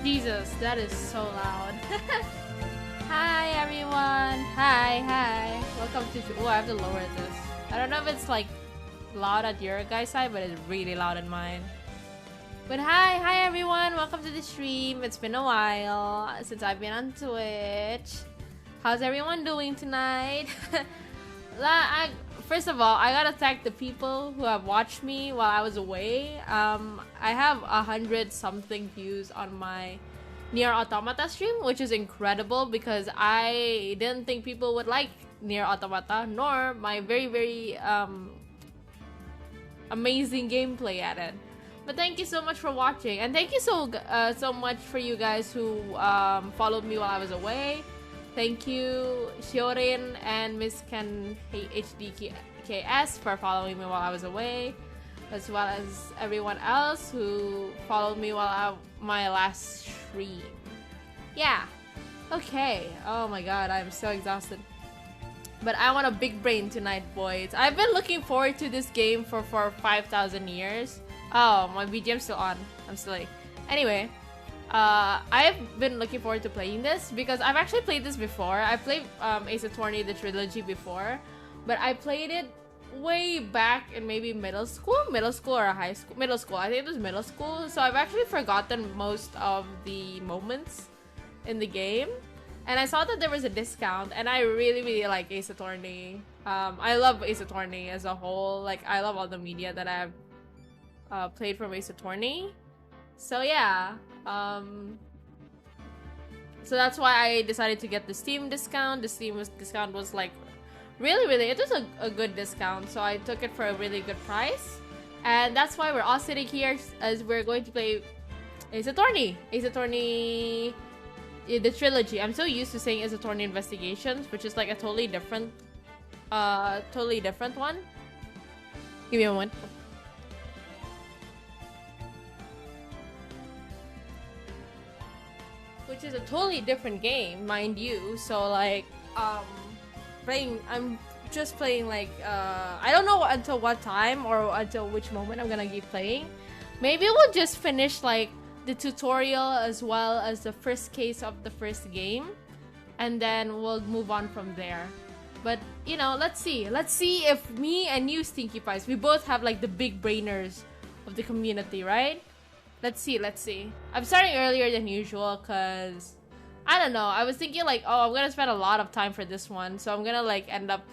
Jesus, that is so loud. Hi everyone. Hi. Welcome to. Oh, I have to lower this. I don't know if it's like loud at your guys' side, but it's really loud in mine. But hi everyone. Welcome to the stream. It's been a while since I've been on Twitch. How's everyone doing tonight? First of all, I gotta thank the people who have watched me while I was away. I have 100-something views on my Nier Automata stream, which is incredible because I didn't think people would like Nier Automata, nor my very amazing gameplay at it. But thank you so much for watching, and thank you so much for you guys who followed me while I was away. Thank you, Shiorin and Miss Ken HDKS for following me while I was away, as well as everyone else who followed me while my last stream. Yeah. Okay. Oh my god, I'm so exhausted. But I want a big brain tonight, boys. I've been looking forward to this game for 5,000 years. Oh, my BGM's still on. I'm silly. Anyway. I've been looking forward to playing this because I've actually played this before. I played Ace Attorney, the trilogy before, but I played it way back in maybe middle school or high school. Middle school, I think it was middle school. So I've actually forgotten most of the moments in the game. And I saw that there was a discount, and I really like Ace Attorney. I love Ace Attorney as a whole. Like, I love all the media that I've played from Ace Attorney. So yeah, so that's why I decided to get the Steam discount. The Steam discount was like really, it was a good discount, so I took it for a really good price. And that's why we're all sitting here as we're going to play Ace Attorney. Ace Attorney, the trilogy. I'm so used to saying Ace Attorney Investigations, which is like a totally different one. Give me a moment. Which is a totally different game, mind you. So like, I'm just playing like, I don't know until what time or until which moment I'm gonna keep playing. Maybe we'll just finish like the tutorial as well as the first case of the first game, and then we'll move on from there. But you know, let's see if me and you, Stinky Pies, we both have like the big brainers of the community, right? Let's see. I'm starting earlier than usual because, I don't know, I was thinking like, oh, I'm gonna spend a lot of time for this one, so I'm gonna like end up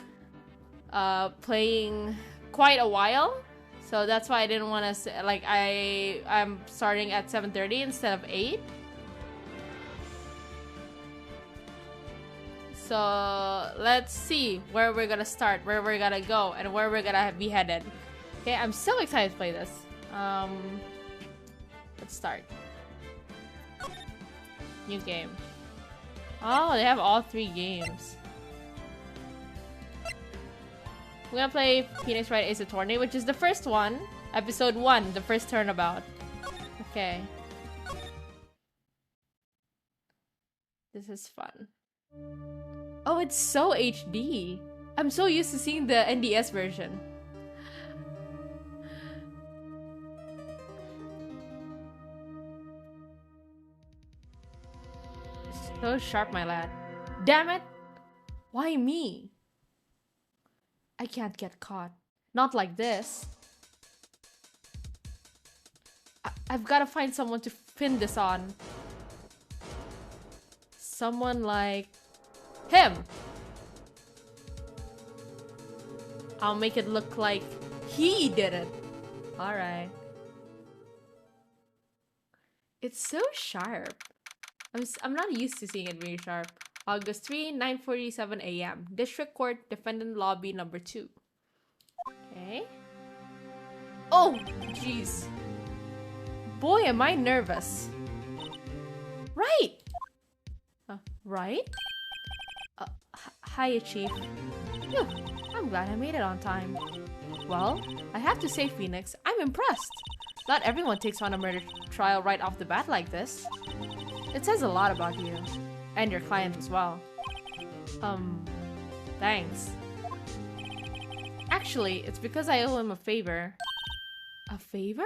playing quite a while. So that's why I didn't want to say, like, I'm starting at 7:30 instead of 8. So let's see where we're gonna start, where we're gonna go, and where we're gonna be headed. Okay, I'm so excited to play this. Let's start. New game. Oh, they have all 3 games. We're gonna play Phoenix Wright Ace Attorney, which is the first one. Episode 1, the first Turnabout. Okay. This is fun. Oh, it's so HD. I'm so used to seeing the NDS version. So sharp, my lad. Damn it! Why me? I can't get caught. Not like this. I've got to find someone to pin this on. Someone like him. I'll make it look like he did it. Alright. It's so sharp. I'm not used to seeing it really sharp. August 3, 9:47 a.m. District Court, Defendant Lobby number 2. Okay. Oh, jeez. Boy, am I nervous. Right. Right? Hiya, Chief. Phew, I'm glad I made it on time. Well, I have to say, Phoenix, I'm impressed. Not everyone takes on a murder trial right off the bat like this. It says a lot about you. And your client as well. Thanks. Actually, it's because I owe him a favor. A favor?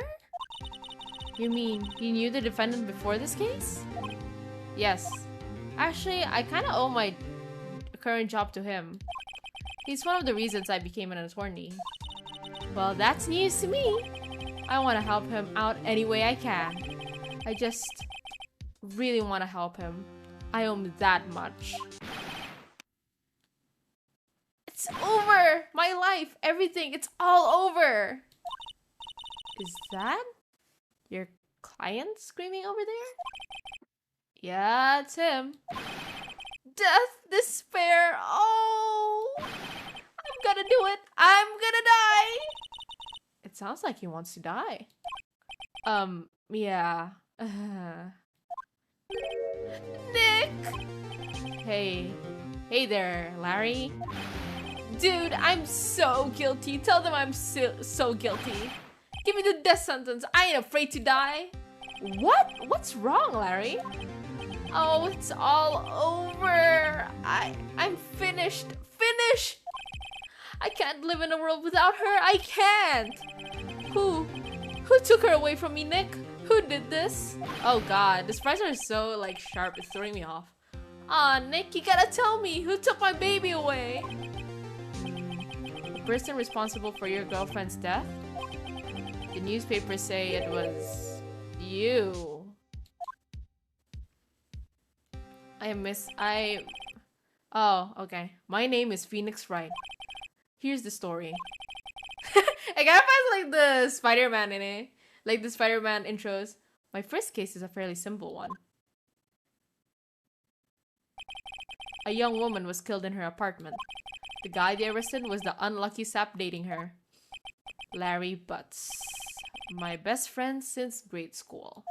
You mean, you knew the defendant before this case? Yes. Actually, I kind of owe my current job to him. He's one of the reasons I became an attorney. Well, that's news to me. I want to help him out any way I can. I just really want to help him. I owe him that much. It's over! My life, everything, it's all over! Is that your client screaming over there? Yeah, it's him. Death, despair, oh! I'm gonna do it! I'm gonna die! It sounds like he wants to die. Yeah. Nick! Hey. Hey there, Larry. Dude, I'm so guilty. Tell them I'm so guilty. Give me the death sentence. I ain't afraid to die. What? What's wrong, Larry? Oh, it's all over. I'm finished. Finished! I can't live in a world without her. I can't. Who took her away from me, Nick? Who did this? Oh god, the sprites are so like sharp, it's throwing me off. Aw, Nick, you gotta tell me who took my baby away. The person responsible for your girlfriend's death? The newspapers say it was you. Oh, okay. My name is Phoenix Wright. Here's the story. I gotta find like the Spider-Man in it. Like the Spider-Man intros. My first case is a fairly simple one. A young woman was killed in her apartment. The guy they arrested was the unlucky sap dating her. Larry Butts. My best friend since grade school.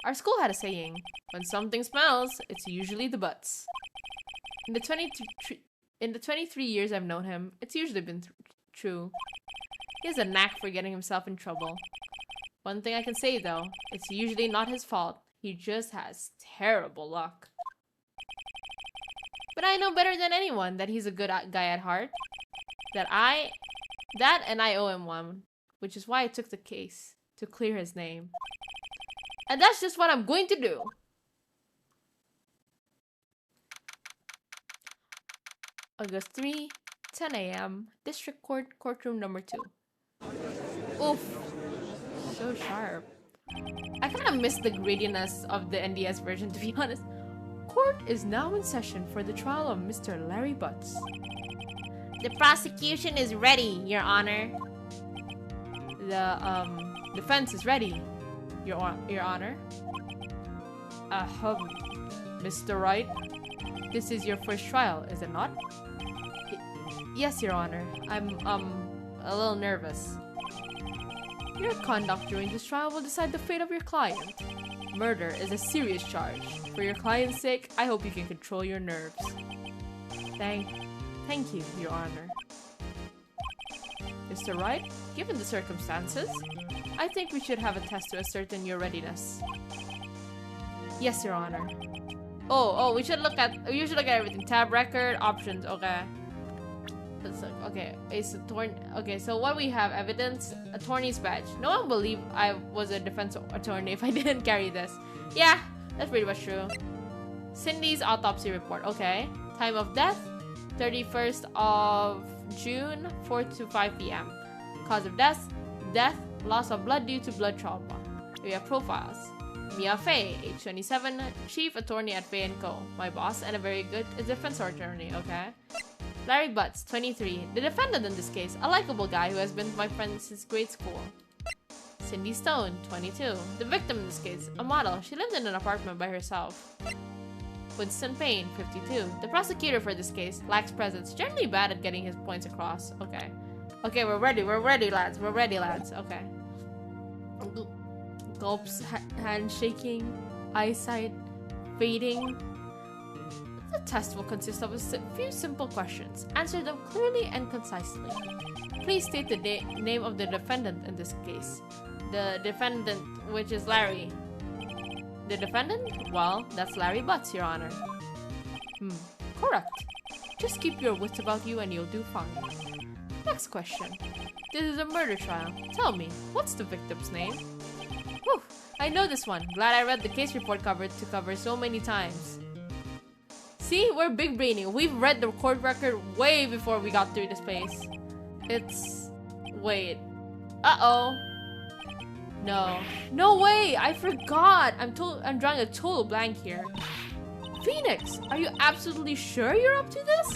Our school had a saying, when something smells, it's usually the butts. In the 23 years I've known him, it's usually been true. He has a knack for getting himself in trouble. One thing I can say though, it's usually not his fault. He just has terrible luck. But I know better than anyone that he's a good guy at heart. And I owe him one, which is why I took the case, to clear his name. And that's just what I'm going to do. August 3, 10 a.m. District Court, courtroom number 2. Oof. So sharp. I kind of missed the grittiness of the NDS version, to be honest. Court is now in session for the trial of Mr. Larry Butts. The prosecution is ready, Your Honor. The defense is ready, Your Honor. Mr. Wright, this is your first trial, is it not? Yes, Your Honor. I'm a little nervous. Your conduct during this trial will decide the fate of your client. Murder is a serious charge. For your client's sake, I hope you can control your nerves. Thank you, Your Honor. Mr. Wright, given the circumstances, I think we should have a test to ascertain your readiness. Yes, Your Honor. Oh, we should look at everything. Tab record, options, okay. Let's look. Okay, okay, so what we have, evidence, attorney's badge. No one will believe I was a defense attorney if I didn't carry this. Yeah, that's pretty much true. Cindy's autopsy report, okay. Time of death, 31st of June, 4 to 5 p.m. Cause of death, loss of blood due to blood trauma. We have profiles. Mia Fey, age 27, chief attorney at Fey & Co. My boss and a very good defense attorney, okay. Larry Butts, 23, the defendant in this case, a likable guy who has been my friend since grade school. Cindy Stone, 22, the victim in this case, a model. She lived in an apartment by herself. Winston Payne, 52, the prosecutor for this case, lacks presence, generally bad at getting his points across. Okay. Okay, we're ready, lads, okay. Gulps, hand shaking, eyesight fading. The test will consist of a few simple questions. Answer them clearly and concisely. Please state the name of the defendant in this case. The defendant, which is Larry. The defendant? Well, that's Larry Butts, Your Honor. Correct. Just keep your wits about you and you'll do fine. Next question. This is a murder trial. Tell me, what's the victim's name? Whew, I know this one. Glad I read the case report cover to cover so many times. See, we're big braining. We've read the court record way before we got through this place. It's... Wait. Uh-oh. No. No way! I forgot! I'm drawing a total blank here. Phoenix, are you absolutely sure you're up to this?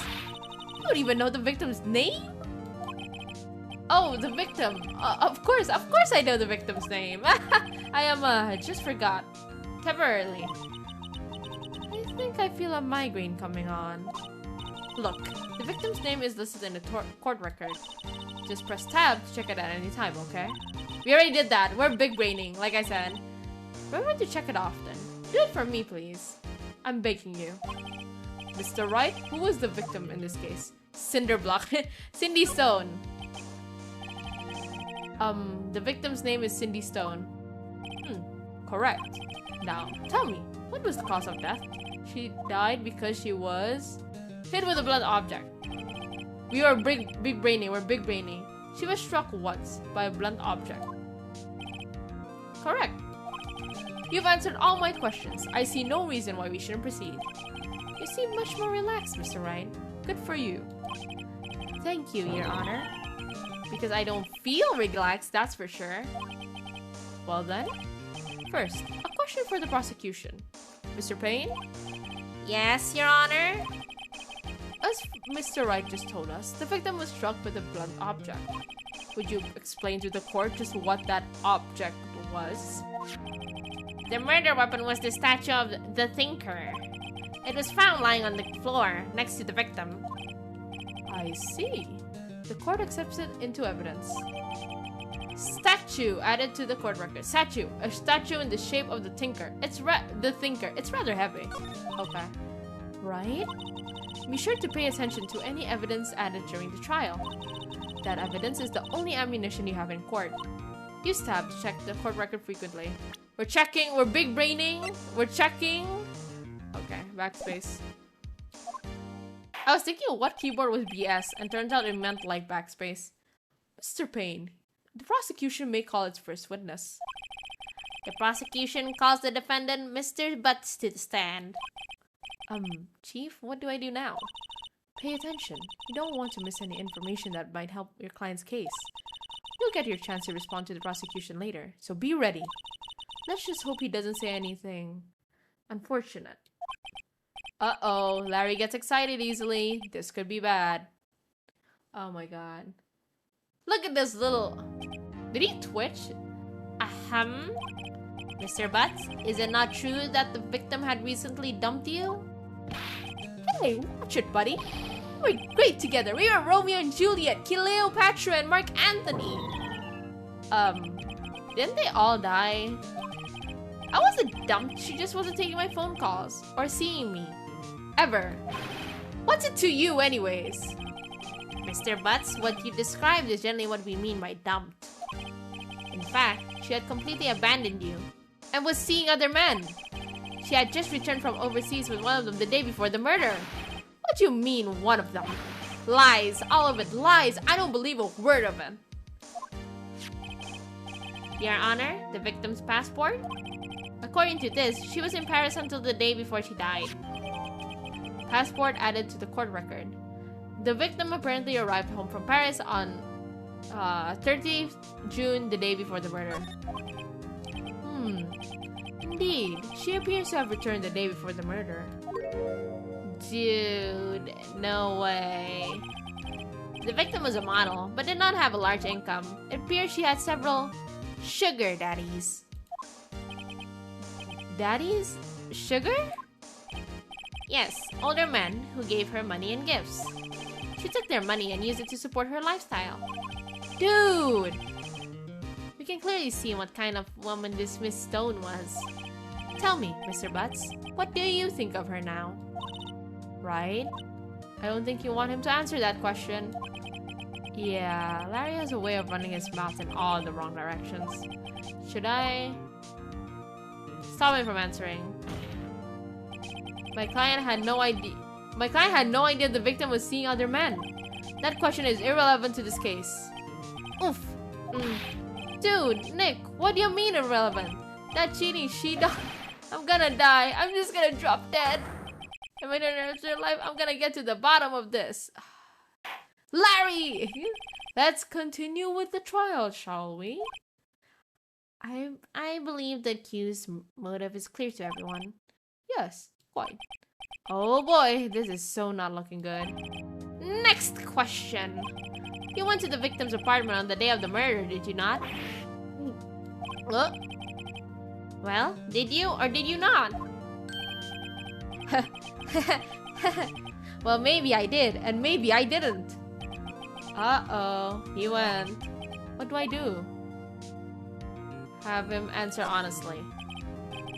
You don't even know the victim's name? Oh, the victim. Of course I know the victim's name. I just forgot. Temporarily. I think I feel a migraine coming on. Look, the victim's name is listed in the court record. Just press tab to check it at any time, okay? We already did that. We're big braining, like I said. Remember to check it often. Do it for me, please. I'm begging you. Mr. Wright, who was the victim in this case? Cinderblock. Cindy Stone. The victim's name is Cindy Stone. Correct. Now, tell me, what was the cause of death? She died because she was hit with a blunt object. We are big braining. We're big braining. She was struck once by a blunt object. Correct. You've answered all my questions. I see no reason why we shouldn't proceed. You seem much more relaxed, Mr. Wright. Good for you. Thank you, Your Honor. Because I don't feel relaxed, that's for sure. Well then, first, a question for the prosecution. Mr. Payne? Yes, Your Honor? As Mr. Wright just told us, the victim was struck with a blunt object. Would you explain to the court just what that object was? The murder weapon was the statue of the Thinker. It was found lying on the floor next to the victim. I see. The court accepts it into evidence. Statue added to the court record. Statue. A statue in the shape of the Thinker. The Thinker. It's rather heavy. Okay. Right? Be sure to pay attention to any evidence added during the trial. That evidence is the only ammunition you have in court. Use tab to check the court record frequently. We're checking. We're big braining. We're checking. Okay, backspace. I was thinking what keyboard was BS, and turns out it meant like backspace. Mr. Payne, the prosecution may call its first witness. The prosecution calls the defendant Mr. Butts to the stand. Chief, what do I do now? Pay attention. You don't want to miss any information that might help your client's case. You'll get your chance to respond to the prosecution later, so be ready. Let's just hope he doesn't say anything unfortunate. Uh-oh, Larry gets excited easily. This could be bad. Oh my god. Look at this little... Did he twitch? Ahem. Mr. Butts, is it not true that the victim had recently dumped you? Hey, watch it, buddy. We were great together. We were Romeo and Juliet, Cleopatra, and Mark Antony. Didn't they all die? I wasn't dumped. She just wasn't taking my phone calls or seeing me. Ever. What's it to you anyways? Mr. Butts, what you described is generally what we mean by dumped. In fact, she had completely abandoned you and was seeing other men. She had just returned from overseas with one of them the day before the murder. What do you mean, one of them? Lies. All of it. Lies. I don't believe a word of it. Your Honor, the victim's passport? According to this, she was in Paris until the day before she died. Passport added to the court record. The victim apparently arrived home from Paris on 30th June, the day before the murder. Indeed, she appears to have returned the day before the murder. Dude, no way. The victim was a model, but did not have a large income. It appears she had several sugar daddies. Daddies? Sugar? Yes, older men who gave her money and gifts. She took their money and used it to support her lifestyle. Dude! We can clearly see what kind of woman this Miss Stone was. Tell me, Mr. Butts, what do you think of her now? Right? I don't think you want him to answer that question. Yeah, Larry has a way of running his mouth in all the wrong directions. Should I... Stop him from answering. My client had no idea the victim was seeing other men. That question is irrelevant to this case. Oof. Dude, Nick, what do you mean irrelevant? That cheating she-dog. I'm gonna die. I'm just gonna drop dead. If I don't answer life, I'm gonna get to the bottom of this. Larry! Let's continue with the trial, shall we? I believe the accused's motive is clear to everyone. Yes, quite. Oh boy, this is so not looking good. Next question. You went to the victim's apartment on the day of the murder, did you not? Well, did you or did you not? Well, maybe I did, and maybe I didn't. Uh-oh, he went. What do I do? Have him answer honestly.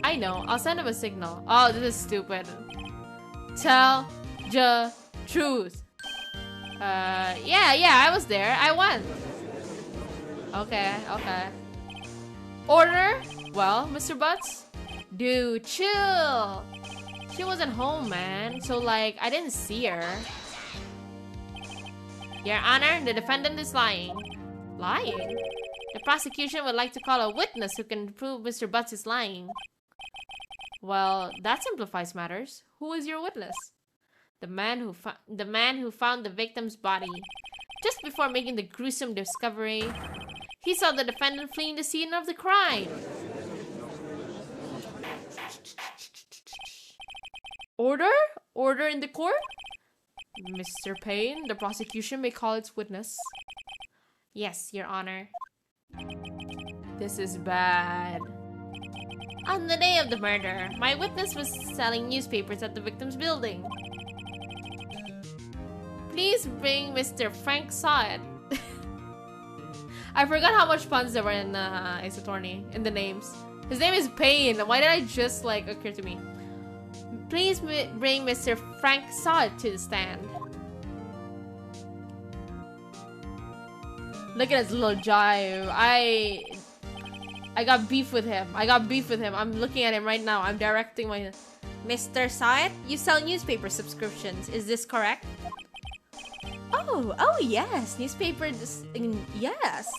I know, I'll send him a signal. Oh, this is stupid. Tell the truth. Yeah, I was there. I went. Okay. Order? Well, Mr. Butts? Dude, chill. She wasn't home, man. So, like, I didn't see her. Your Honor, the defendant is lying. Lying? The prosecution would like to call a witness who can prove Mr. Butts is lying. Well, that simplifies matters. Who is your witness? The man who found the victim's body. Just before making the gruesome discovery, he saw the defendant fleeing the scene of the crime. Order? Order in the court? Mr. Payne, the prosecution may call its witness. Yes, Your Honor. This is bad. On the day of the murder, my witness was selling newspapers at the victim's building. Please bring Mr. Frank Saw It. I forgot how much puns there were in Ace Attorney, in the names. His name is Payne. Why did I just, like, occur to me? Please bring Mr. Frank Saw It to the stand. Look at his little jive. I got beef with him. I'm looking at him right now. I'm directing my... Mr. Saw It, you sell newspaper subscriptions. Is this correct? Oh yes. Newspapers, yes.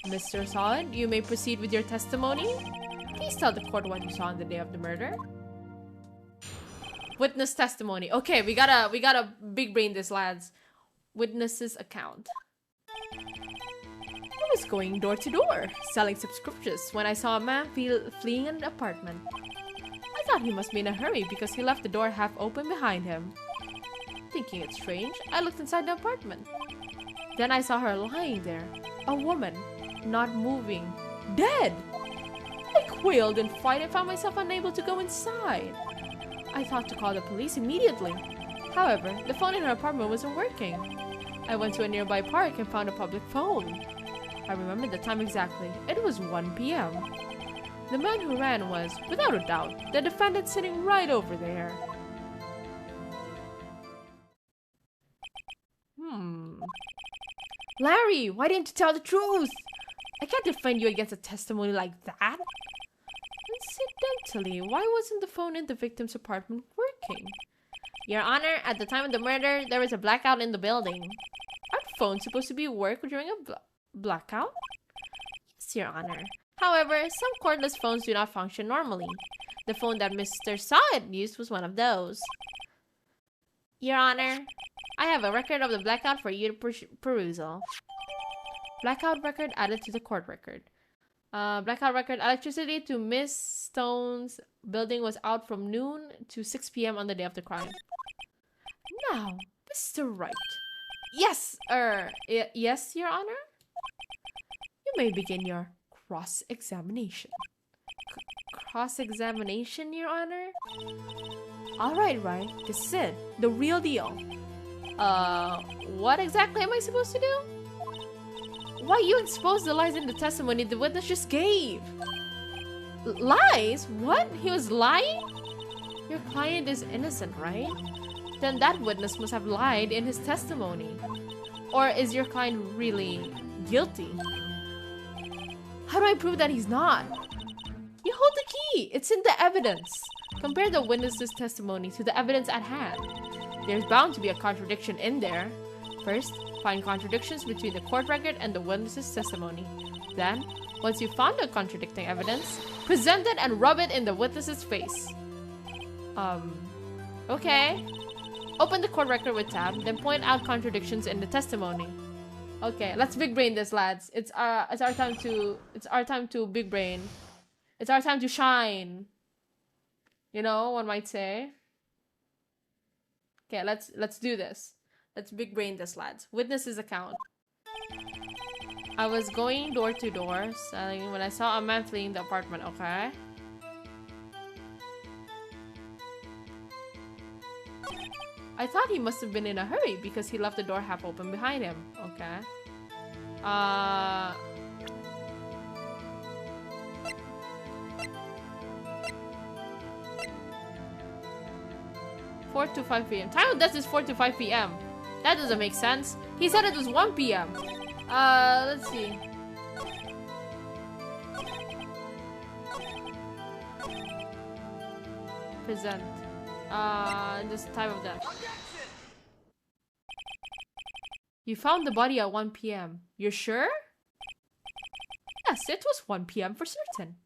Mr. Saw It, you may proceed with your testimony. Please tell the court what you saw on the day of the murder. Witness testimony. Okay, we gotta big brain this, lads. Witness's account. I was going door to door, selling subscriptions when I saw a man fleeing an apartment. I thought he must be in a hurry because he left the door half open behind him. Thinking it strange, I looked inside the apartment. Then I saw her lying there, a woman, not moving, dead. I quailed in fright and found myself unable to go inside. I thought to call the police immediately. However, the phone in her apartment wasn't working. I went to a nearby park and found a public phone. I remember the time exactly. It was 1 p.m. The man who ran was, without a doubt, the defendant sitting right over there. Larry, why didn't you tell the truth? I can't defend you against a testimony like that. Incidentally, why wasn't the phone in the victim's apartment working? Your Honor, at the time of the murder, there was a blackout in the building. Aren't phones supposed to be work during a blackout? Yes, Your Honor. However, some cordless phones do not function normally. The phone that Mr. Saw It used was one of those. Your Honor, I have a record of the blackout for you to perusal. Blackout record added to the court record. Blackout record, electricity to Miss Stone's building was out from noon to 6 p.m. on the day of the crime. Now, Mr. Wright. Yes, yes, Your Honor? You may begin your cross-examination. Cross-examination, Your Honor? Alright, Wright, this is it. The real deal. What exactly am I supposed to do? Why, you exposed the lies in the testimony the witness just gave. Lies? What? He was lying? Your client is innocent, right? Then that witness must have lied in his testimony. Or is your client really guilty? How do I prove that he's not? You hold the key. It's in the evidence. Compare the witness's testimony to the evidence at hand. There's bound to be a contradiction in there. First, Find contradictions between the court record and the witness's testimony. Then, once you found the contradicting evidence, present it and rub it in the witness's face. Okay. Open the court record with tab, then point out contradictions in the testimony. Okay, let's big brain this, lads. It's our time to big brain. It's our time to shine. You know, one might say. Okay, let's do this. Let's big brain this, lads. Witness's account. I was going door to door selling when I saw a man fleeing the apartment. Okay. I thought he must have been in a hurry because he left the door half open behind him. Okay. 4 to 5 p.m. Time of death is 4 to 5 p.m. That doesn't make sense. He said it was 1 p.m. Let's see. Present. This time of death. You found the body at 1 p.m. You're sure? Yes, it was 1 p.m. for certain.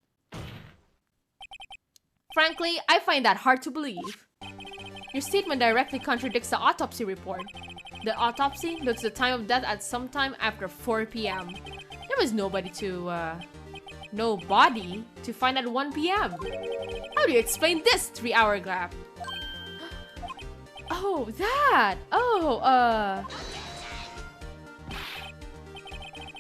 Frankly, I find that hard to believe. Your statement directly contradicts the autopsy report. The autopsy notes the time of death at some time after 4 p.m. There was no body to find at 1 p.m. How do you explain this 3-hour gap? Oh, that! Oh,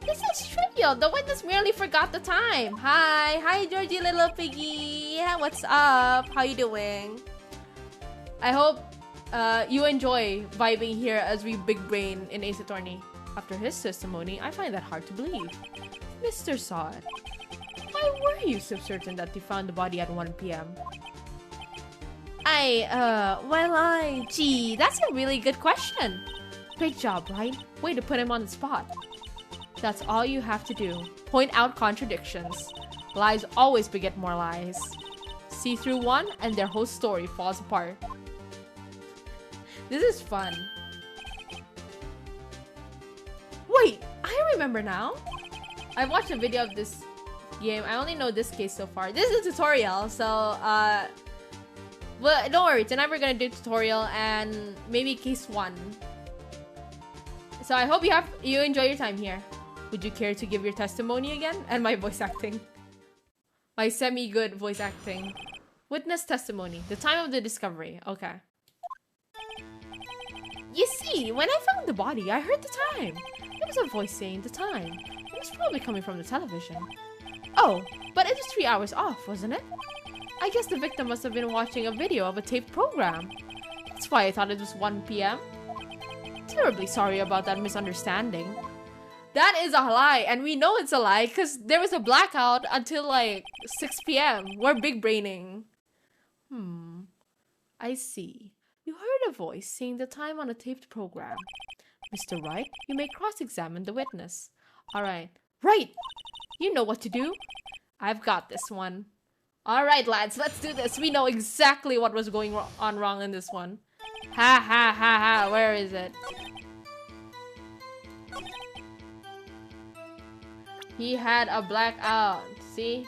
this is trivial. The witness merely forgot the time. Hi, Georgie, little piggy. What's up? How you doing? I hope you enjoy vibing here as we big brain in Ace Attorney. After his testimony, I find that hard to believe. Mr. Sod, why were you so certain that they found the body at 1 p.m.? Gee, that's a really good question. Great job, right? Way to put him on the spot. That's all you have to do. Point out contradictions. Lies always beget more lies. See through one and their whole story falls apart. This is fun. Wait, I remember now. I watched a video of this game. I only know this case so far. This is a tutorial, so well, don't worry. Tonight we're gonna do tutorial and maybe case 1. So I hope you enjoy your time here. Would you care to give your testimony again? And my voice acting. My semi-good voice acting. Witness testimony. The time of the discovery. Okay. You see, when I found the body, I heard the time. There was a voice saying the time. It was probably coming from the television. Oh, but it was 3 hours off, wasn't it? I guess the victim must have been watching a video of a taped program. That's why I thought it was 1 p.m. Terribly sorry about that misunderstanding. That is a lie, and we know it's a lie because there was a blackout until like 6 p.m. We're big braining. I see. You heard a voice saying the time on a taped program. Mr. Wright, you may cross-examine the witness. Alright. Right! You know what to do. I've got this one. Alright, lads, let's do this. We know exactly what was going on wrong in this one. Ha ha ha ha, where is it? He had a blackout. See?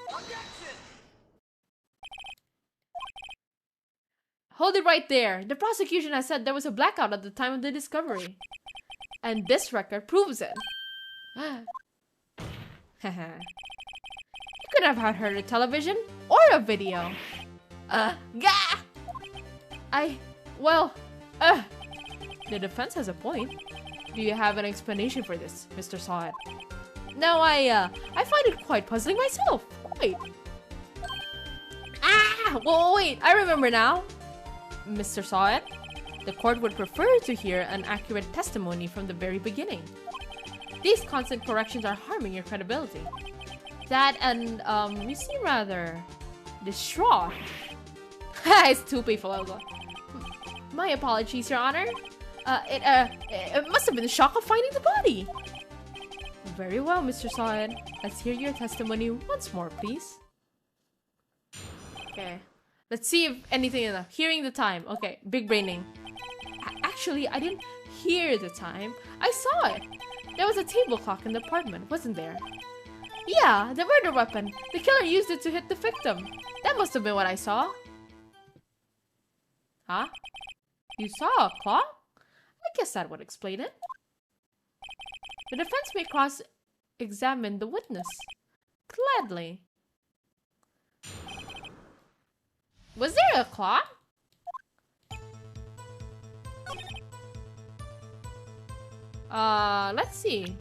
Objection! Hold it right there. The prosecution has said there was a blackout at the time of the discovery. And this record proves it. You could have heard a television or a video. The defense has a point. Do you have an explanation for this, Mr. Sod? No, I find it quite puzzling myself. Wait. Well, wait, I remember now. Mr. Sod, the court would prefer to hear an accurate testimony from the very beginning. These constant corrections are harming your credibility. That and, you seem rather distraught. It's too painful. My apologies, Your Honor. It must have been the shock of finding the body. Very well, Mr. Sod. Let's hear your testimony once more, please. Okay. Let's see if anything in the hearing the time. Okay, big braining. Actually, I didn't hear the time. I saw it. There was a table clock in the apartment, wasn't there? Yeah, the murder weapon. The killer used it to hit the victim. That must have been what I saw. Huh? You saw a clock? I guess that would explain it. The defense may cross-examine the witness. Gladly. Was there a clock? Let's see.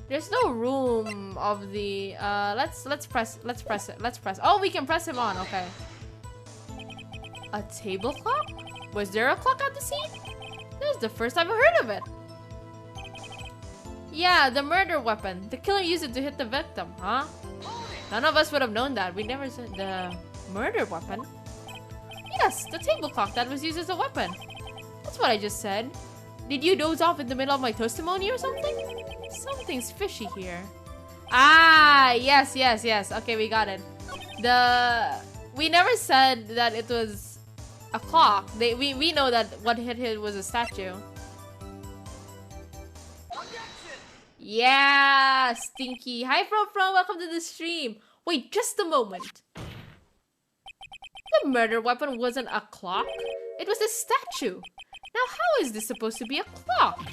There's no room of the let's press it. Oh, we can press him on, okay. A table clock? Was there a clock at the scene? This is the first I've heard of it. Yeah, the murder weapon. The killer used it to hit the victim, huh? None of us would have known that. We never said the murder weapon. Yes, the table clock that was used as a weapon. That's what I just said. Did you doze off in the middle of my testimony or something? Something's fishy here. Ah, yes. Okay, we got it. We never said that it was a clock. We know that what hit it was a statue. Yeah, Stinky. Hi, Fro. Welcome to the stream. Wait, just a moment. The murder weapon wasn't a clock. It was a statue. Now, how is this supposed to be a clock?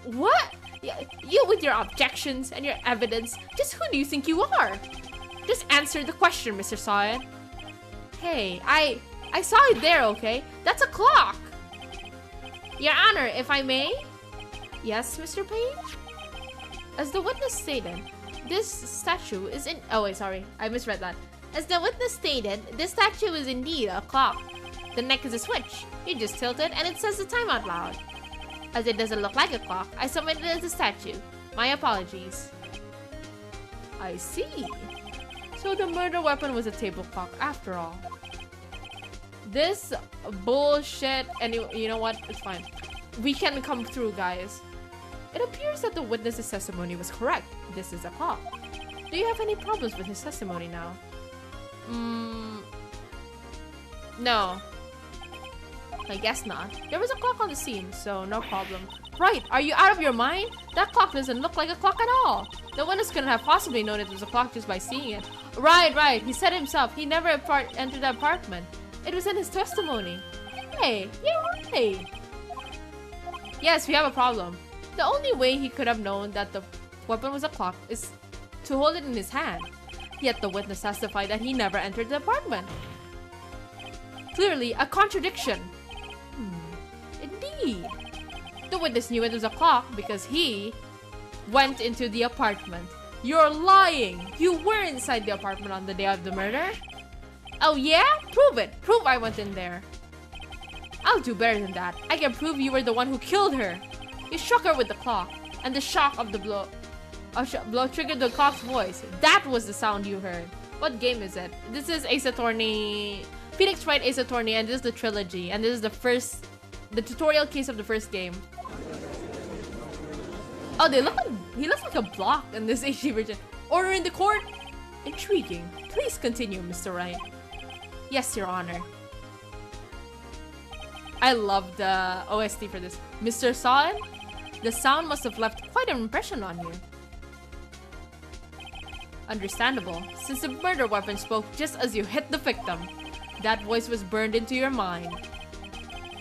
What? You with your objections and your evidence. Just who do you think you are? Just answer the question, Mr. Sayan. Hey, I saw it there, okay? That's a clock. Your Honor, if I may? Yes, Mr. Page? As the witness stated, this statue is in... Oh, wait, sorry. I misread that. As the witness stated, this statue is indeed a clock. The neck is a switch. You just tilt it and it says the time out loud. As it doesn't look like a clock, I submitted it as a statue. My apologies. I see. So the murder weapon was a table clock after all. This bullshit... And you know what? It's fine. We can come through, guys. It appears that the witness's testimony was correct. This is a clock. Do you have any problems with his testimony now? No. I guess not. There was a clock on the scene, so no problem. Right, are you out of your mind? That clock doesn't look like a clock at all. The witness couldn't have possibly known it was a clock just by seeing it. Right. He said himself he never entered the apartment. It was in his testimony. Hey, you're right. Yes, we have a problem. The only way he could have known that the weapon was a clock is to hold it in his hand. Yet the witness testified that he never entered the apartment. Clearly, a contradiction. Indeed. The witness knew it was a clock because he went into the apartment. You're lying! You were inside the apartment on the day of the murder. Oh yeah? Prove it! Prove I went in there. I'll do better than that. I can prove you were the one who killed her. You struck her with the clock, and the shock of the blow triggered the clock's voice. That was the sound you heard. What game is it? This is Ace Attorney... Phoenix Wright Ace Attorney, and this is the trilogy, and this is the tutorial case of the first game. Oh, he looks like a block in this HD version. Order in the court? Intriguing. Please continue, Mr. Wright. Yes, Your Honor. I love the OST for this. Mr. Sawan, the sound must have left quite an impression on you. Understandable, since the murder weapon spoke just as you hit the victim. That voice was burned into your mind.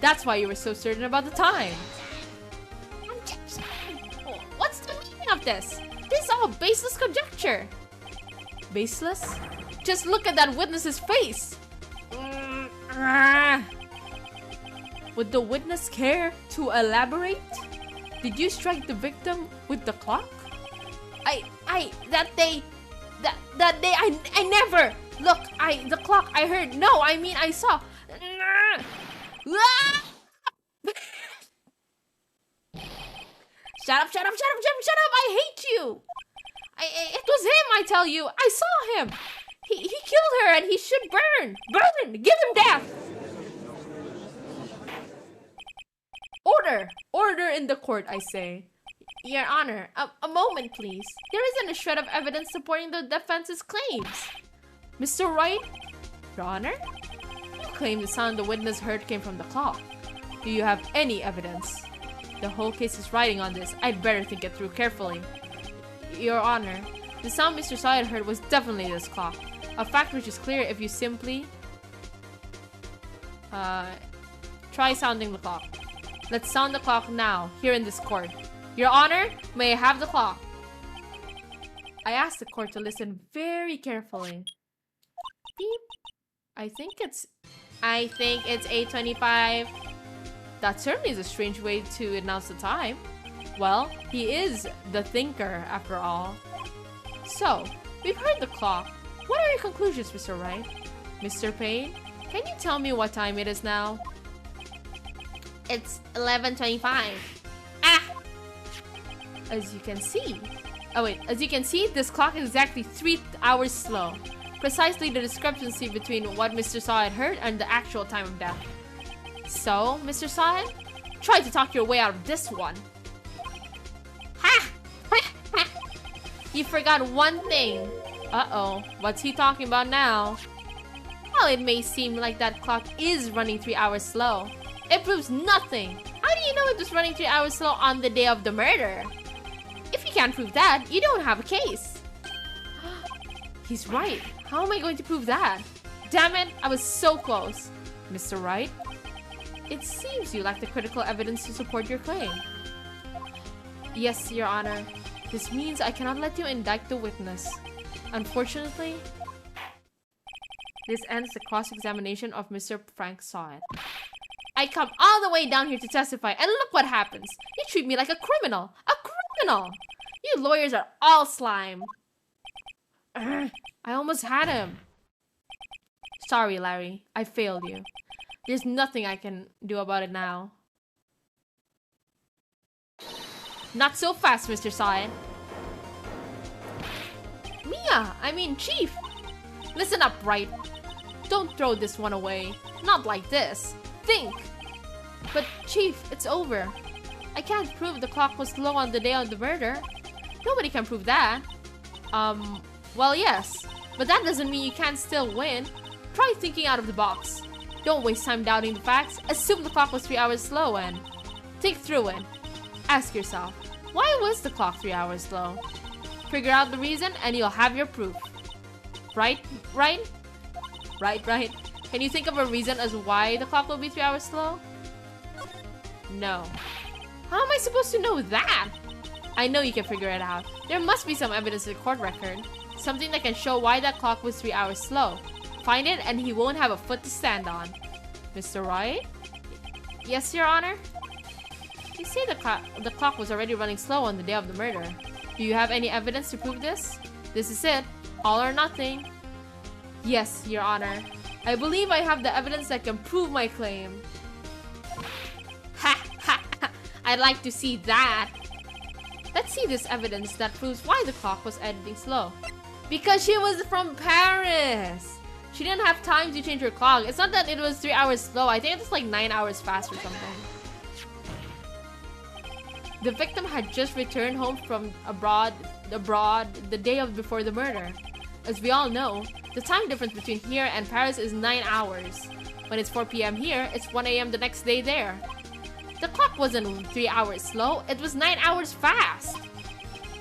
That's why you were so certain about the time. What's the meaning of this? This is all baseless conjecture. Baseless? Just look at that witness's face. Would the witness care to elaborate? Did you strike the victim with the clock? That day, I never. Look, the clock, I heard. No, I mean, I saw. Shut up, I hate you. It was him, I tell you. I saw him. He killed her and he should burn. Burn, give him death. Order in the court, I say. Your Honor, a moment, please. There isn't a shred of evidence supporting the defense's claims. Mr. Wright? Your Honor? You claim the sound the witness heard came from the clock. Do you have any evidence? The whole case is riding on this. I'd better think it through carefully. Your Honor, the sound Mr. Sawyer heard was definitely this clock. A fact which is clear if you simply... try sounding the clock. Let's sound the clock now, here in this court. Your Honor, may I have the clock? I asked the court to listen very carefully. Beep. I think it's 8:25. That certainly is a strange way to announce the time. Well, he is the thinker, after all. So, we've heard the clock. What are your conclusions, Mr. Wright? Mr. Payne, can you tell me what time it is now? It's 11:25. Ah! As you can see... As you can see, this clock is exactly 3 hours slow. Precisely the discrepancy between what Mr. Sawyer heard and the actual time of death. So, Mr. Sawyer, try to talk your way out of this one. Ha! You forgot one thing. Uh-oh, what's he talking about now? Well, it may seem like that clock is running 3 hours slow. It proves nothing. How do you know it was running 3 hours slow on the day of the murder? If you can't prove that, you don't have a case. He's right. How am I going to prove that? Damn it, I was so close. Mr. Wright? It seems you lack the critical evidence to support your claim. Yes, Your Honor. This means I cannot let you indict the witness. Unfortunately, this ends the cross-examination of Mr. Frank Sawyer. I come all the way down here to testify, and look what happens. You treat me like a criminal. A criminal! You lawyers are all slime. I almost had him. Sorry, Larry. I failed you. There's nothing I can do about it now. Not so fast, Mr. Sawyer. Chief. Listen up, Wright. Don't throw this one away. Not like this. Think. But, Chief, it's over. I can't prove the clock was slow on the day of the murder. Nobody can prove that. Well, yes. But that doesn't mean you can't still win. Try thinking out of the box. Don't waste time doubting the facts. Assume the clock was 3 hours slow and think through it. Ask yourself, why was the clock 3 hours slow? Figure out the reason and you'll have your proof. Right? Right? Can you think of a reason as why the clock will be 3 hours slow? No. How am I supposed to know that? I know you can figure it out. There must be some evidence in the court record. Something that can show why that clock was 3 hours slow. Find it and he won't have a foot to stand on. Mr. Wright? Yes, Your Honor? You say the clock was already running slow on the day of the murder. Do you have any evidence to prove this? This is it. All or nothing. Yes, Your Honor. I believe I have the evidence that can prove my claim. Ha ha ha! I'd like to see that. Let's see this evidence that proves why the clock was editing slow. Because she was from Paris. She didn't have time to change her clock. It's not that it was 3 hours slow. I think it's like 9 hours fast or something. The victim had just returned home from abroad the day before the murder. As we all know, the time difference between here and Paris is 9 hours. When it's 4 p.m. here, it's 1 a.m. the next day there. The clock wasn't 3 hours slow, it was 9 hours fast.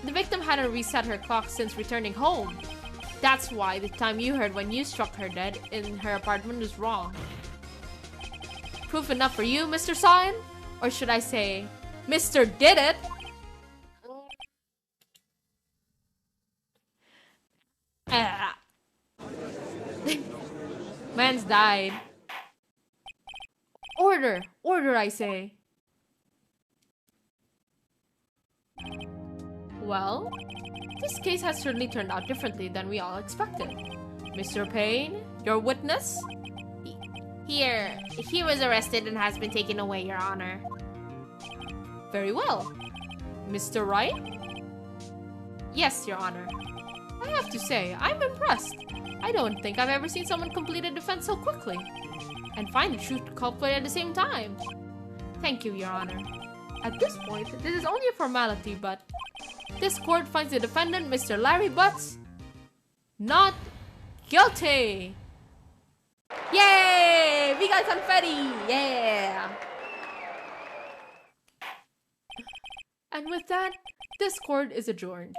The victim hadn't reset her clock since returning home. That's why the time you heard when you struck her dead in her apartment was wrong. Proof enough for you, Mr. Sawyer? Or should I say, Mr. Did It? Man's died. Order! Order, I say. Well, this case has certainly turned out differently than we all expected. Mr. Payne, your witness? He was arrested and has been taken away, Your Honor. Very well. Mr. Wright? Yes, Your Honor. I have to say, I'm impressed. I don't think I've ever seen someone complete a defense so quickly. And find the true culprit at the same time. Thank you, Your Honor. At this point, this is only a formality, but this court finds the defendant, Mr. Larry Butts, not guilty. Yay! We got confetti! Yeah! And with that, this court is adjourned.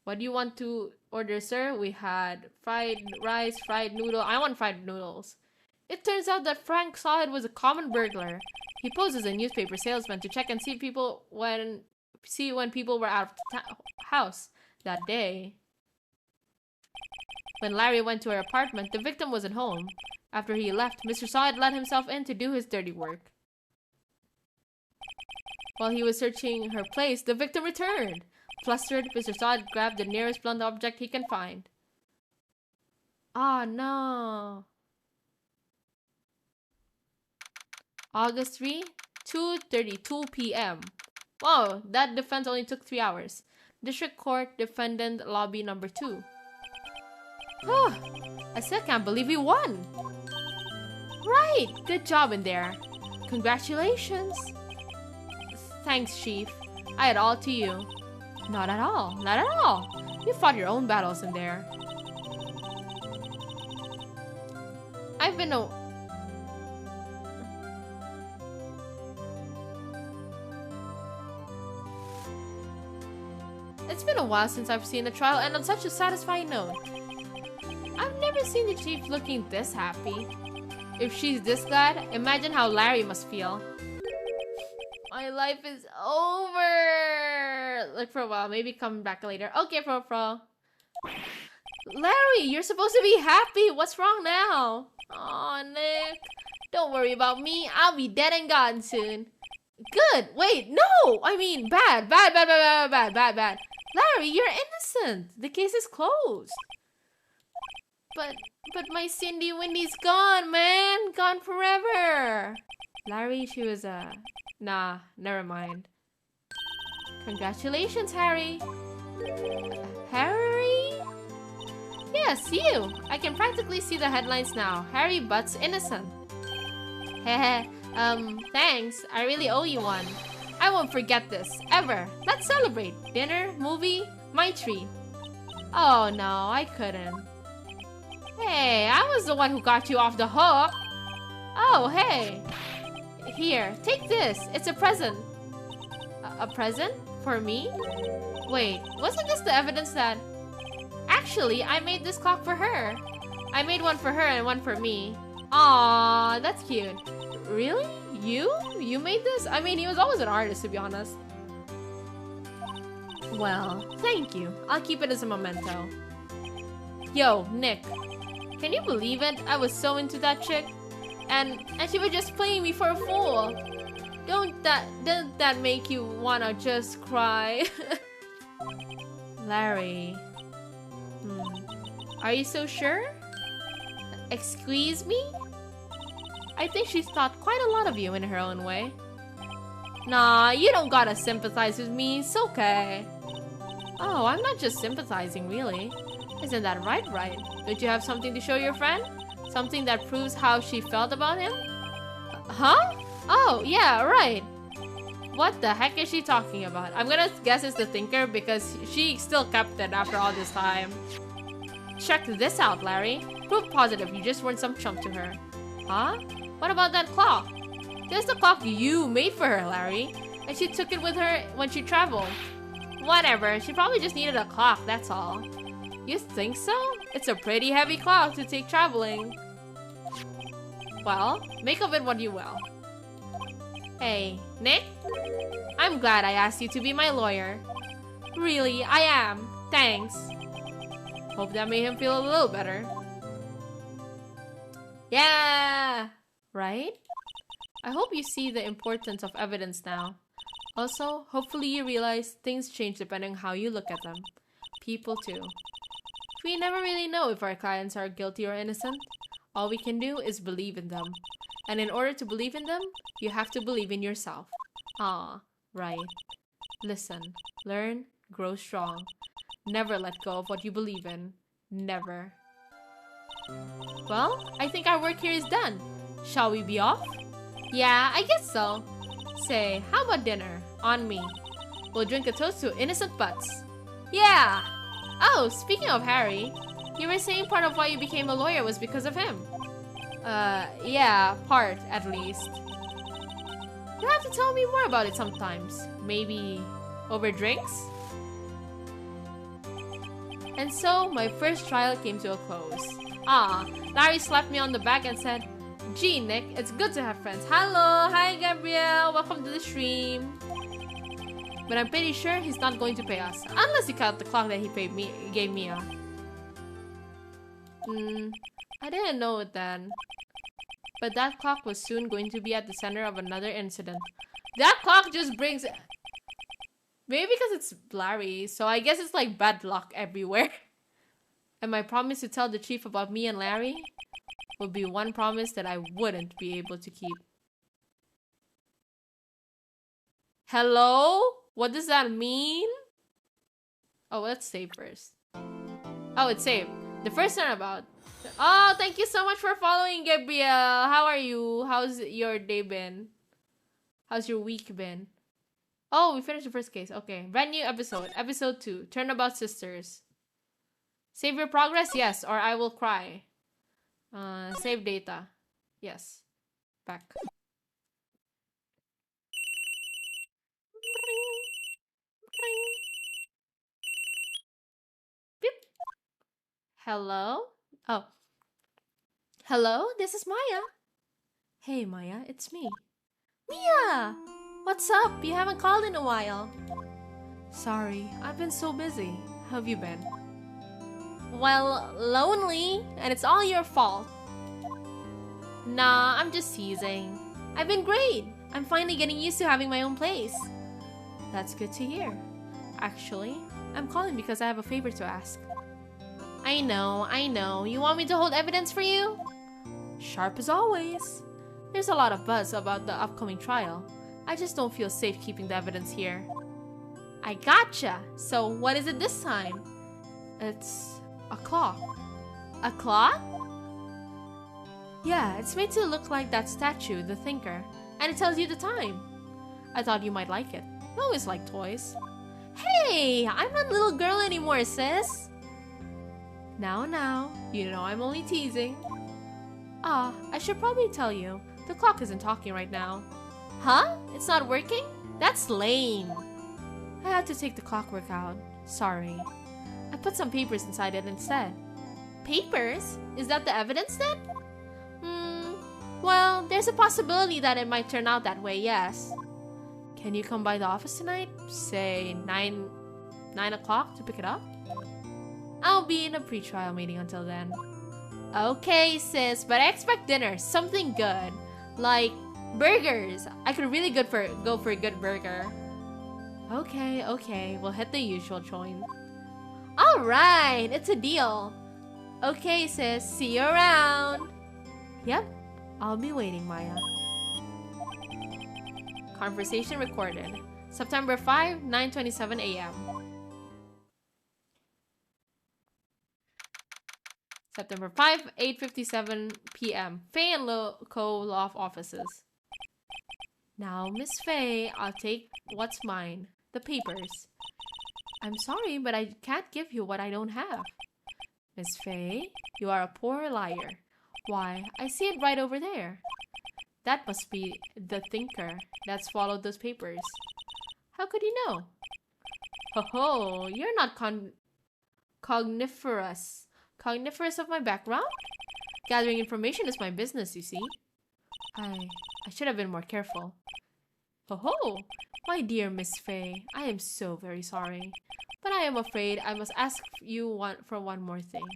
What do you want to order, sir? We had fried rice, fried noodle. I want fried noodles. It turns out that Frank Solid was a common burglar. He posed as a newspaper salesman to check and see when people were out of the house that day. When Larry went to her apartment, the victim wasn't home. After he left, Mr. Solid let himself in to do his dirty work. While he was searching her place, the victim returned. Flustered, Mr. Solid grabbed the nearest blunt object he can find. Oh no. August 3, 2:32 p.m. Whoa, that defense only took 3 hours. District Court, Defendant Lobby Number 2. I still can't believe we won! Right! Good job in there. Congratulations! Thanks, Chief. I had all to you. Not at all. Not at all. You fought your own battles in there. It's been a while since I've seen a trial, and on such a satisfying note. I've never seen the Chief looking this happy. If she's this glad, imagine how Larry must feel. My life is over! Look for a while, maybe come back later. Okay, Fro. Larry, you're supposed to be happy! What's wrong now? Aw, Nick. Don't worry about me, I'll be dead and gone soon. Good! Wait, no! I mean, bad. Larry, you're innocent! The case is closed. But my Cindy Windy's gone, man! Gone forever! Larry, she was, nah, never mind. Congratulations, Harry! Harry? Yes, you! I can practically see the headlines now. Harry butts innocent. Heh thanks. I really owe you one. I won't forget this, ever. Let's celebrate. Dinner, movie, my treat. Oh no, I couldn't. Hey, I was the one who got you off the hook. Oh, hey. Here, take this. It's a present. A present? For me? Wait, wasn't this the evidence that... Actually, I made this clock for her. I made one for her and one for me. Aww, that's cute. Really? You? You made this? I mean, he was always an artist, to be honest. Well, thank you. I'll keep it as a memento. Yo, Nick. Can you believe it? I was so into that chick. And she was just playing me for a fool. Doesn't that make you wanna just cry? Larry. Are you so sure? Excuse me? I think she's thought quite a lot of you in her own way. Nah, you don't gotta sympathize with me. It's okay. Oh, I'm not just sympathizing, really. Isn't that right? Don't you have something to show your friend? Something that proves how she felt about him? Huh? Oh, yeah, right. What the heck is she talking about? I'm gonna guess it's the Thinker because she still kept it after all this time. Check this out, Larry. Proof positive you just weren't some chump to her. Huh? What about that clock? There's the clock you made for her, Larry. And she took it with her when she traveled. Whatever, she probably just needed a clock, that's all. You think so? It's a pretty heavy clock to take traveling. Well, make of it what you will. Hey, Nick? I'm glad I asked you to be my lawyer. Really, I am. Thanks. Hope that made him feel a little better. Yeah! Right? I hope you see the importance of evidence now. Also, hopefully you realize things change depending on how you look at them. People too. We never really know if our clients are guilty or innocent. All we can do is believe in them. And in order to believe in them, you have to believe in yourself. Ah, right. Listen, learn, grow strong. Never let go of what you believe in. Never. Well, I think our work here is done. Shall we be off? Yeah, I guess so. Say, how about dinner? On me. We'll drink a toast to innocent butts. Yeah! Oh, speaking of Harry, you were saying part of why you became a lawyer was because of him. Yeah, part, at least. You'll have to tell me more about it sometimes. Maybe over drinks? And so, my first trial came to a close. Larry slapped me on the back and said, "Gee, Nick, it's good to have friends." Hello, hi Gabriel, welcome to the stream. But I'm pretty sure he's not going to pay us. Unless you count the clock that he gave me. I didn't know it then. But that clock was soon going to be at the center of another incident. That clock just brings... Maybe because it's Larry, so I guess it's like bad luck everywhere. And my promise to tell the chief about me and Larry would be one promise that I wouldn't be able to keep. Hello? What does that mean? Oh, let's save first. Oh, it's saved. The first turnabout. Oh, thank you so much for following, Gabriel. How are you? How's your day been? How's your week been? Oh, we finished the first case. Okay. Brand new episode. Episode 2. Turnabout Sisters. Save your progress? Yes. Or I will cry. Save data. Yes. Back. Beep. Hello? Oh. Hello? This is Maya. Hey, Maya. It's me. Mia! What's up? You haven't called in a while. Sorry, I've been so busy. How have you been? Well, lonely, and it's all your fault. Nah, I'm just teasing. I've been great. I'm finally getting used to having my own place. That's good to hear. Actually, I'm calling because I have a favor to ask. I know. You want me to hold evidence for you? Sharp as always. There's a lot of buzz about the upcoming trial. I just don't feel safe keeping the evidence here. I gotcha! So what is it this time? It's a clock. A clock? Yeah, it's made to look like that statue, the Thinker, and it tells you the time. I thought you might like it. I always like toys. Hey! I'm not a little girl anymore, sis! Now, you know I'm only teasing. I should probably tell you, the clock isn't talking right now. Huh? It's not working? That's lame. I had to take the clockwork out. Sorry. I put some papers inside it instead. Papers? Is that the evidence then? Well, there's a possibility that it might turn out that way, yes. Can you come by the office tonight? Say 9 o'clock to pick it up? I'll be in a pre-trial meeting until then. Okay, sis, but I expect dinner. Something good. Like burgers. I could really go for a good burger. Okay. We'll hit the usual joint. Alright, it's a deal. Okay, sis. See you around. Yep. I'll be waiting, Maya. Conversation recorded. September 5, 9:27 a.m. September 5, 8:57 p.m. Faye and Co. Law Offices. Now, Miss Faye, I'll take what's mine. The papers. I'm sorry, but I can't give you what I don't have. Miss Faye, you are a poor liar. Why, I see it right over there. That must be the Thinker that swallowed those papers. How could you know? Ho, you're not cogniferous. Cogniferous of my background? Gathering information is my business, you see. I should have been more careful. Ho, my dear Miss Faye, I am so very sorry. But I am afraid I must ask you for one more thing.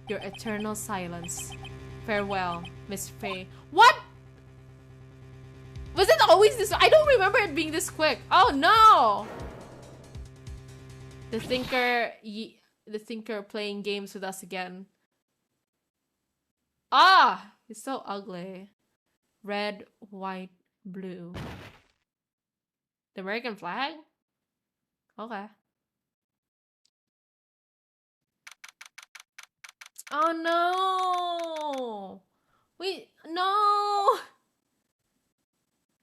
Your eternal silence. Farewell, Miss Faye. What? Was it always this? I don't remember it being this quick. Oh no! The Thinker playing games with us again. It's so ugly. Red, white, blue. The American flag? Okay. Oh no! Wait, no!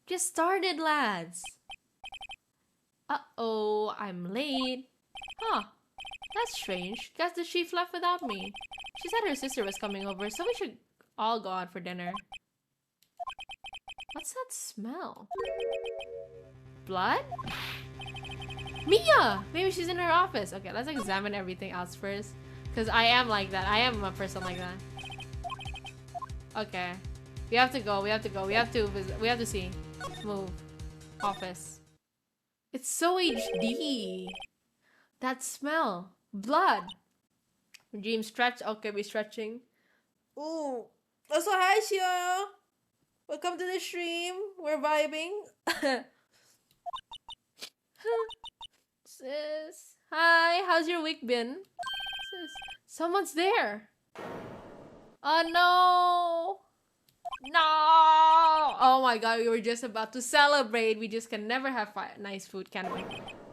Just started, lads. Uh-oh, I'm late. Huh. That's strange. Guess the chief left without me. She said her sister was coming over, so we should all go out for dinner. What's that smell? Blood? Mia! Maybe she's in her office. Okay, let's examine everything else first. Because I am like that. I am a person like that. Okay. We have to go. We have to go. We have to visit. We have to see. Move. Office. It's so HD. That smell. Blood. Dream stretch. Okay, we're stretching. Ooh. Also, hi, Shio. Welcome to the stream. We're vibing. Sis. Hi, how's your week been? Sis. Someone's there. Oh no. No. Oh my god, we were just about to celebrate. We just can never have nice food, can we?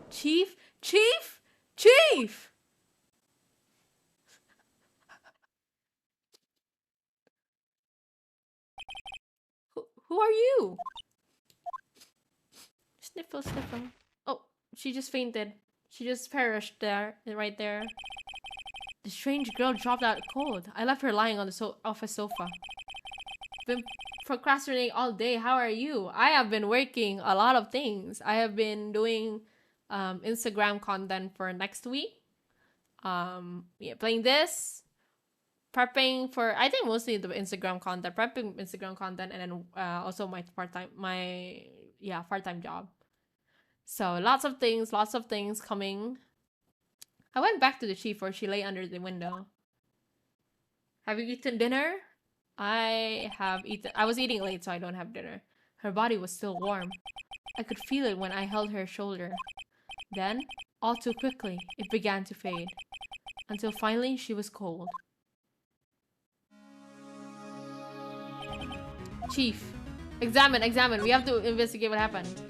Chief? Chief? Chief! Who are you? Sniffle, sniffle. Oh, she just fainted. She just perished there, right there. The strange girl dropped out cold. I left her lying on the office sofa. Been procrastinating all day. How are you? I have been working a lot of things. I have been doing Instagram content for next week. Yeah, playing this. Prepping for, I think mostly the Instagram content. Prepping Instagram content, and then also my part-time job. So lots of things coming. I went back to the chief where she lay under the window. Have you eaten dinner? I have eaten. I was eating late, so I don't have dinner. Her body was still warm. I could feel it when I held her shoulder. Then, all too quickly, it began to fade. Until finally, she was cold. Chief, examine. We have to investigate what happened.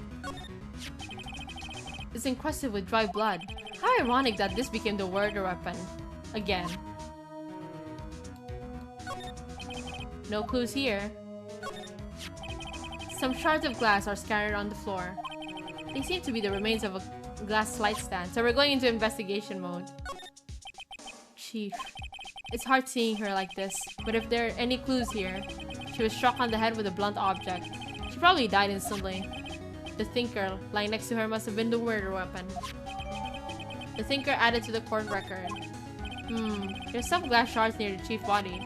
It's encrusted with dry blood. How ironic that this became the murder weapon. Again. No clues here. Some shards of glass are scattered on the floor. They seem to be the remains of a glass light stand, so we're going into investigation mode. Chief. It's hard seeing her like this, but if there are any clues here, she was struck on the head with a blunt object. She probably died instantly. The thinker lying next to her must have been the murder weapon. The thinker added to the court record. There's some glass shards near the chief's body.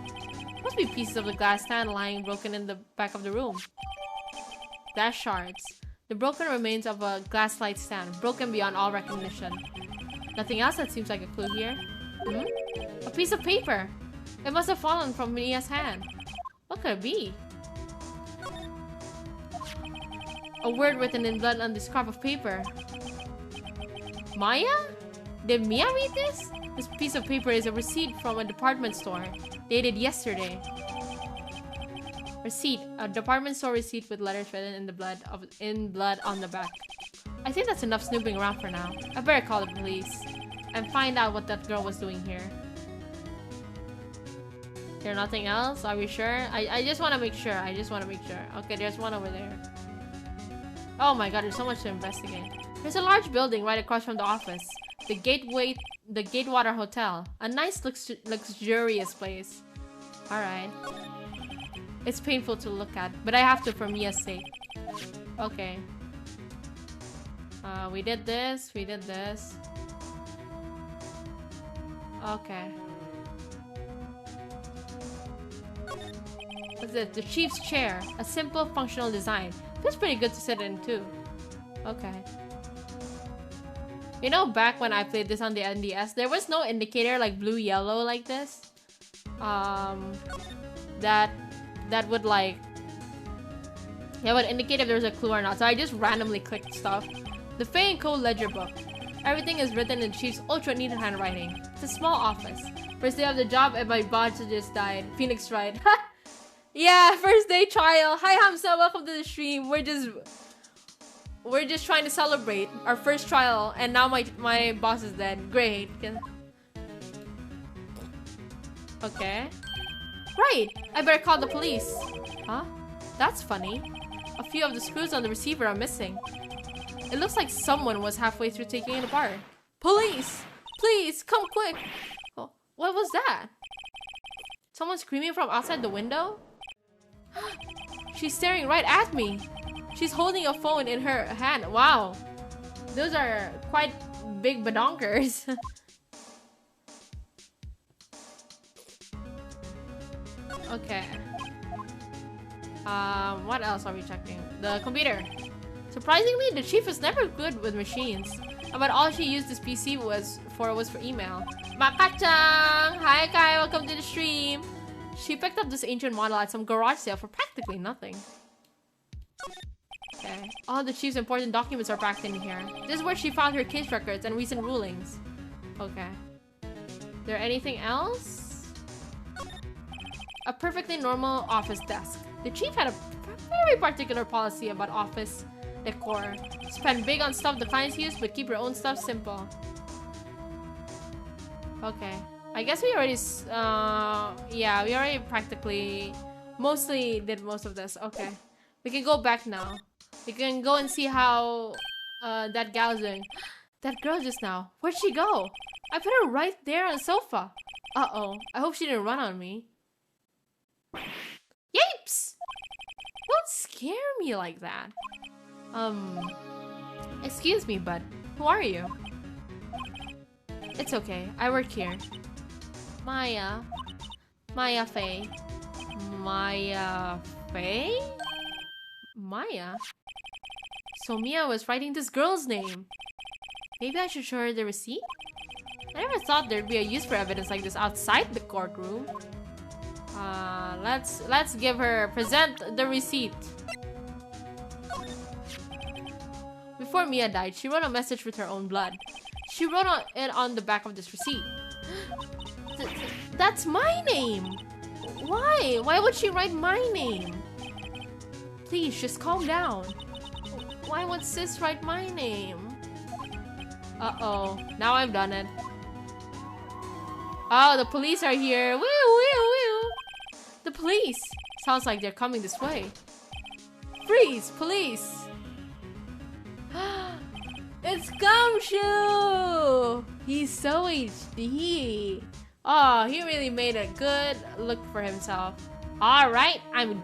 Must be pieces of the glass stand lying broken in the back of the room. Glass shards. The broken remains of a glass light stand, broken beyond all recognition. Nothing else that seems like a clue here. A piece of paper. It must have fallen from Mia's hand. What could it be? A word written in blood on the scrap of paper. Maya? Did Mia read this? This piece of paper is a receipt from a department store, dated yesterday. Receipt. A department store receipt with letters written in blood on the back. I think that's enough snooping around for now. I better call the police and find out what that girl was doing here. There's nothing else? Are we sure? I just want to make sure. Okay, there's one over there. Oh my god, there's so much to investigate. There's a large building right across from the office. The Gatewater Hotel. A nice luxurious place. Alright. It's painful to look at, but I have to for Mia's sake. Okay. We did this. Okay. What's it? The chief's chair. A simple, functional design. Feels pretty good to sit in too. Okay. You know, back when I played this on the NDS, there was no indicator like blue-yellow like this. That would like... Yeah, would indicate if there was a clue or not. So I just randomly clicked stuff. The Fey & Co. ledger book. Everything is written in Chief's ultra-neat handwriting. It's a small office. First day of the job and my boss just died. Phoenix Wright. Yeah, first day trial. Hi Hamza, welcome to the stream. We're just trying to celebrate our first trial, and now my boss is dead. Great. Okay. Right. I better call the police. Huh? That's funny. A few of the screws on the receiver are missing. It looks like someone was halfway through taking it apart. Police! Please, come quick! Oh, what was that? Someone screaming from outside the window? She's staring right at me. She's holding a phone in her hand. Wow. Those are quite big badonkers. Okay. What else are we checking? The computer. Surprisingly, the chief was never good with machines. About all she used this PC was for email. Bakachang! Hi Kai, welcome to the stream. She picked up this ancient model at some garage sale for practically nothing. Okay. All the chief's important documents are packed in here. This is where she found her case records and recent rulings. Okay. Is there anything else? A perfectly normal office desk. The chief had a very particular policy about office decor. Spend big on stuff the clients use, but keep your own stuff simple. Okay. I guess we already, yeah, we already practically, mostly did most of this. Okay. We can go back now. We can go and see how, that gal's doing. That girl just now. Where'd she go? I put her right there on the sofa. Uh-oh. I hope she didn't run on me. Yapes! Don't scare me like that. Excuse me, bud. Who are you? It's okay. I work here. Maya. Maya Faye. Maya Faye? Maya? So Mia was writing this girl's name. Maybe I should show her the receipt? I never thought there'd be a use for evidence like this outside the courtroom. Let's give her, present the receipt. Before Mia died, she wrote a message with her own blood. She wrote it on the back of this receipt. That's my name! Why? Why would she write my name? Please, just calm down. Why would sis write my name? Uh-oh. Now I've done it. Oh, the police are here. Woo, woo, woo. The police. Sounds like they're coming this way. Freeze, police. It's Gumshoe! He's so HD. Oh, he really made a good look for himself. Alright, I'm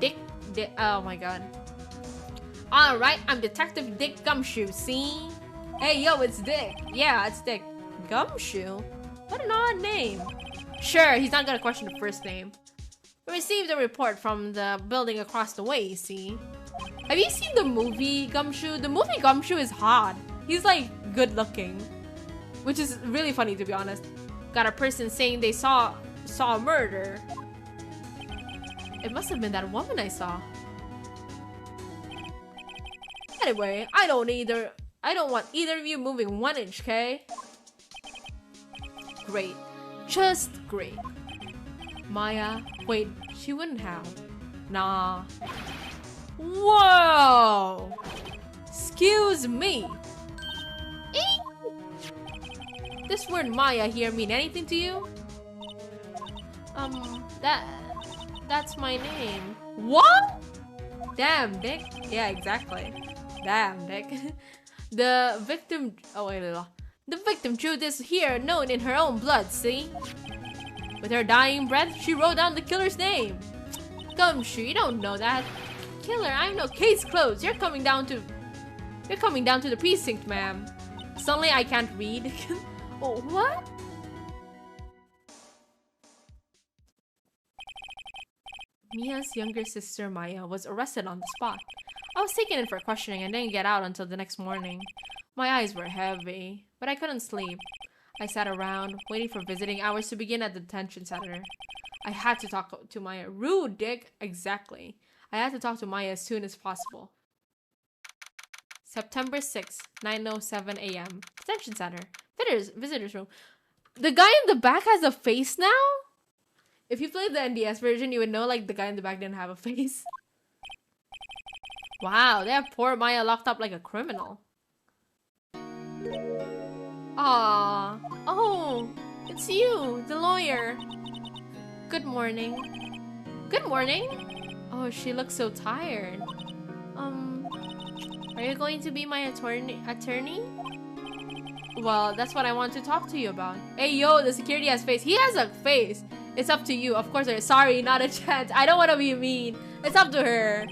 oh my god. Alright, I'm Detective Dick Gumshoe, see? Hey, yo, it's Dick. Yeah, it's Dick. Gumshoe? What an odd name. Sure, he's not gonna question the first name. We received a report from the building across the way, you see? Have you seen the movie Gumshoe? The movie Gumshoe is hot. He's like good looking, which is really funny to be honest. Got a person saying they saw a murder. It must have been that woman I saw. Anyway, I don't want either of you moving 1 inch, okay? Great. Just great. Maya, wait, she wouldn't have. Nah. Whoa! Excuse me. Eek! This word Maya here mean anything to you? That's my name. What? Damn, Dick. Yeah, exactly. Damn, Dick. The victim. Oh wait, the victim drew this here note in her own blood. See? With her dying breath, she wrote down the killer's name. Gumshoe, you don't know that. Killer, I know. Case closed. You're coming down to the precinct, ma'am. Suddenly, I can't read. Oh, what? Mia's younger sister Maya was arrested on the spot. I was taken in for questioning and didn't get out until the next morning. My eyes were heavy, but I couldn't sleep. I sat around, waiting for visiting hours to begin at the detention center. I had to talk to Maya. Rude, Dick. Exactly. I had to talk to Maya as soon as possible. September 6th, 9:07 a.m. Detention center. Visitors room. The guy in the back has a face now? If you played the NDS version, you would know like the guy in the back didn't have a face. Wow, they have poor Maya locked up like a criminal. Ah, oh, it's you, the lawyer. Good morning. Good morning. Oh, she looks so tired. Are you going to be my attorney? Well, that's what I want to talk to you about. Hey, yo, the security has face. He has a face. It's up to you. Of course, sorry, not a chance. I don't want to be mean. It's up to her.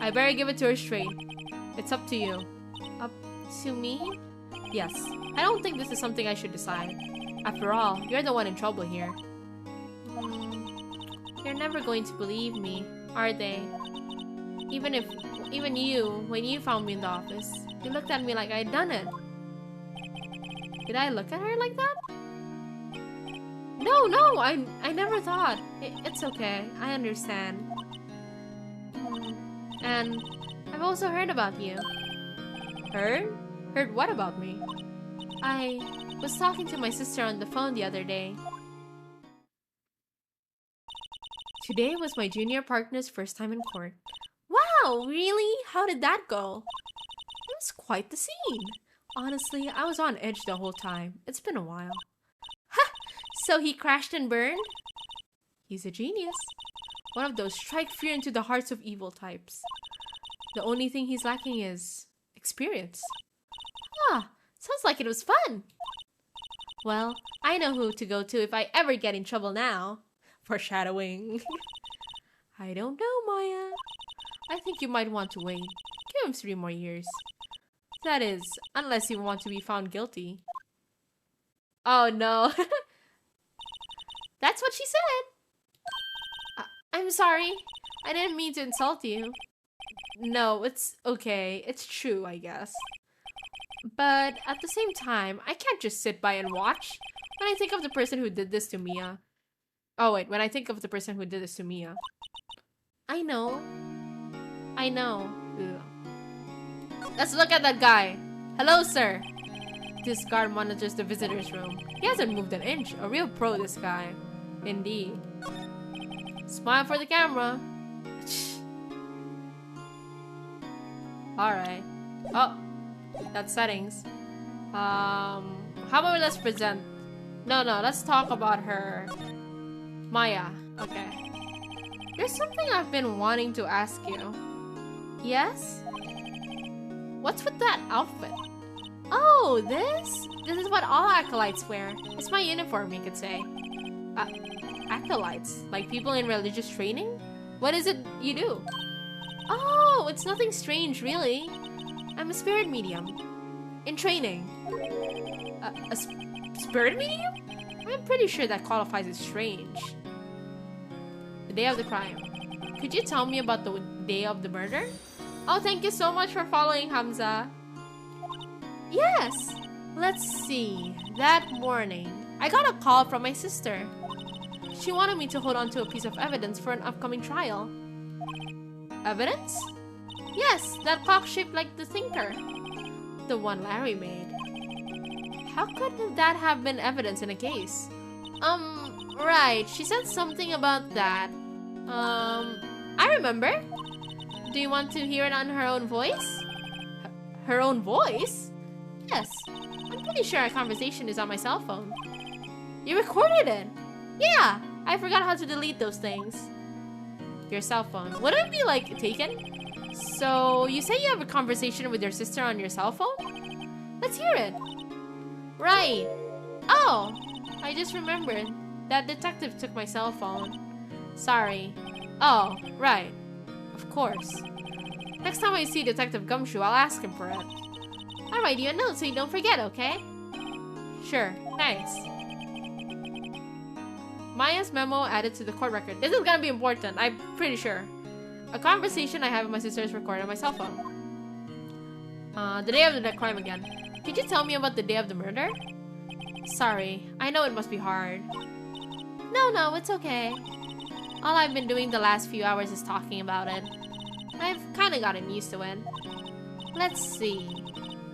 I better give it to her straight. It's up to you. Up to me? Yes. I don't think this is something I should decide. After all, you're the one in trouble here. You're never going to believe me, are they? Even you, when you found me in the office, you looked at me like I'd done it. Did I look at her like that? No, I never thought. It's okay, I understand. And I've also heard about you. Heard? Heard what about me? I was talking to my sister on the phone the other day. Today was my junior partner's first time in court. Wow, really? How did that go? It was quite the scene. Honestly, I was on edge the whole time. It's been a while. Ha! So he crashed and burned? He's a genius. One of those strike fear into the hearts of evil types. The only thing he's lacking is experience. Ah, sounds like it was fun. Well, I know who to go to if I ever get in trouble now. Foreshadowing. I don't know, Maya. I think you might want to wait. Give him 3 more years. That is, unless you want to be found guilty. Oh no. That's what she said. I'm sorry. I didn't mean to insult you. No, it's okay. It's true, I guess. But at the same time, I can't just sit by and watch. When I think of the person who did this to Mia. Oh wait, when I think of the person who did this to Mia. I know. Ugh. Let's look at that guy. Hello, sir. This guard monitors the visitor's room. He hasn't moved an inch. A real pro, this guy. Indeed. Smile for the camera. Alright. Oh, that's settings. How about let's present... No, let's talk about her. Maya. Okay. There's something I've been wanting to ask you. Yes? What's with that outfit? Oh, this? This is what all acolytes wear. It's my uniform, you could say. Acolytes? Like people in religious training? What is it you do? Oh, it's nothing strange, really. I'm a spirit medium. In training. A spirit medium? I'm pretty sure that qualifies as strange. The day of the crime. Could you tell me about the day of the murder? Oh, thank you so much for following, Hamza. Yes. Let's see. That morning, I got a call from my sister. She wanted me to hold on to a piece of evidence for an upcoming trial. Evidence? Yes, that clock shaped like the thinker. The one Larry made. How could that have been evidence in a case? Right. She said something about that. I remember. Do you want to hear it on her own voice? Her own voice? Yes. I'm pretty sure our conversation is on my cell phone. You recorded it? Yeah. I forgot how to delete those things. Your cell phone. Wouldn't it be like taken? So you say you have a conversation with your sister on your cell phone? Let's hear it. Right. Oh, I just remembered. That detective took my cell phone. Sorry. Oh, right. Of course. Next time I see Detective Gumshoe, I'll ask him for it. I'll write you a note so you don't forget, okay? Sure. Thanks. Maya's memo added to the court record. This is gonna be important, I'm pretty sure. A conversation I have with my sister is recorded on my cell phone. The day of the crime again. Could you tell me about the day of the murder? Sorry, I know it must be hard. No, it's okay. All I've been doing the last few hours is talking about it. I've kinda gotten used to it. Let's see.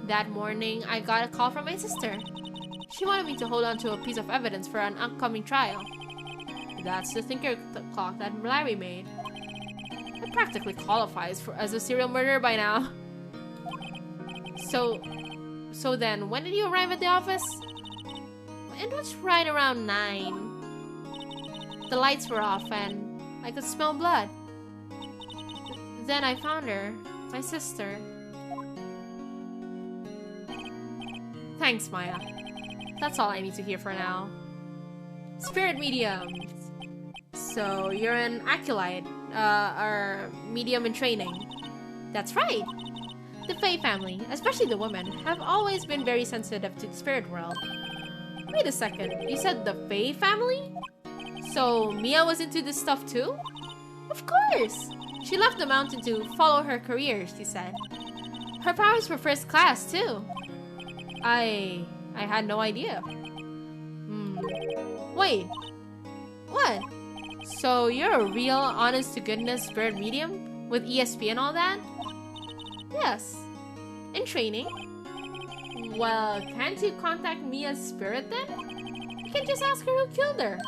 That morning, I got a call from my sister. She wanted me to hold on to a piece of evidence for an upcoming trial. That's the thinker clock that Larry made. It practically qualifies as a serial murderer by now. So then, when did you arrive at the office? It was right around 9. The lights were off and I could smell blood. Then I found her, my sister. Thanks, Maya. That's all I need to hear for now. Spirit mediums. So you're an acolyte, or medium in training. That's right. The Fae family, especially the women, have always been very sensitive to the spirit world. Wait a second, you said the Fae family? So Mia was into this stuff too? Of course! She left the mountain to follow her career, she said. Her powers were first class too. I had no idea. Wait. What? So you're a real, honest-to-goodness spirit medium? With ESP and all that? Yes. In training. Well, can't you contact Mia's spirit then? You can just ask her who killed her.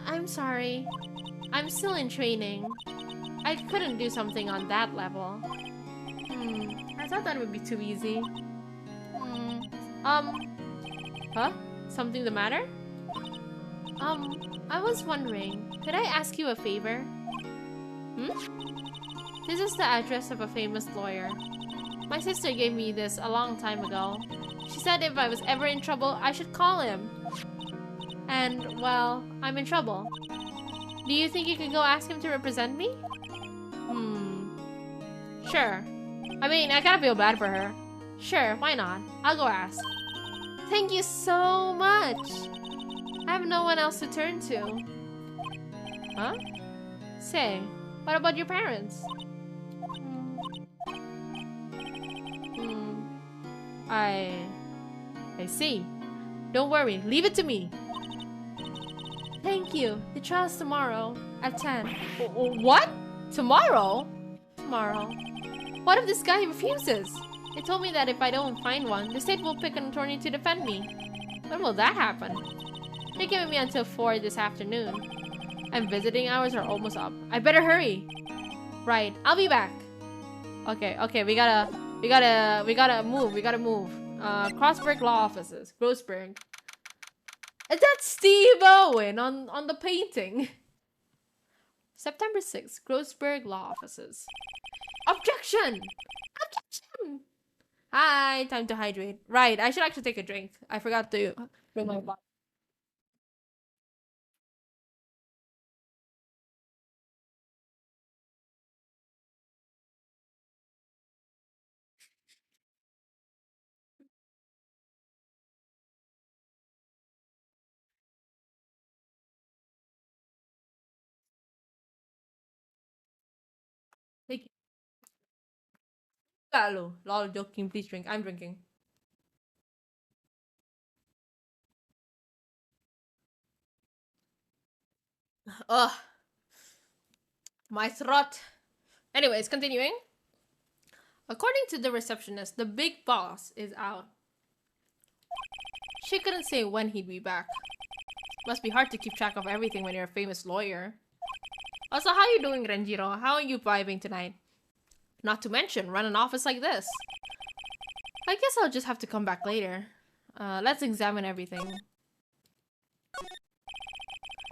I'm sorry. I'm still in training. I couldn't do something on that level. I thought that would be too easy. Huh? Something the matter? I was wondering, could I ask you a favor? This is the address of a famous lawyer. My sister gave me this a long time ago. She said if I was ever in trouble, I should call him. And, well, I'm in trouble. Do you think you could go ask him to represent me? Sure. I mean, I kinda feel bad for her. Sure, why not? I'll go ask. Thank you so much. I have no one else to turn to. Huh? Say, what about your parents? I see. Don't worry, leave it to me. Thank you. The trial's tomorrow at 10. What? Tomorrow? Tomorrow. What if this guy refuses? They told me that if I don't find one, the state will pick an attorney to defend me. When will that happen? They're giving me until 4 this afternoon. And visiting hours are almost up. I better hurry. Right, I'll be back. Okay, we gotta move. Crossburg Law Offices. Grossburg. That's Steve Owen on the painting. September 6th, Grossburg Law Offices. Objection! Objection! Hi, time to hydrate. Right, I should actually take a drink. I forgot to bring my bottle. Thank you. Lalo. Lol, joking. Please drink. I'm drinking. Ugh. My throat. Anyways, continuing. According to the receptionist, the big boss is out. She couldn't say when he'd be back. Must be hard to keep track of everything when you're a famous lawyer. Also, how you doing, Renjiro? How are you vibing tonight? Not to mention, run an office like this. I guess I'll just have to come back later. Let's examine everything.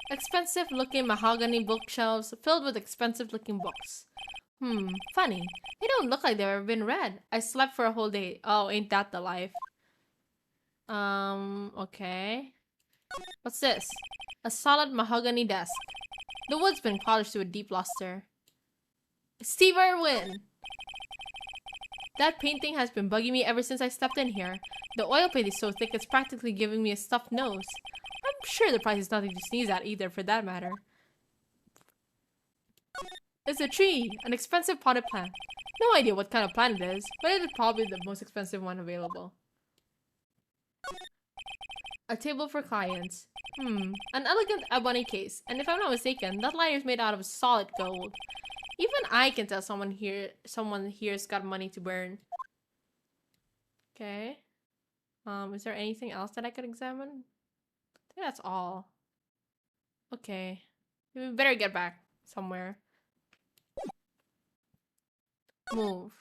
Expensive-looking mahogany bookshelves filled with expensive-looking books. Funny. They don't look like they've ever been read. I slept for a whole day. Oh, ain't that the life. Okay. What's this? A solid mahogany desk. The wood's been polished to a deep luster. Steve Irwin! That painting has been bugging me ever since I stepped in here. The oil paint is so thick it's practically giving me a stuffed nose. I'm sure the price is nothing to sneeze at either, for that matter. It's a tree, an expensive potted plant. No idea what kind of plant it is, but it is probably the most expensive one available. A table for clients. An elegant ebony case, and if I'm not mistaken, that lighter is made out of solid gold. Even I can tell someone here's got money to burn. Okay. Is there anything else that I could examine? I think that's all. Okay. We better get back somewhere. Move.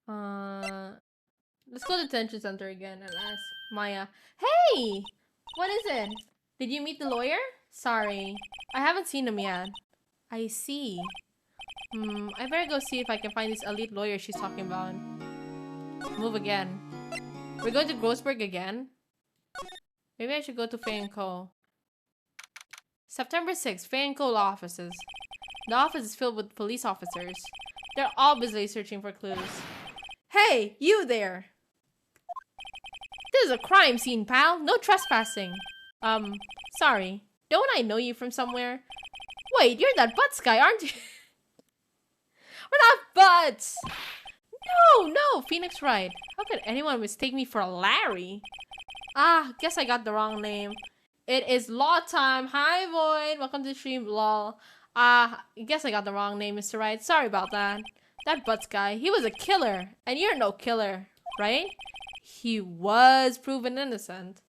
Let's go to the detention center again and ask Maya. Hey! What is it? Did you meet the lawyer? Sorry. I haven't seen him yet. I see. I better go see if I can find this elite lawyer she's talking about. Move again. We're going to Grossburg again? Maybe I should go to Faye & Co. September 6th, Faye & Co. Law Offices. The office is filled with police officers. They're obviously searching for clues. Hey, you there! This is a crime scene, pal. No trespassing. Sorry. Don't I know you from somewhere? Wait, you're that Butts guy, aren't you? We're not Butts! No, Phoenix Wright. How could anyone mistake me for Larry? Ah, guess I got the wrong name. It is law time. Hi, Void. Welcome to the stream, lol. I guess I got the wrong name, Mr. Wright. Sorry about that. That Butts guy, he was a killer. And you're no killer, right? He was proven innocent.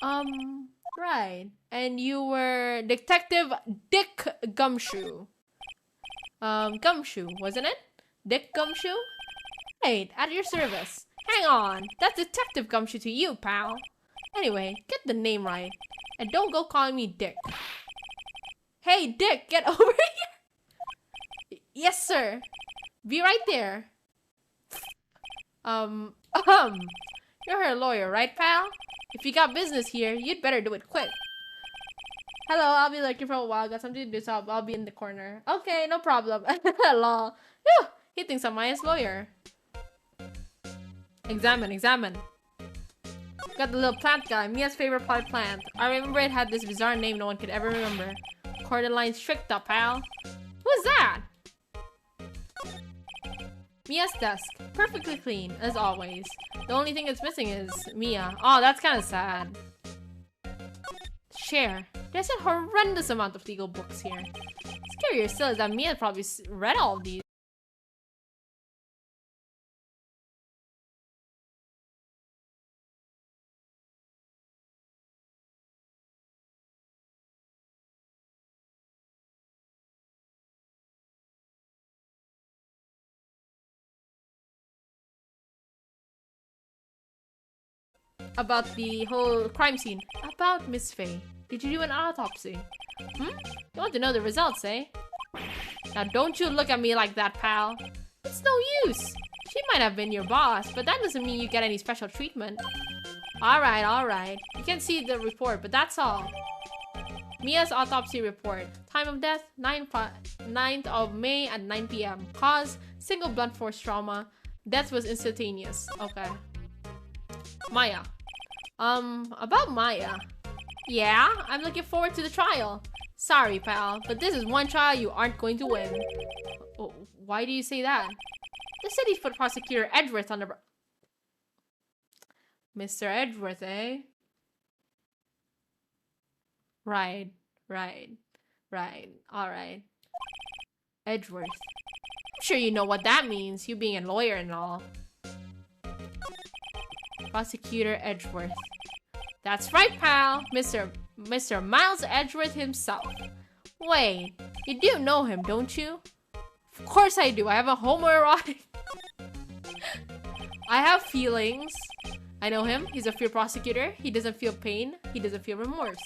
Right. And you were Detective Dick Gumshoe. Gumshoe, wasn't it? Dick Gumshoe? Right, at your service. Hang on, that's Detective Gumshoe to you, pal. Anyway, get the name right. And don't go calling me Dick. Hey, Dick, get over here! Yes, sir. Be right there. You're her lawyer, right, pal? If you got business here, you'd better do it quick. Hello, I'll be lurking for a while. Got something to do, so I'll be in the corner. Okay, no problem. Lol. Whew, he thinks I'm Maya's lawyer. Examine. Got the little plant guy, Mia's favorite potted plant. I remember it had this bizarre name no one could ever remember. Cordyline Stricta, pal. Who's that? Mia's desk. Perfectly clean, as always. The only thing that's missing is Mia. Oh, that's kind of sad. Share. There's a horrendous amount of legal books here. Scarier still is that Mia probably read all of these. About the whole crime scene. About Miss Faye. Did you do an autopsy? You want to know the results, eh? Now don't you look at me like that, pal. It's no use. She might have been your boss, but that doesn't mean you get any special treatment. Alright. You can see the report, but that's all. Mia's autopsy report. Time of death, 9th of May at 9 p.m. Cause, single blunt force trauma. Death was instantaneous. Okay. Maya. About Maya. Yeah, I'm looking forward to the trial. Sorry, pal, but this is one trial you aren't going to win. Oh, why do you say that? The city's put prosecutor Edgeworth on the... Mr. Edgeworth, eh? Right. Alright. Edgeworth. I'm sure you know what that means, you being a lawyer and all. Prosecutor Edgeworth. That's right, pal. Mr. Miles Edgeworth himself. Wait, you do know him, don't you? Of course I do. I have a homoerotic... I have feelings. I know him. He's a fair prosecutor. He doesn't feel pain. He doesn't feel remorse.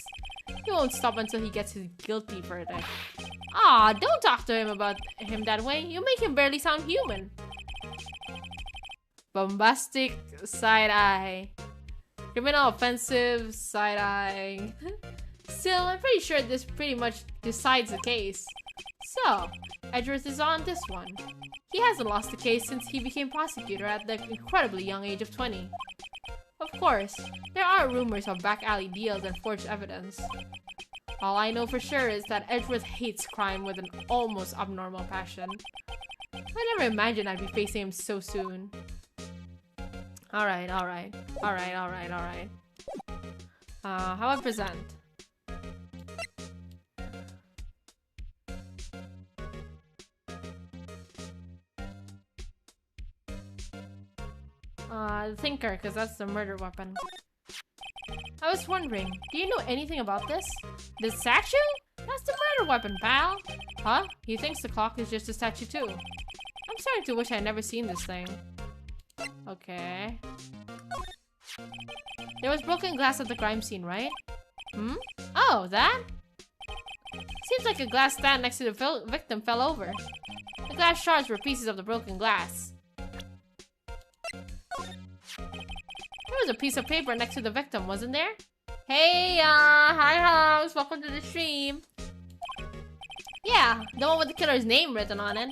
He won't stop until he gets his guilty verdict. Ah, don't talk to him about him that way. You make him barely sound human. Bombastic side-eye. Criminal offensive side-eye. Still, I'm pretty sure this pretty much decides the case. So, Edgeworth is on this one. He hasn't lost the case since he became prosecutor at the incredibly young age of 20. Of course, there are rumors of back alley deals and forged evidence. All I know for sure is that Edgeworth hates crime with an almost abnormal passion. I never imagined I'd be facing him so soon. Alright. How about present? Thinker, because that's the murder weapon. I was wondering, do you know anything about this? The statue? That's the murder weapon, pal! Huh? He thinks the clock is just a statue too. I'm starting to wish I'd never seen this thing. Okay. There was broken glass at the crime scene, right? Oh, that? Seems like a glass stand next to the victim fell over. The glass shards were pieces of the broken glass. There was a piece of paper next to the victim, wasn't there? Hey, hi house, welcome to the stream. Yeah, the one with the killer's name written on it.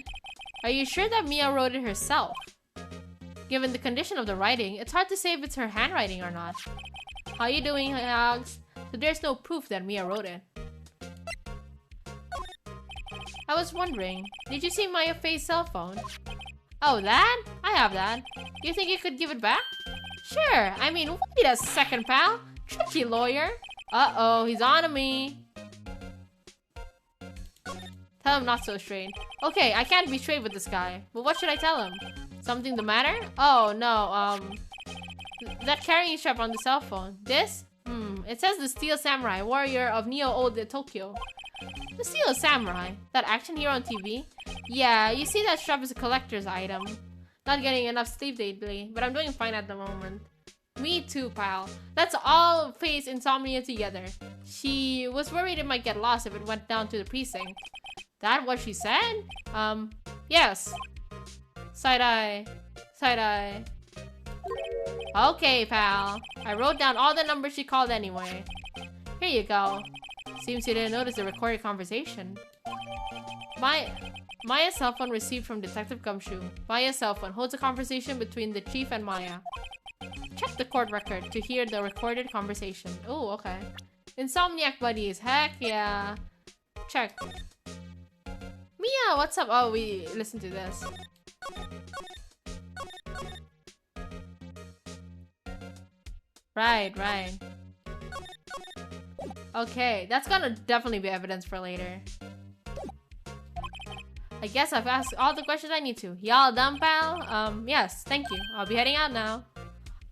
Are you sure that Mia wrote it herself? Given the condition of the writing, it's hard to say if it's her handwriting or not. How you doing, Alex? So there's no proof that Mia wrote it. I was wondering, did you see Maya Faye's cell phone? Oh, that? I have that. Do you think you could give it back? Sure. I mean, wait a second, pal. Tricky lawyer. Uh-oh, he's on to me. Tell him not so straight. Okay, I can't be straight with this guy. But what should I tell him? Something the matter? Oh, no, that carrying strap on the cell phone. This? It says the Steel Samurai, warrior of Neo-Old Tokyo. The Steel Samurai? That action hero on TV? Yeah, you see that strap is a collector's item. Not getting enough sleep lately, but I'm doing fine at the moment. Me too, pal. Let's all face insomnia together. She was worried it might get lost if it went down to the precinct. That what she said? Yes. Side-eye. Side-eye. Okay, pal. I wrote down all the numbers she called anyway. Here you go. Seems you didn't notice the recorded conversation. Maya's cell phone received from Detective Gumshoe. Maya's cell phone holds a conversation between the chief and Maya. Check the court record to hear the recorded conversation. Oh, okay. Insomniac buddies. Heck yeah. Check. Mia, what's up? Oh, we listen to this. Right, right. Okay, that's gonna definitely be evidence for later. I guess I've asked all the questions I need to. Y'all done, pal? Yes, thank you. I'll be heading out now.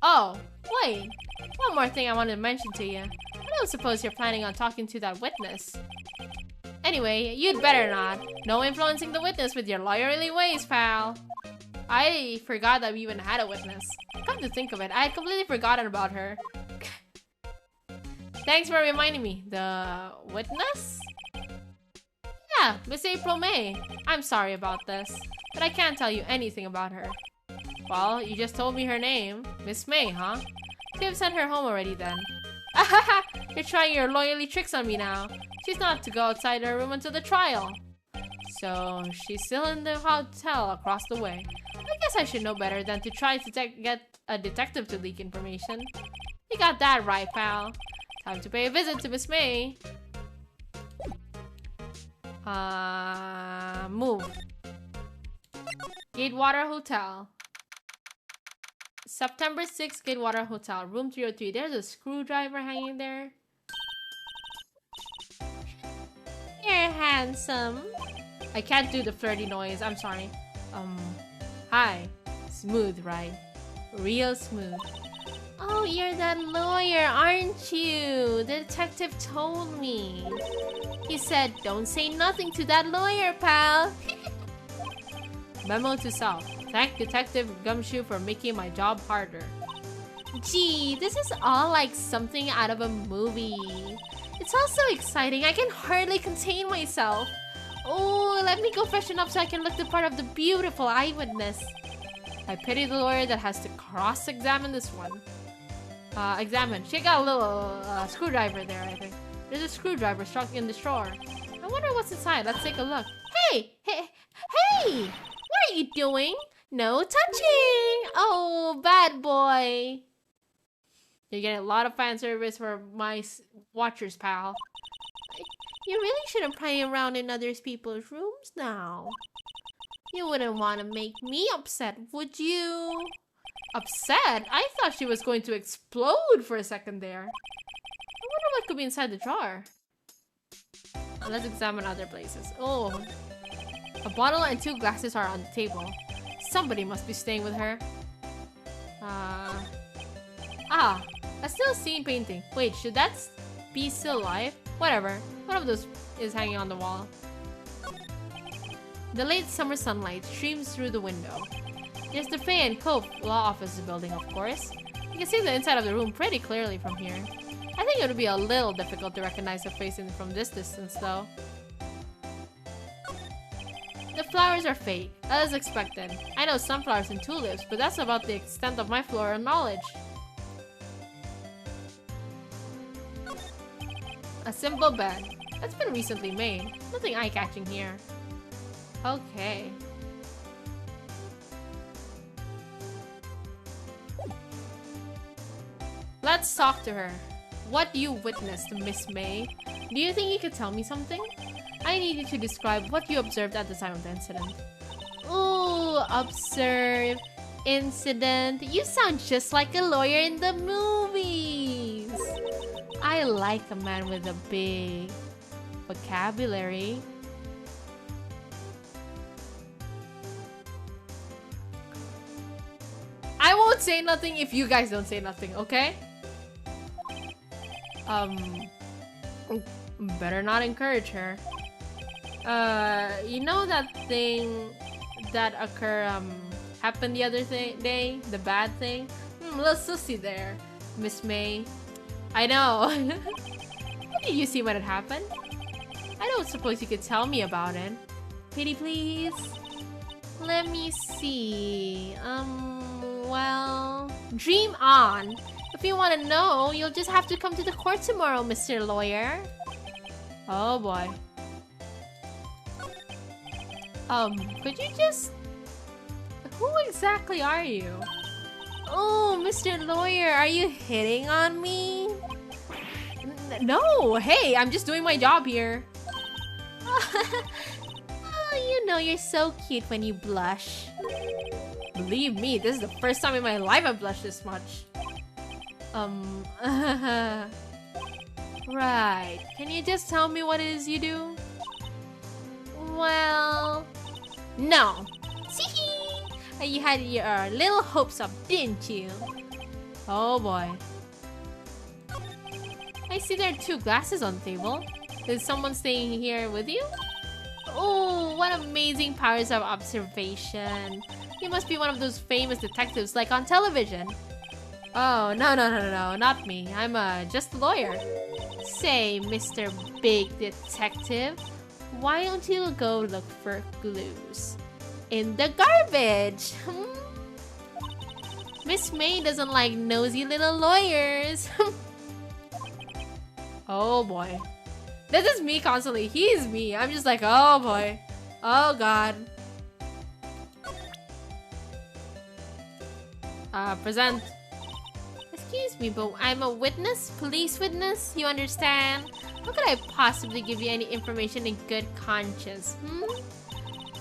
Oh, wait. One more thing I wanted to mention to you. I don't suppose you're planning on talking to that witness. Anyway, you'd better not. No influencing the witness with your lawyerly ways, pal. I forgot that we even had a witness. Come to think of it, I had completely forgotten about her. Thanks for reminding me. The witness? Yeah, Miss April May. I'm sorry about this, but I can't tell you anything about her. Well, you just told me her name. Miss May, huh? Should have sent her home already then. Ahaha! You're trying your loyalty tricks on me now. She's not to go outside her room until the trial. So, she's still in the hotel across the way. I guess I should know better than to try to get a detective to leak information. You got that right, pal. Time to pay a visit to Miss May. Move. Gatewater Hotel. September 6th, Gatewater Hotel. Room 303. There's a screwdriver hanging there. You're handsome. I can't do the flirty noise. I'm sorry. Hi. Smooth, right? Real smooth. Oh, you're that lawyer, aren't you? The detective told me. He said, don't say nothing to that lawyer, pal. Memo to self. Thank Detective Gumshoe for making my job harder. Gee, this is all like something out of a movie. It's all so exciting, I can hardly contain myself. Oh, let me go freshen up so I can look the part of the beautiful eyewitness. I pity the lawyer that has to cross-examine this one. Examine. She got a little screwdriver there, I think. There's a screwdriver stuck in the drawer. I wonder what's inside. Let's take a look. Hey! Hey! Hey! What are you doing? No touching! Oh, bad boy. You're getting a lot of fan service for my watchers, pal. You really shouldn't play around in other people's rooms now. You wouldn't want to make me upset, would you? Upset? I thought she was going to explode for a second there. I wonder what could be inside the jar. Let's examine other places. Oh. A bottle and 2 glasses are on the table. Somebody must be staying with her. A still scene painting. Wait, should that be still alive? Whatever. One of those is hanging on the wall. The late summer sunlight streams through the window. There's the Fay and Cope law office building, of course. You can see the inside of the room pretty clearly from here. I think it would be a little difficult to recognize the face from this distance, though. The flowers are fake, as expected. I know sunflowers and tulips, but that's about the extent of my floral knowledge. A simple bed. That's been recently made. Nothing eye-catching here. Okay. Let's talk to her. What you witnessed, Miss May? Do you think you could tell me something? I need you to describe what you observed at the time of the incident. Ooh, observe, incident. You sound just like a lawyer in the movies. I like a man with a big vocabulary. I won't say nothing if you guys don't say nothing, okay? Better not encourage her. You know that thing that happened the other day? The bad thing? Little sussy there, Miss May. I know. What did you see when it happened? I don't suppose you could tell me about it. Pity please. Let me see. Well, dream on. If you want to know, you'll just have to come to the court tomorrow, Mr. Lawyer. Oh boy. Could you just... Who exactly are you? Oh, Mr. Lawyer, are you hitting on me? No, hey, I'm just doing my job here. Oh, you know you're so cute when you blush. Believe me, this is the first time in my life I've blushed this much. Right. Can you just tell me what it is you do? Well... No. You had your little hopes up, didn't you? Oh boy. I see there are 2 glasses on the table. Is someone staying here with you? Oh, what amazing powers of observation. You must be one of those famous detectives like on television. Oh, no, not me. I'm just a lawyer. Say, Mr. Big Detective, why don't you go look for clues? In the garbage! Miss May doesn't like nosy little lawyers. Oh boy. This is me constantly. He's me. I'm just like, oh boy. Oh god. Present. Excuse me, but I'm a witness? Police witness? You understand? How could I possibly give you any information in good conscience?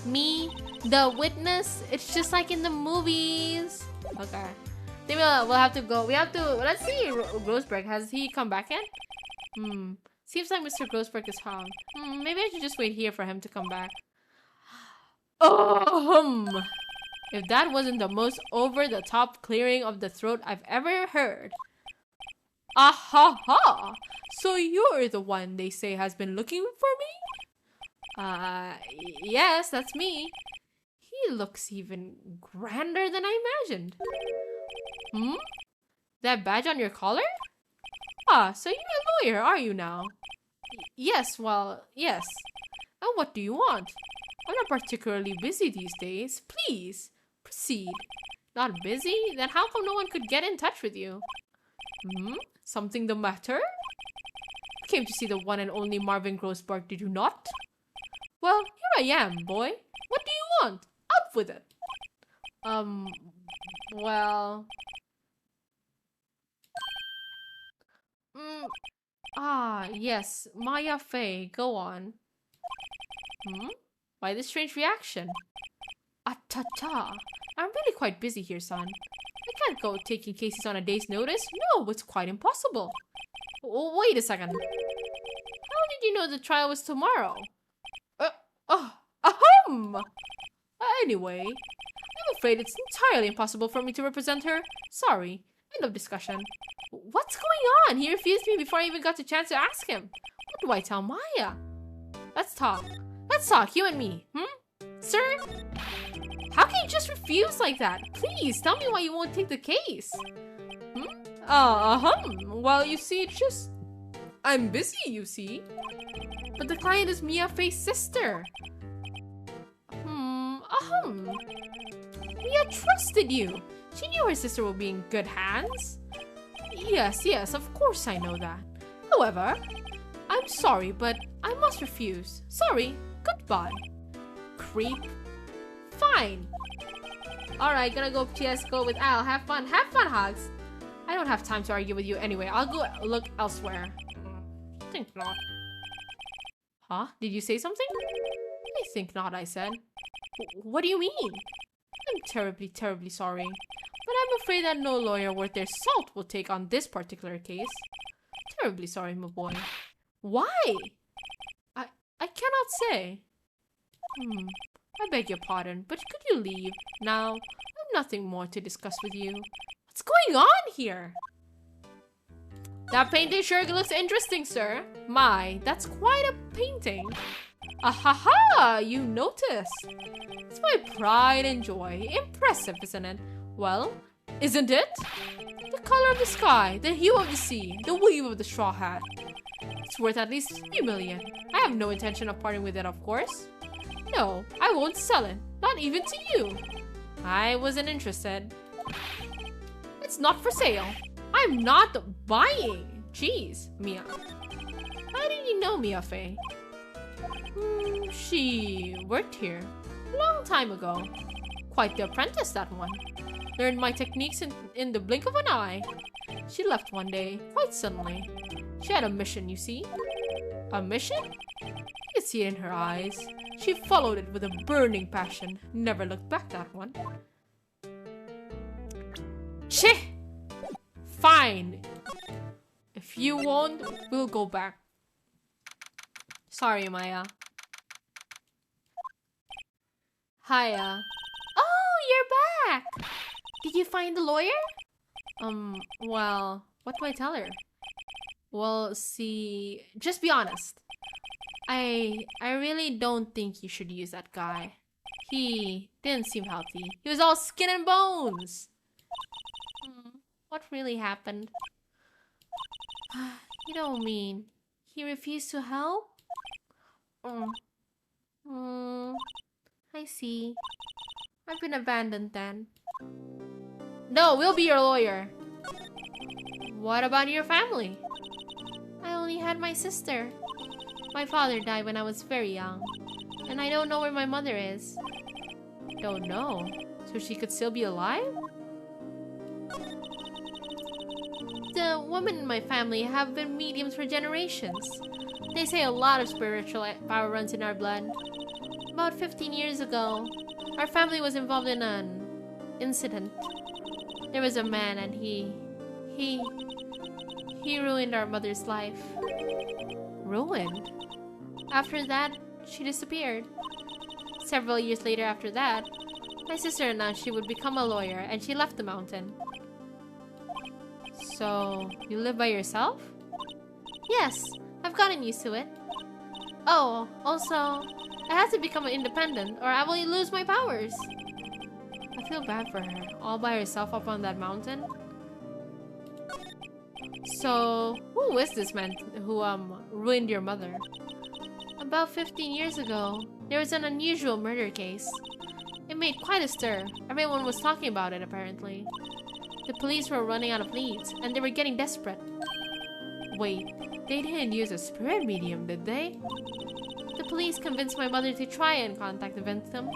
Me? The witness? It's just like in the movies. Okay. I think we'll have to go. We have to... Let's see. Grossberg. Has he come back yet? Seems like Mr. Grossberg is home. Maybe I should just wait here for him to come back. If that wasn't the most over-the-top clearing of the throat I've ever heard. Ahaha! So you're the one they say has been looking for me? Yes, that's me. He looks even grander than I imagined. That badge on your collar? So you're a lawyer, are you now? Yes, well, yes. And what do you want? I'm not particularly busy these days. Please, proceed. Not busy? Then how come no one could get in touch with you? Something the matter? You came to see the one and only Marvin Grossberg, did you not? Well, here I am, boy. What do you want? Up with it. Well... yes. Maya Fey, go on. Why this strange reaction? Ta-ta. I'm really quite busy here, son. I can't go taking cases on a day's notice. No, it's quite impossible. Wait a second. How did you know the trial was tomorrow? Anyway, I'm afraid it's entirely impossible for me to represent her. Sorry. End of discussion. What's going on? He refused me before I even got the chance to ask him. What do I tell Maya? Let's talk. Let's talk, you and me. Sir? How can you just refuse like that? Please, tell me why you won't take the case. Well, you see, it's just... I'm busy, you see. But the client is Mia Fei's sister. Mia trusted you. She knew her sister would be in good hands. Yes, of course I know that. However, I'm sorry, but I must refuse. Sorry, goodbye. Creep. Fine. Alright, gonna go CSGO with Al. Have fun, Hogs. I don't have time to argue with you anyway. I'll go look elsewhere. Think not. Huh? Did you say something? I think not, I said. What do you mean? I'm terribly, terribly sorry. But I'm afraid that no lawyer worth their salt will take on this particular case. Terribly sorry, my boy. Why? I cannot say. I beg your pardon, but could you leave? Now, I've nothing more to discuss with you. What's going on here? That painting sure looks interesting, sir. My, that's quite a painting. Ahaha, you notice. It's my pride and joy. Impressive, isn't it? Well, isn't it? The color of the sky, the hue of the sea, the weave of the straw hat. It's worth at least 3 million. I have no intention of parting with it, of course. No, I won't sell it. Not even to you. I wasn't interested. It's not for sale. I'm not buying. Jeez, Mia. How did you know Mia Fey? She worked here a long time ago. Quite the apprentice, that one. Learned my techniques in the blink of an eye. She left one day, quite suddenly. She had a mission, you see. A mission? You could see it in her eyes. She followed it with a burning passion. Never looked back, that one. Cheh! Fine. If you won't, we'll go back. Sorry, Maya. Hiya. Oh, you're back! Did you find the lawyer? Well, what do I tell her? Well, see, just be honest. I really don't think you should use that guy. He didn't seem healthy. He was all skin and bones. What really happened? You don't mean he refused to help? I see. I've been abandoned then. No, we'll be your lawyer. What about your family? I only had my sister. My father died when I was very young. And I don't know where my mother is. Don't know? So she could still be alive? The women in my family have been mediums for generations. They say a lot of spiritual power runs in our blood. About 15 years ago, our family was involved in an incident. There was a man and he ruined our mother's life. Ruined? After that, she disappeared. Several years later after that, my sister announced she would become a lawyer and she left the mountain. So, you live by yourself? Yes, I've gotten used to it. Oh, also, I have to become independent or I will lose my powers. I feel bad for her, all by herself up on that mountain. So, who is this man who ruined your mother? About 15 years ago, there was an unusual murder case. It made quite a stir. Everyone was talking about it, apparently. The police were running out of leads, and they were getting desperate. Wait, they didn't use a spirit medium, did they? The police convinced my mother to try and contact the victim.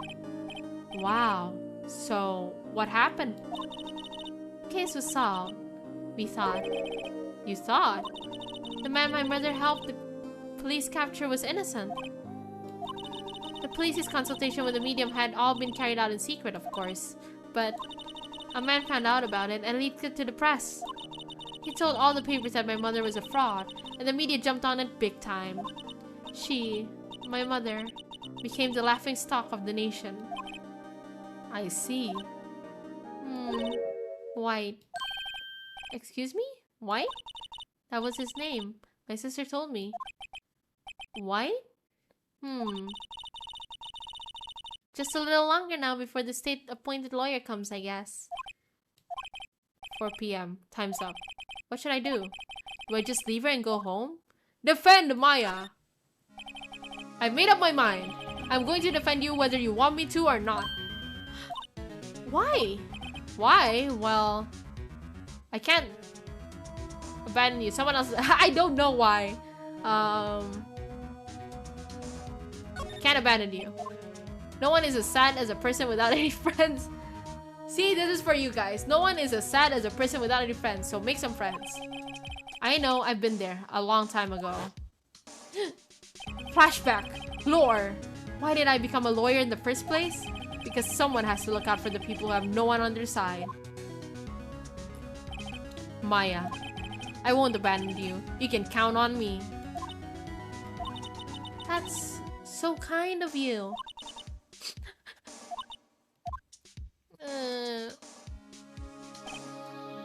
Wow. So, what happened? The case was solved. We thought. You thought? The man my mother helped the police capture was innocent. The police's consultation with the medium had all been carried out in secret, of course. But a man found out about it and leaked it to the press. He told all the papers that my mother was a fraud, and the media jumped on it big time. She, my mother, became the laughingstock of the nation. I see. White. Excuse me? White? That was his name. My sister told me. White? Just a little longer now before the state-appointed lawyer comes, I guess. 4 p.m. Time's up. What should I do? Do I just leave her and go home? Defend Maya! I've made up my mind. I'm going to defend you whether you want me to or not. Why? Why? Well, I can't abandon you. Someone else. I don't know why. Can't abandon you. No one is as sad as a person without any friends. See, this is for you guys. No one is as sad as a person without any friends, so make some friends. I know, I've been there a long time ago. Flashback. Lore. Why did I become a lawyer in the first place? Because someone has to look out for the people who have no one on their side. Maya. I won't abandon you. You can count on me. That's so kind of you.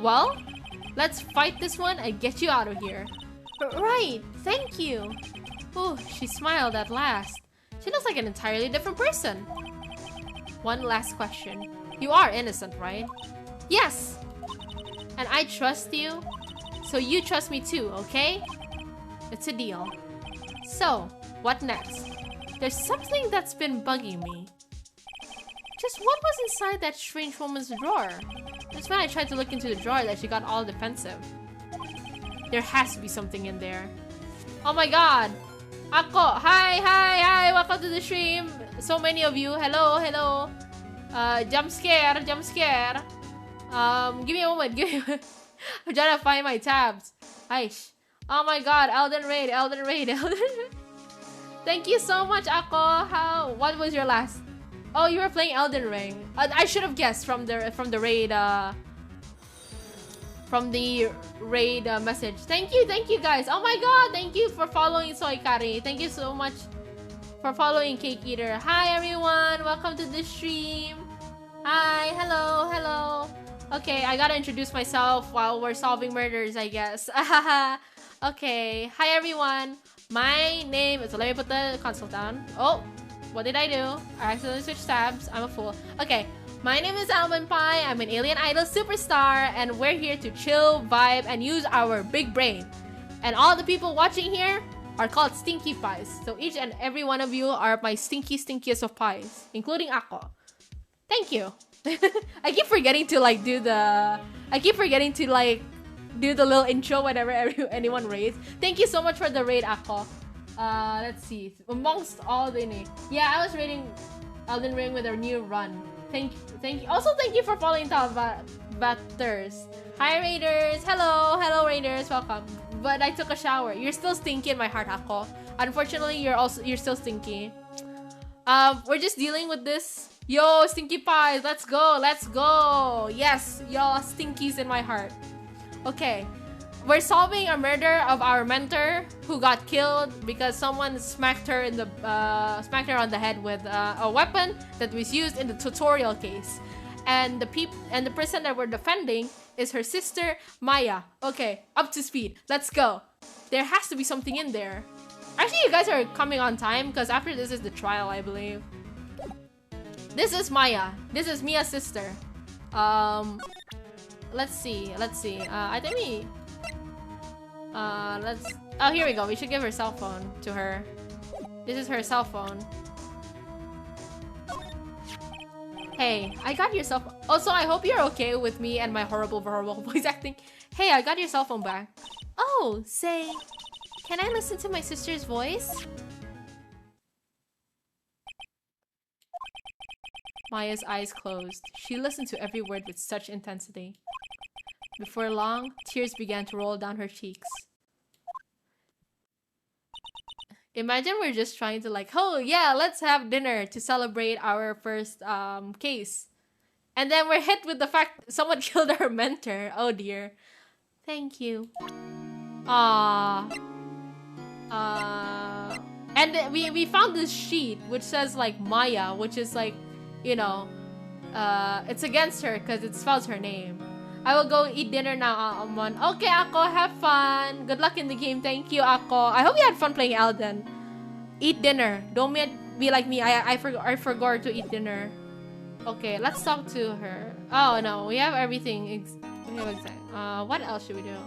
Well, let's fight this one and get you out of here. Right, thank you. Oh, she smiled at last. She looks like an entirely different person. One last question. You are innocent, right? Yes! And I trust you, so you trust me too, okay? It's a deal. So, what next? There's something that's been bugging me. Just what was inside that strange woman's drawer? That's when I tried to look into the drawer that she got all defensive. There has to be something in there. Oh my god! Ako! Hi! Welcome to the stream! So many of you. Hello! Jump scare! Give me a moment. I'm trying to find my tabs. Aish. Oh my god, Elden Raid. Thank you so much, Ako. What was your last? Oh, you were playing Elden Ring. I should have guessed from the raid message. Thank you guys. Oh my god, thank you for following Soykari. Thank you so much for following Cake Eater. Hi everyone, welcome to the stream. Hi, hello. Okay, I gotta introduce myself while we're solving murders, I guess. Okay, hi everyone. My name is... Let me put the console down. Oh, what did I do? I accidentally switched tabs. I'm a fool. Okay, my name is Almond Pie. I'm an Alien Idol superstar, and we're here to chill, vibe, and use our big brain. And all the people watching here are called Stinky Pies. So each and every one of you are my stinkiest of pies, including Ako. Thank you. I keep forgetting to do the little intro whenever anyone raids. Thank you so much for the raid, Ako. Let's see. Amongst all the... Yeah, I was raiding Elden Ring with a new run. Thank you. Also, thank you for following Talbatters. Hi, Raiders. Hello, Raiders. Welcome. But I took a shower. You're still stinky in my heart, Ako. Unfortunately, you're still stinky. We're just dealing with this. Yo, Stinky Pies, let's go. Yes, y'all stinkies in my heart. Okay, we're solving a murder of our mentor who got killed because someone smacked her on the head with a weapon that was used in the tutorial case. And the person that we're defending is her sister, Maya. Okay, up to speed. Let's go. There has to be something in there. Actually, you guys are coming on time because after this is the trial, I believe. This is Maya. This is Mia's sister. Let's see. I think we... Oh, here we go. We should give her cell phone to her. This is her cell phone. Hey, I got your cell phone. Also, I hope you're okay with me and my horrible voice acting. Hey, I got your cell phone back. Oh, say... Can I listen to my sister's voice? Maya's eyes closed. She listened to every word with such intensity. Before long, tears began to roll down her cheeks. Imagine we're just trying to oh yeah, let's have dinner to celebrate our first case. And then we're hit with the fact someone killed our mentor. Oh dear. Thank you. And we found this sheet which says Maya, which is you know, it's against her because it spells her name. I will go eat dinner now, Almond. Okay, Ako, have fun. Good luck in the game. Thank you, Ako. I hope you had fun playing Elden. Eat dinner. Don't be like me. I forgot to eat dinner. Okay, let's talk to her. Oh no, we have everything. What else should we do?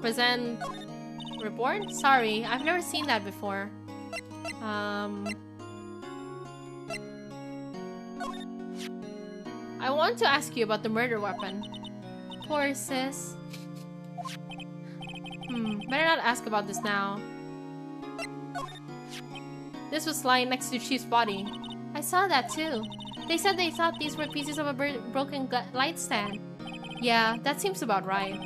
Present report? Sorry, I've never seen that before. I want to ask you about the murder weapon. Poor sis. Better not ask about this now. This was lying next to Chief's body. I saw that too. They said they thought these were pieces of a broken light stand. Yeah, that seems about right.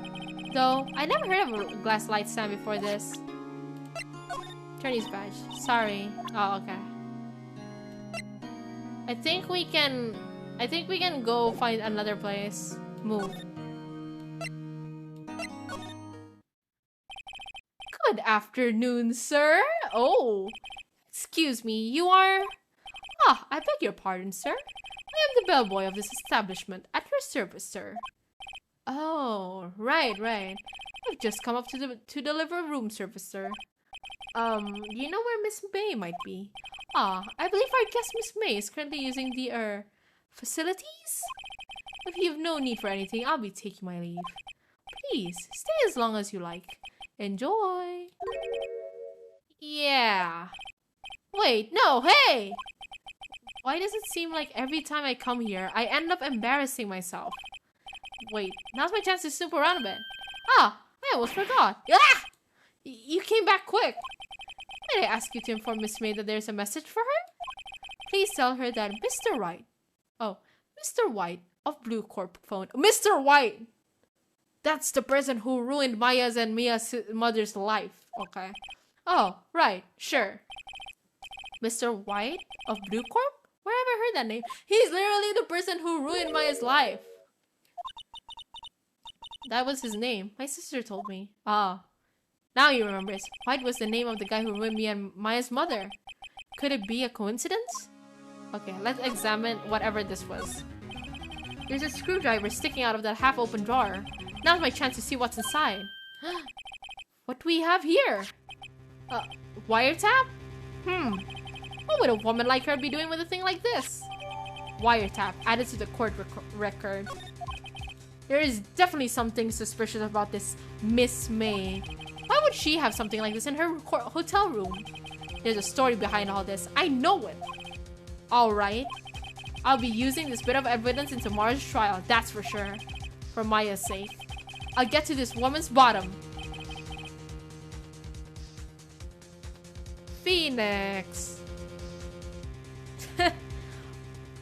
Though, I never heard of a glass light stand before this. Attorney's badge. Sorry. Oh, okay. I think we can go find another place. Move. Good afternoon, sir. Oh, excuse me, you are... Ah, I beg your pardon, sir. I am the bellboy of this establishment. At your service, sir. Oh, right. I've just come up to deliver room service, sir. You know where Miss May might be? Ah, I believe our guest Miss May is currently using the, facilities? If you have no need for anything, I'll be taking my leave. Please, stay as long as you like. Enjoy. Yeah. Wait, no, hey! Why does it seem like every time I come here, I end up embarrassing myself? Wait, now's my chance to snoop around a bit. Ah, I almost forgot. Ah! You came back quick. Might I ask you to inform Miss May that there's a message for her? Please tell her that Mr. White... Oh, Mr. White of Blue Corp phone. Mr. White! That's the person who ruined Maya's and Mia's mother's life. Okay. Oh, right. Sure. Mr. White of Blue Corp? Where have I heard that name? He's literally the person who ruined Maya's life. That was his name. My sister told me. Ah. Now he remembers. White was the name of the guy who ruined me and Maya's mother. Could it be a coincidence? Okay, let's examine whatever this was. There's a screwdriver sticking out of that half-open drawer. Now's my chance to see what's inside. What do we have here? Wiretap? What would a woman like her be doing with a thing like this? Wiretap added to the court record. There is definitely something suspicious about this Miss May. Why would she have something like this in her hotel room? There's a story behind all this. I know it. Alright. I'll be using this bit of evidence in tomorrow's trial, that's for sure. For Maya's sake. I'll get to this woman's bottom. Phoenix.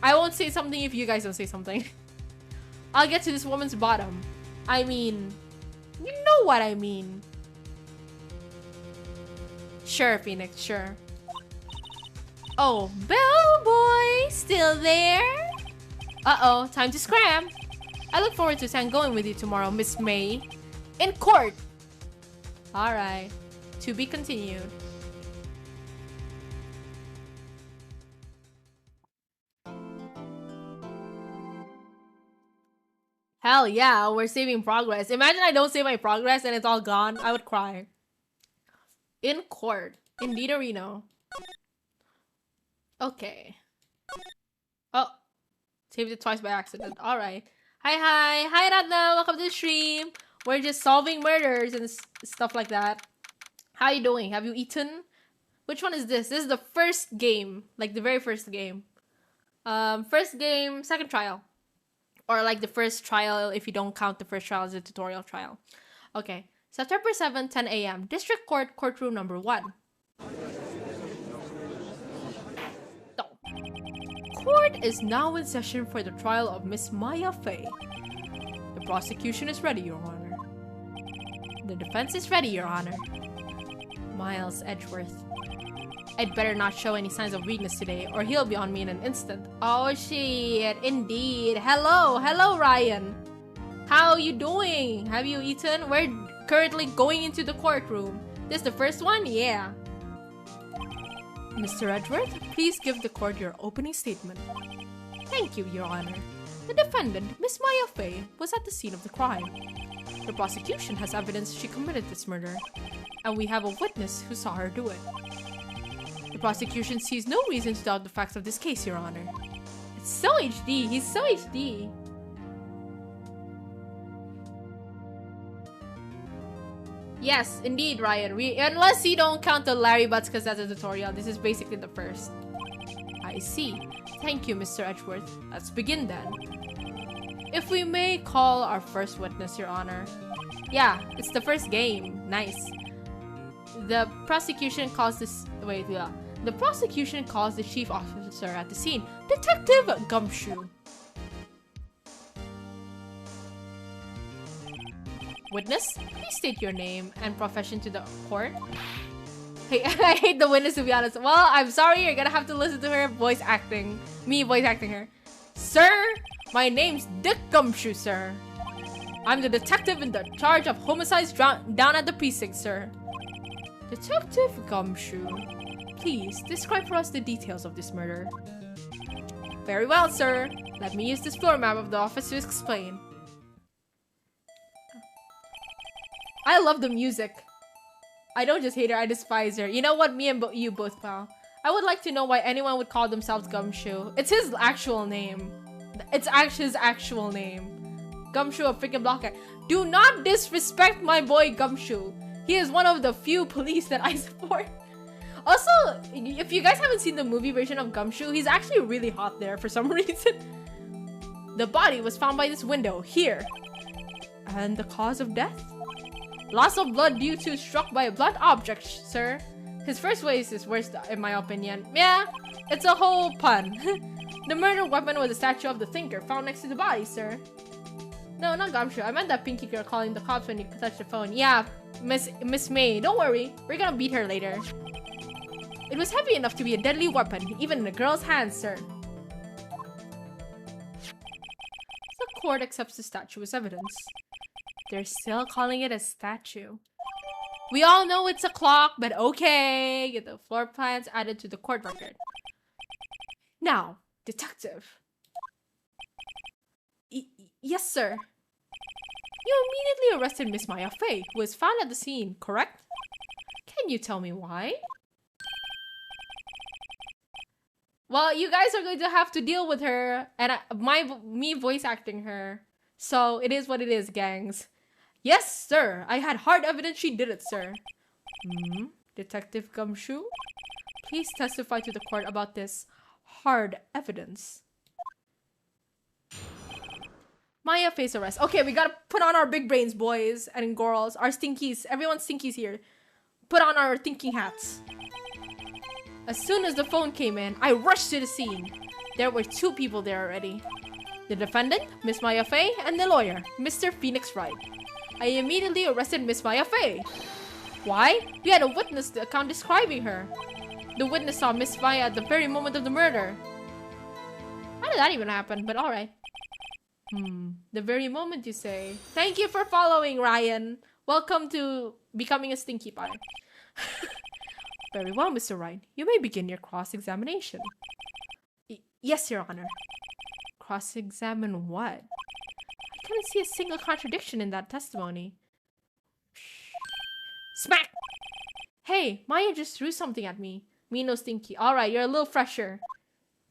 I won't say something if you guys don't say something. I'll get to this woman's bottom. I mean, you know what I mean. Sure, Phoenix, sure. Oh, bellboy, still there? Uh-oh, time to scram. I look forward to going with you tomorrow, Miss May. In court. Alright, to be continued. Hell yeah, we're saving progress. Imagine I don't save my progress and it's all gone. I would cry. In court. In Reno. Okay. Oh. Saved it twice by accident. Alright. Hi, Radna. Welcome to the stream. We're just solving murders and stuff like that. How you doing? Have you eaten? Which one is this? This is the first game. Like the very first game. First game, second trial. Or like the first trial if you don't count the first trial as a tutorial trial. Okay. September 7, 10 a.m. District Court, courtroom number 1. Court is now in session for the trial of Miss Maya Fey. The prosecution is ready, Your Honor. The defense is ready, Your Honor. Miles Edgeworth. I'd better not show any signs of weakness today, or he'll be on me in an instant. Oh shit, indeed. Hello, Ryan. How you doing? Have you eaten? We're currently going into the courtroom. This the first one? Yeah. Mr. Edgeworth, please give the court your opening statement. Thank you, Your Honor. The defendant, Miss Maya Fey, was at the scene of the crime. The prosecution has evidence she committed this murder, and we have a witness who saw her do it. The prosecution sees no reason to doubt the facts of this case, Your Honor. It's so HD. He's so HD. Yes, indeed, Ryan. Unless you don't count the Larry Butts because that's a tutorial. This is basically the first. I see. Thank you, Mr. Edgeworth. Let's begin then. If we may call our first witness, Your Honor. Yeah, it's the first game. Nice. The prosecution calls this... Wait, yeah. The prosecution calls the chief sir, at the scene. Detective Gumshoe. Witness, please state your name and profession to the court. Hey, I hate the witness, to be honest. Well, I'm sorry, you're gonna have to listen to her voice acting. Me voice acting her. Sir, my name's Dick Gumshoe, sir. I'm the detective in the charge of homicides down at the precinct, sir. Detective Gumshoe, please describe for us the details of this murder. Very well, sir. Let me use this floor map of the office to explain. I love the music. I don't just hate her, I despise her. You know what? Me and you both, pal. I would like to know why anyone would call themselves Gumshoe. It's his actual name. It's actually his actual name. Gumshoe, a freaking blockhead. Do not disrespect my boy Gumshoe. He is one of the few police that I support. Also, if you guys haven't seen the movie version of Gumshoe, he's actually really hot there for some reason. The body was found by this window, here. And the cause of death? Loss of blood due to struck by a blunt object, sir. His first ways is worst, in my opinion. Yeah, it's a whole pun. The murder weapon was a statue of the thinker found next to the body, sir. No, not Gumshoe. I meant that pinky girl calling the cops when you touched the phone. Yeah, Miss May. Don't worry. We're gonna beat her later. It was heavy enough to be a deadly weapon, even in a girl's hands, sir. The court accepts the statue as evidence. They're still calling it a statue. We all know it's a clock, but okay. Get the floor plans added to the court record. Now, detective. Yes, sir. You immediately arrested Miss Maya Fey, who was found at the scene, correct? Can you tell me why? Well, you guys are going to have to deal with her and me voice acting her. So it is what it is, gangs. Yes, sir. I had hard evidence she did it, sir. Detective Gumshoe, please testify to the court about this hard evidence. Maya face arrest. Okay, we gotta put on our big brains, boys and girls. Our stinkies. Everyone's stinkies here. Put on our thinking hats. As soon as the phone came in, I rushed to the scene. There were 2 people there already. The defendant, Miss Maya Fey, and the lawyer, Mr. Phoenix Wright. I immediately arrested Miss Maya Fey. Why? We had a witness account describing her. The witness saw Miss Maya at the very moment of the murder. How did that even happen? But alright. The very moment, you say. Thank you for following, Ryan. Welcome to becoming a stinky pie. Very well, Mr. Wright. You may begin your cross-examination. Yes, Your Honor. Cross-examine what? I couldn't see a single contradiction in that testimony. Smack! Hey, Maya just threw something at me. Me no stinky. Alright, you're a little fresher.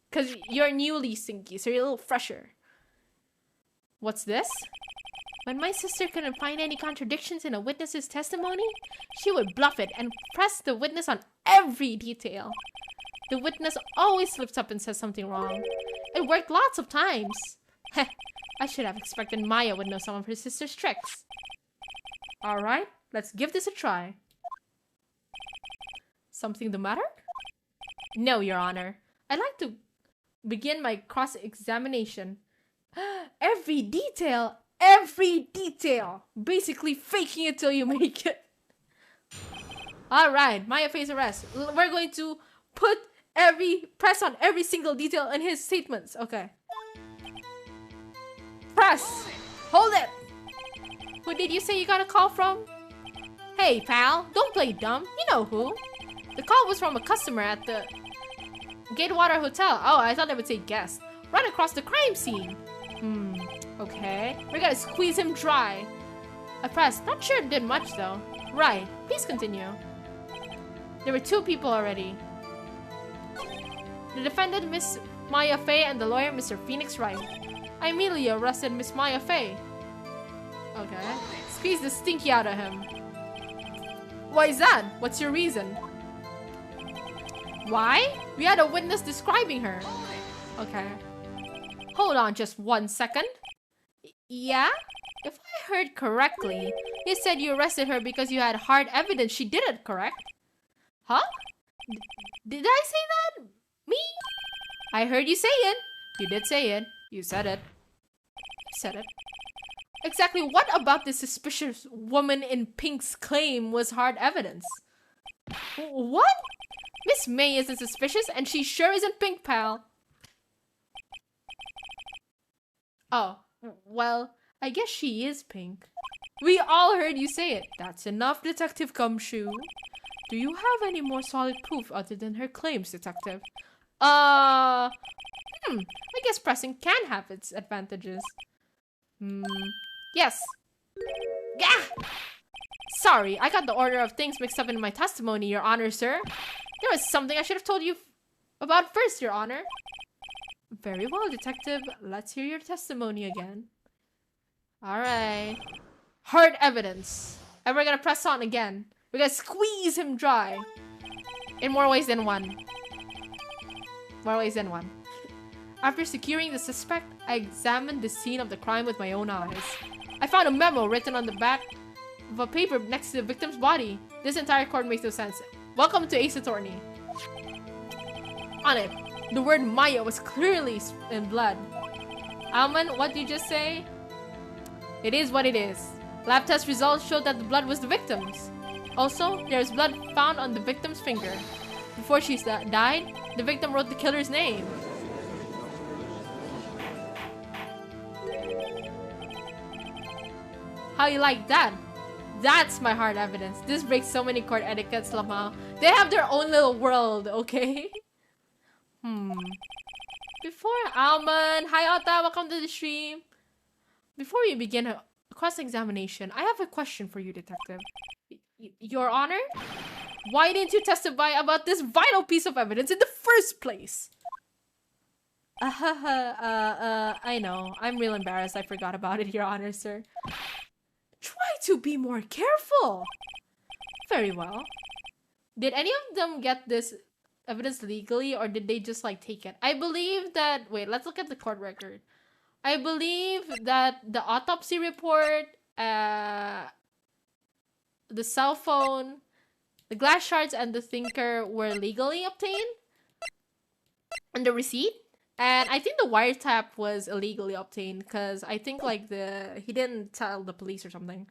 Because you're newly stinky, so you're a little fresher. What's this? When my sister couldn't find any contradictions in a witness's testimony, she would bluff it and press the witness on every detail. The witness always slips up and says something wrong. It worked lots of times. Heh, I should have expected Maya would know some of her sister's tricks. Alright, let's give this a try. Something the matter? No, Your Honor. I'd like to begin my cross-examination. Every detail! Every detail! Basically faking it till you make it. Alright, Maya face arrest. We're going to press on every single detail in his statements. Okay. Press! Hold it! Who did you say you got a call from? Hey, pal, don't play dumb. You know who. The call was from a customer at the Gatewater Hotel. Oh, I thought they would say guest. Right across the crime scene. Okay. We're gonna squeeze him dry. I pressed. Not sure it did much though. Right. Please continue. There were 2 people already. The defendant, Miss Maya Fey, and the lawyer, Mr. Phoenix Wright. I immediately arrested Miss Maya Fey. Okay. Squeeze the stinky out of him. Why is that? What's your reason? Why? We had a witness describing her. Okay. Hold on just 1 second. Yeah? If I heard correctly, you said you arrested her because you had hard evidence she did it, correct? Huh? Did I say that? Me? I heard you say it. You did say it. You said it. You said it. Exactly what about this suspicious woman in pink's claim was hard evidence? What? Miss May isn't suspicious and she sure isn't pink, pal. Oh, well, I guess she is pink. We all heard you say it. That's enough, Detective Gumshoe. Do you have any more solid proof other than her claims, Detective? I guess pressing can have its advantages. Yes. Gah! Sorry, I got the order of things mixed up in my testimony, Your Honor, sir. There was something I should have told you about first, Your Honor. Very well, Detective. Let's hear your testimony again. Alright. Hard evidence. And we're gonna press on again. We're gonna squeeze him dry. In more ways than one. More ways than one. After securing the suspect, I examined the scene of the crime with my own eyes. I found a memo written on the back of a paper next to the victim's body. This entire court makes no sense. Welcome to Ace Attorney. On it, the word Maya was clearly in blood. Almond, what did you just say? It is what it is. Lab test results showed that the blood was the victim's. Also, there is blood found on the victim's finger. Before she died, the victim wrote the killer's name. How you like that? That's my hard evidence. This breaks so many court etiquettes, Lamau. They have their own little world, okay? Before Almond, hi Ota, welcome to the stream. Before we begin a cross-examination, I have a question for you, Detective. Your Honor? Why didn't you testify about this vital piece of evidence in the first place? I know. I'm real embarrassed. I forgot about it, Your Honor, sir. Try to be more careful. Very well. Did any of them get this evidence legally or did they just like take it? I believe that... Wait, let's look at the court record. I believe that the autopsy report, the cell phone, the glass shards, and the thinker were legally obtained. And the receipt. And I think the wiretap was illegally obtained because I think like he didn't tell the police or something.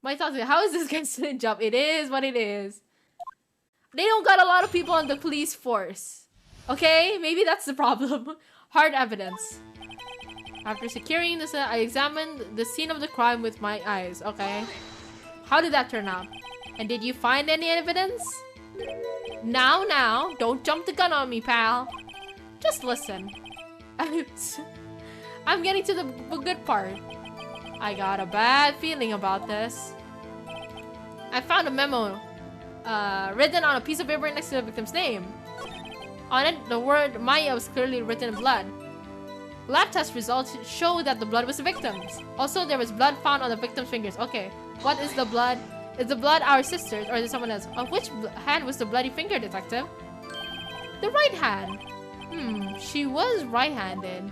My thoughts are, how is this guy's student job? It is what it is. They don't got a lot of people on the police force. Okay? Maybe that's the problem. Hard evidence. After securing this, I examined the scene of the crime with my eyes. Okay. How did that turn out? And did you find any evidence? Now, don't jump the gun on me, pal. Just listen. I'm getting to the good part. I got a bad feeling about this. I found a memo written on a piece of paper next to the victim's name. On it, the word Maya was clearly written in blood. Lab test results show that the blood was the victim's. Also, there was blood found on the victim's fingers. Okay, what is the blood? Is the blood our sister's or is it someone else? On which hand was the bloody finger, Detective? The right hand. She was right-handed.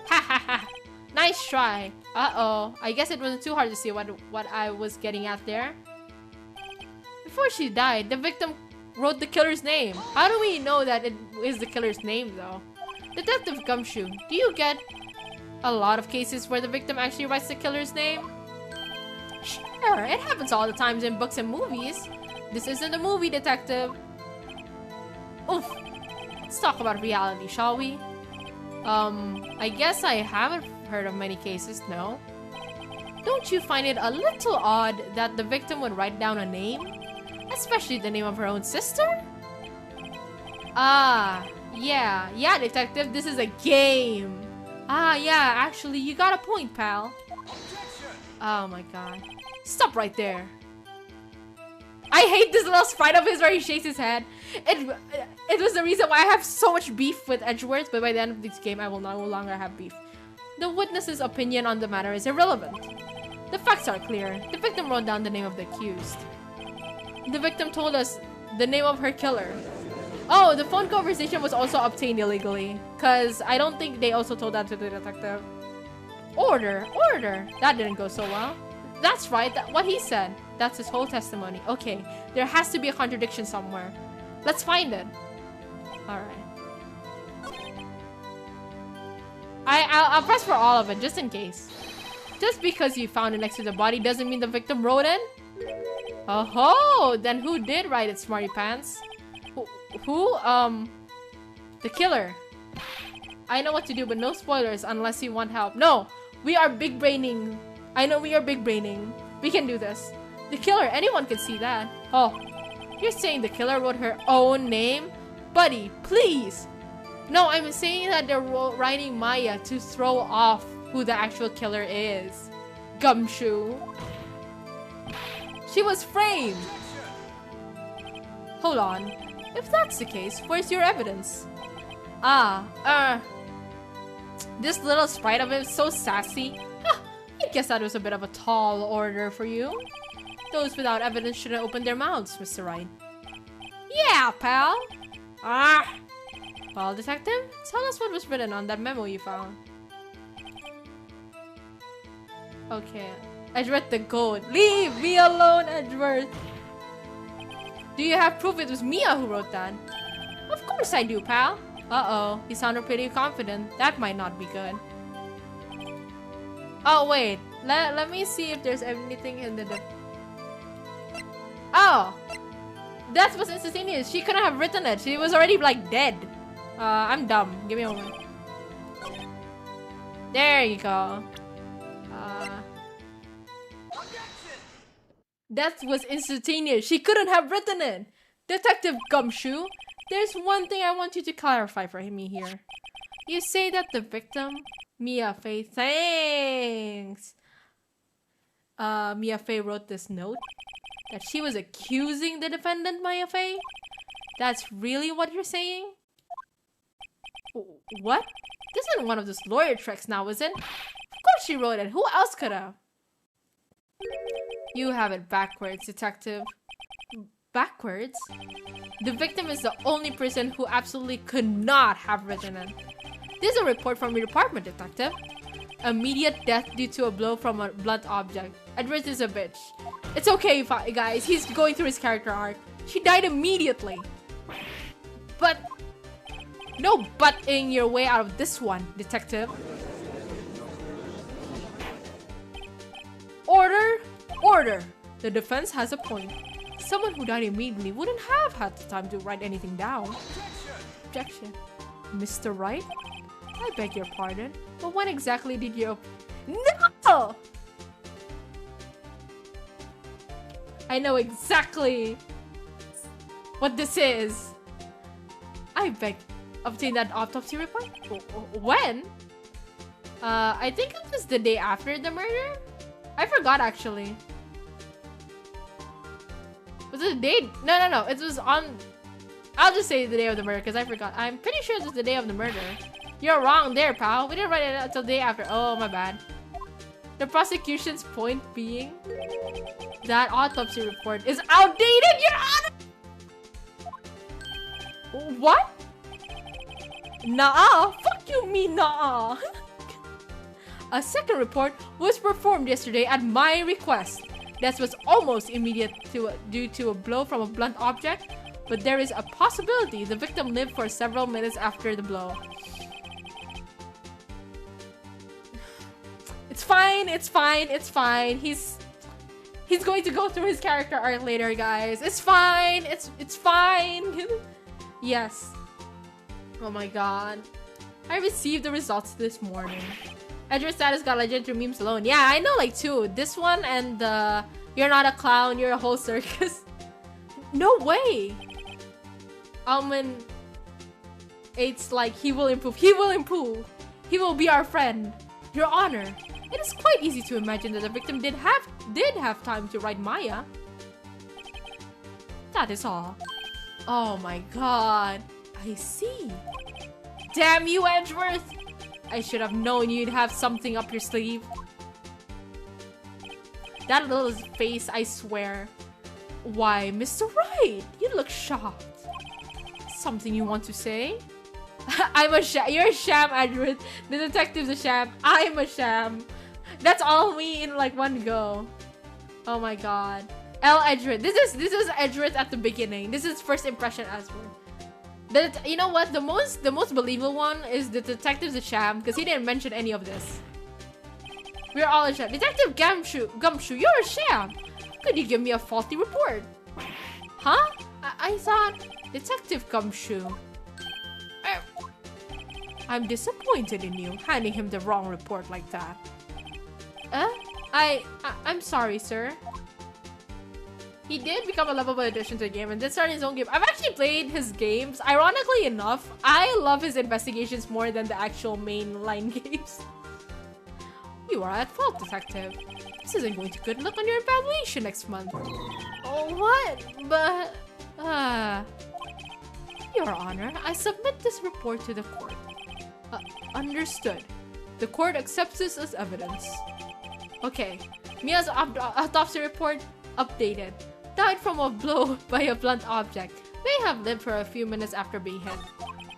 Ha ha ha. Nice try. Uh-oh. I guess it wasn't too hard to see what I was getting at there. Before she died, the victim wrote the killer's name. How do we know that it is the killer's name, though? Detective Gumshoe, do you get a lot of cases where the victim actually writes the killer's name? Sure, it happens all the time in books and movies. This isn't a movie, Detective. Oof. Let's talk about reality, shall we? I guess I haven't heard of many cases, no? Don't you find it a little odd that the victim would write down a name? Especially the name of her own sister? Yeah, Detective, this is a game. Yeah, actually, you got a point, pal. Objection! Oh my god. Stop right there. I hate this little sprite of his where he shakes his head. It was the reason why I have so much beef with Edgeworth, but by the end of this game, I will no longer have beef. The witness's opinion on the matter is irrelevant. The facts are clear. The victim wrote down the name of the accused. The victim told us the name of her killer. Oh, the phone conversation was also obtained illegally. Because I don't think they also told that to the detective. Order. That didn't go so well. That's right, what he said. That's his whole testimony. Okay, there has to be a contradiction somewhere. Let's find it. Alright. I'll press for all of it, just in case. Just because you found it next to the body doesn't mean the victim wrote in? Oh, then who did write it, smarty pants? Who? The killer. I know what to do, but no spoilers unless you want help. No, we are big braining. I know we are big braining. We can do this. The killer, anyone can see that. Oh, you're saying the killer wrote her own name? Buddy, please. No, I'm saying that they're writing Maya to throw off who the actual killer is. Gumshoe. She was framed. Hold on. If that's the case, where's your evidence? This little sprite of him is so sassy. I guess that was a bit of a tall order for you. Those without evidence shouldn't open their mouths, Mr. Wright. Yeah, pal. Well, detective, tell us what was written on that memo you found. Okay. Edgeworth the goat. Leave me alone, Edgeworth. Do you have proof it was Mia who wrote that? Of course I do, pal. Uh-oh, you sounded pretty confident. That might not be good. Oh, wait. Let me see if there's anything in the... Oh! That was instantaneous. She couldn't have written it. She was already, like, dead. I'm dumb. Give me a moment. There you go. That was instantaneous. She couldn't have written it. Detective Gumshoe, there's one thing I want you to clarify for me here. You say that the victim, Mia Fey, thanks. Mia Fey wrote this note that she was accusing the defendant, Mia Fey. That's really what you're saying? What? This isn't one of those lawyer tricks now, is it? Of course she wrote it. Who else could have? You have it backwards, detective. Backwards? The victim is the only person who absolutely could not have written it. This is a report from your department, detective. Immediate death due to a blow from a blunt object. Edward is a bitch. It's okay, guys. He's going through his character arc. She died immediately. But... no butting your way out of this one, detective. Order! Order! The defense has a point. Someone who died immediately wouldn't have had the time to write anything down. Objection. Mr. Wright? I beg your pardon, but when exactly did you... No! I know exactly what this is. I beg... obtain that autopsy report? When? I think it was the day after the murder? I forgot actually. Was it the day? No. It was on... I'll just say the day of the murder because I forgot. I'm pretty sure it was the day of the murder. You're wrong there, pal. We didn't write it until the day after. Oh, my bad. The prosecution's point being that autopsy report is outdated, Your Honor! What? Nah, fuck you mean nah. A second report was performed yesterday at my request. That was almost immediate due to a blow from a blunt object, but there is a possibility the victim lived for several minutes after the blow. It's fine, it's fine, it's fine. He's going to go through his character arc later, guys. It's fine, it's fine. Yes. Oh my god. I received the results this morning. Edward's status got legend through memes alone. Yeah, I know like two. This one and you're not a clown, you're a whole circus. No way. Almond, it's like he will improve. He will improve. He will be our friend. Your Honor, it is quite easy to imagine that the victim did have time to write Maya. That is all. Oh my god. I see. Damn you, Edgeworth! I should have known you'd have something up your sleeve. That little face, I swear. Why, Mr. Wright, you look shocked. Something you want to say? I'm a sham. You're a sham, Edgeworth. The detective's a sham. I'm a sham. That's all me in like one go. Oh my god. Elle Edgeworth. This is Edgeworth at the beginning. This is first impression Edgeworth. You know what? The most believable one is the detective's a sham because he didn't mention any of this. We're all a sham. Detective Gumshoe, you're a sham. Could you give me a faulty report? Huh? I thought Detective Gumshoe. I'm disappointed in you handing him the wrong report like that. I'm sorry, sir. He did become a lovable addition to the game and did start his own game. I've actually played his games. Ironically enough, I love his investigations more than the actual mainline games. You are at fault, detective. This isn't going to good look on your evaluation next month. Oh, what? But, Your Honor, I submit this report to the court. Understood. The court accepts this as evidence. Okay. Mia's autopsy report updated. Died from a blow by a blunt object. May have lived for a few minutes after being hit.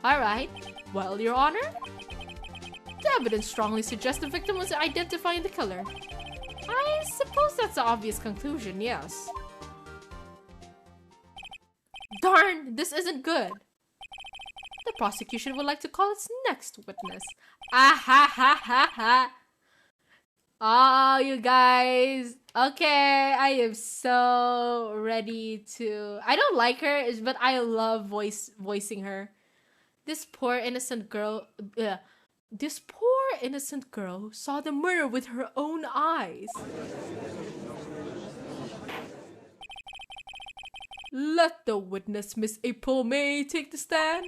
Alright. Well, Your Honor? The evidence strongly suggests the victim was identifying the killer. I suppose that's the obvious conclusion, yes. Darn! This isn't good. The prosecution would like to call its next witness. Ah ha ha ha ha! Oh, you guys. Okay, I am so ready to... I don't like her, but I love voicing her. This poor innocent girl... This poor innocent girl saw the murder with her own eyes. Let the witness, Miss April May, take the stand.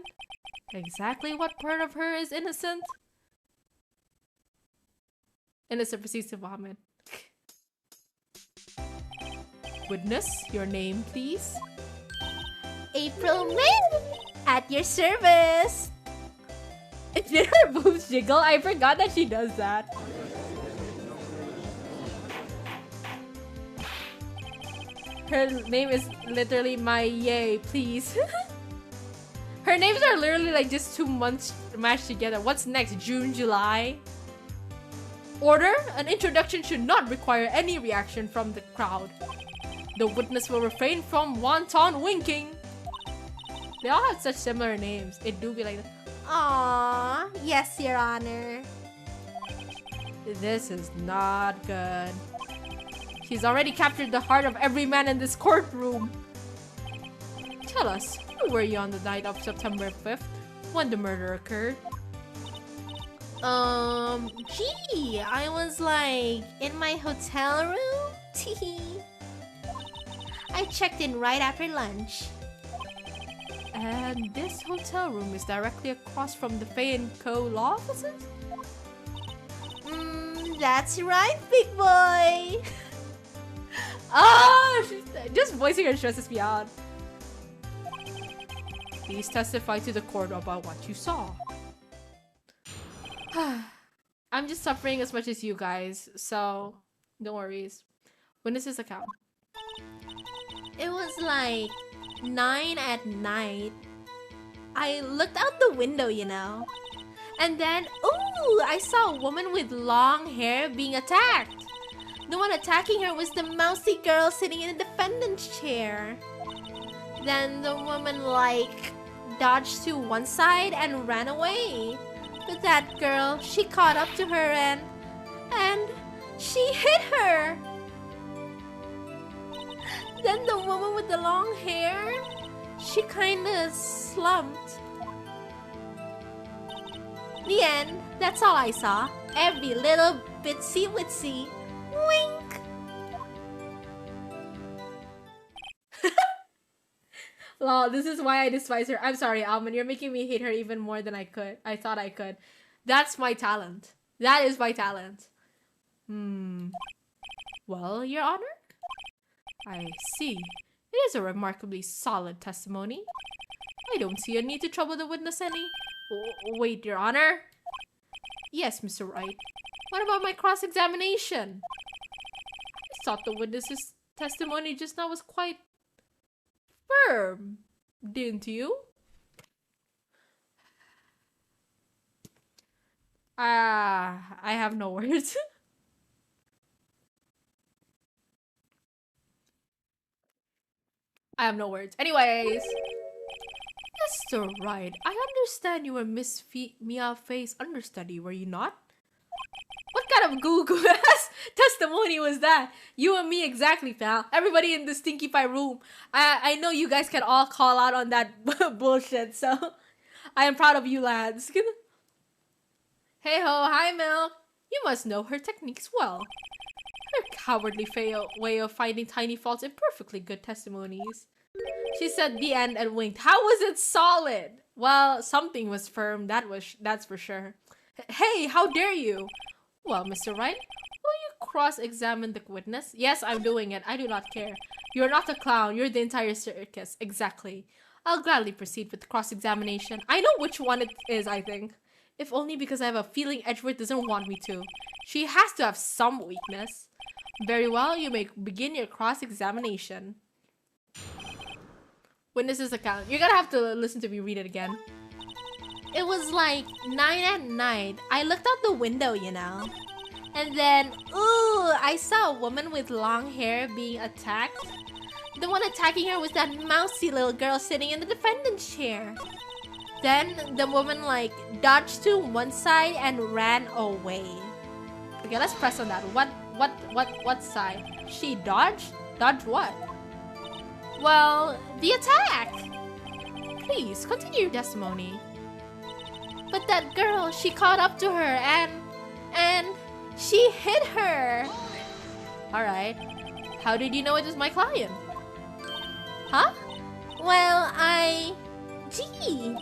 Exactly what part of her is innocent? Innocent proceeds to vomit. Witness, your name, please. April May, at your service. Did her boobs jiggle? I forgot that she does that. Her name is literally my yay, please. Her names are literally like just 2 months mashed together. What's next? June, July? Order? An introduction should not require any reaction from the crowd. The witness will refrain from wanton winking. They all have such similar names. It do be like that. Aww, yes, Your Honor. This is not good. She's already captured the heart of every man in this courtroom. Tell us, where were you on the night of September 5th, when the murder occurred? Gee, I was like in my hotel room. Teehee. I checked in right after lunch. And this hotel room is directly across from the Fay & Co. law offices? That's right, big boy. Just voicing her stresses me out. Please testify to the court about what you saw. I'm just suffering as much as you guys, so don't worry. Witness's account. It was like 9 at night. I looked out the window, you know. And then, ooh, I saw a woman with long hair being attacked. The one attacking her was the mousy girl sitting in the defendant's chair. Then the woman, like, dodged to one side and ran away. But that girl, she caught up to her and she hit her. Then the woman with the long hair, she kinda slumped. The end. That's all I saw. Every little bitsy witsy. Wink. Lol, this is why I despise her. I'm sorry, Almond. You're making me hate her even more than I thought I could. That's my talent. That is my talent. Well, Your Honor? I see. It is a remarkably solid testimony. I don't see a need to trouble the witness any. Wait, Your Honor? Yes, Mr. Wright. What about my cross-examination? I thought the witness's testimony just now was quite firm, didn't you? I have no words. I have no words. Anyways, let's Mr. Wright, I understand you were Miss Mia Fey's understudy, were you not? What kind of Google testimony was that? You and me exactly, pal. Everybody in the Stinky Pie room. I know you guys can all call out on that bullshit, so I am proud of you lads. Hey ho, hi Milk. You must know her techniques well. Her cowardly way of finding tiny faults in perfectly good testimonies. She said the end and winked. How was it solid? Well, something was firm, that's for sure. Hey, how dare you? Well, Mr. Wright, will you cross-examine the witness? Yes, I'm doing it. I do not care. You're not a clown. You're the entire circus. Exactly. I'll gladly proceed with the cross-examination. I know which one it is, I think. If only because I have a feeling Edgeworth doesn't want me to. She has to have some weakness. Very well, you may begin your cross-examination. Witness's account. You're gonna have to listen to me read it again. It was like 9 at night. I looked out the window, you know. And then, ooh, I saw a woman with long hair being attacked. The one attacking her was that mousy little girl sitting in the defendant's chair. Then the woman like dodged to one side and ran away. Okay, let's press on that. What side? She dodged? Dodged what? Well, the attack. Please, continue your testimony. But that girl, she caught up to her and she hit her. Alright. How did you know it was my client? Huh? Well, Gee.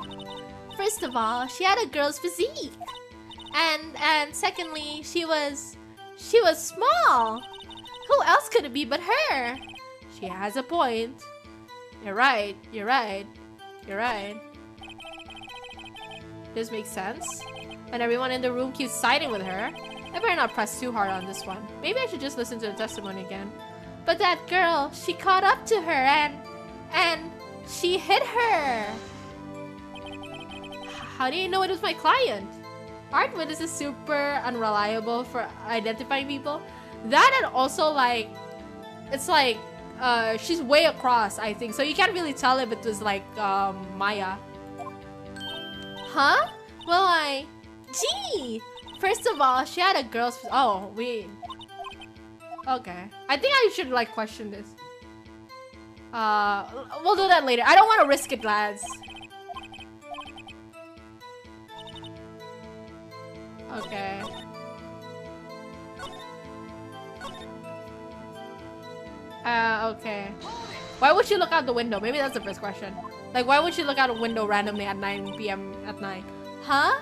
First of all, she had a girl's physique. And secondly, she was small. Who else could it be but her? She has a point. You're right. This makes sense. And everyone in the room keeps siding with her. I better not press too hard on this one. Maybe I should just listen to the testimony again. But that girl, she caught up to her and she hit her. How do you know it was my client? Aren't witnesses super unreliable for identifying people? That and also like, it's like, she's way across, I think. So you can't really tell if it was like, Maya. Huh? Well, Gee! First of all, she had a girl's... Oh, wait. Okay. I think I should, like, question this. We'll do that later. I don't want to risk it, lads. Okay. Okay. Why would she look out the window? Maybe that's the first question. Like, why would she look out a window randomly at 9 p.m. at night? Huh?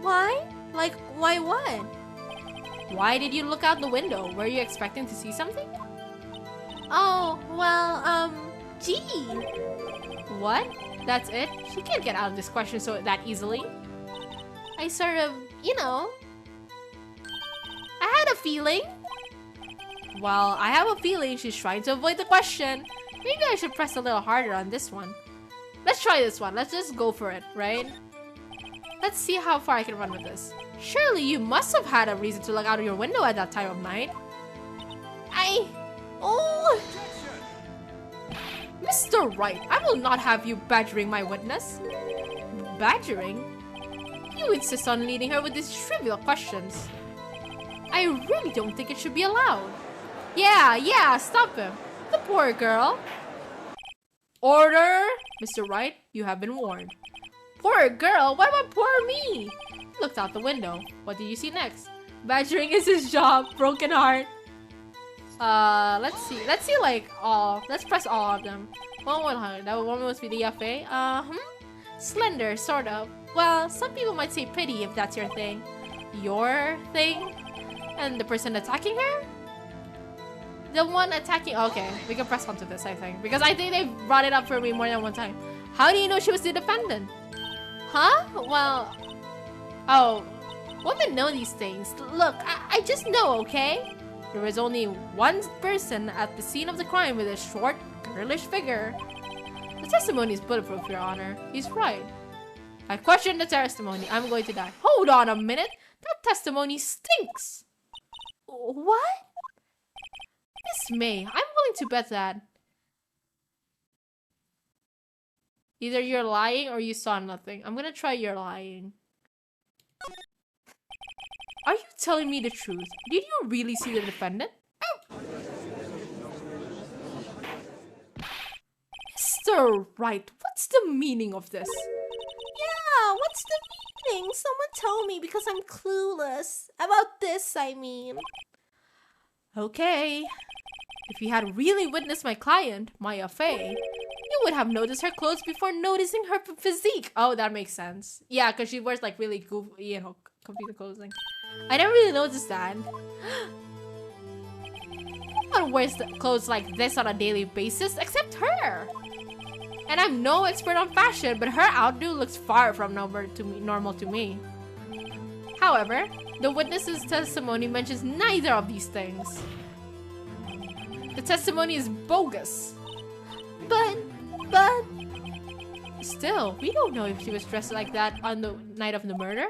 Why? Like, why what? Why did you look out the window? Were you expecting to see something? Oh, well, Gee. What? That's it? She can't get out of this question that easily. I sort of, you know... I had a feeling. Well, I have a feeling she's trying to avoid the question. Maybe I should press a little harder on this one. Let's try this one. Let's just go for it, right? Let's see how far I can run with this. Surely you must have had a reason to look out of your window at that time of night. Oh! Mr. Wright, I will not have you badgering my witness. Badgering? You insist on leading her with these trivial questions. I really don't think it should be allowed. Yeah, stop him. The poor girl. Order! Mr. Wright, you have been warned. Poor girl? What about poor me? He looked out the window. What did you see next? Badgering is his job. Broken heart. Let's see like all. Let's press all of them. That one must be the FA. Slender, sort of. Well, some people might say pretty if that's your thing. Your thing? And the person attacking her? The one attacking... Okay, we can press onto this, I think. Because I think they've brought it up for me more than one time. How do you know she was the defendant? Huh? Well... Oh, women know these things. Look, I just know, okay? There was only one person at the scene of the crime with a short, girlish figure. The testimony is bulletproof, Your Honor. He's right. I question the testimony. I'm going to die. Hold on a minute. That testimony stinks. What? Miss May, I'm willing to bet that Either you're lying or you saw nothing. I'm gonna try you're lying. Are you telling me the truth? Did you really see the defendant? Mr. Right, what's the meaning of this? Yeah, what's the meaning? Someone tell me because I'm clueless. About this, I mean. Okay. If you had really witnessed my client, Maya Fey, you would have noticed her clothes before noticing her physique. Oh, that makes sense. Yeah, because she wears like really goofy, you know, confusing clothing. I never really noticed that. No one wears clothes like this on a daily basis except her. And I'm no expert on fashion, but her outfit looks far from normal to me. However, the witness's testimony mentions neither of these things. The testimony is bogus. But... Still, we don't know if she was dressed like that on the night of the murder.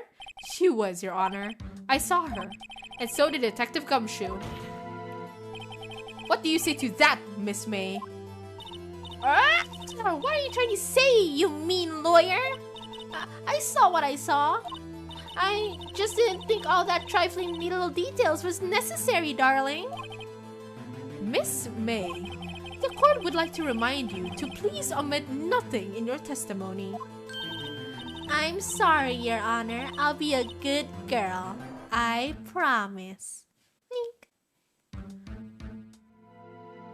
She was, Your Honor. I saw her. And so did Detective Gumshoe. What do you say to that, Miss May? What are you trying to say, you mean lawyer? I saw what I saw. I just didn't think all that trifling little details was necessary, darling. Miss May, the court would like to remind you to please omit nothing in your testimony. I'm sorry, Your Honor. I'll be a good girl. I promise.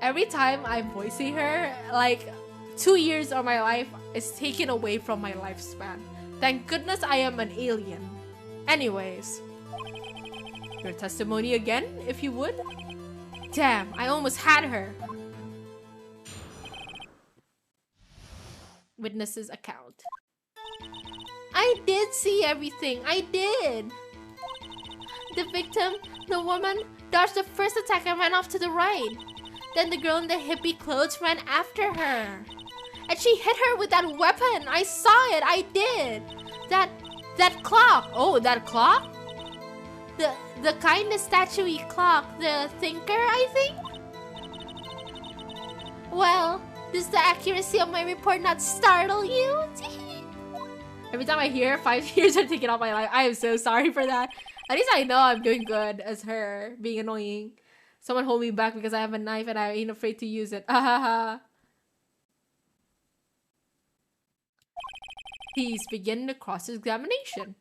Every time I'm voicing her, like 2 years of my life is taken away from my lifespan. Thank goodness I am an alien. Anyways, your testimony again, if you would. Damn, I almost had her. Witness's account. I did see everything. I did. The victim, the woman, dodged the first attack and ran off to the right. Then the girl in the hippie clothes ran after her. And she hit her with that weapon. I saw it. I did. That clock. Oh, that clock? The kind of statuey clock. The thinker, I think? Well, does the accuracy of my report not startle you? Every time I hear 5 years are taken off my life, I am so sorry for that. At least I know I'm doing good as her being annoying. Someone hold me back because I have a knife and I ain't afraid to use it. Please begin the cross-examination.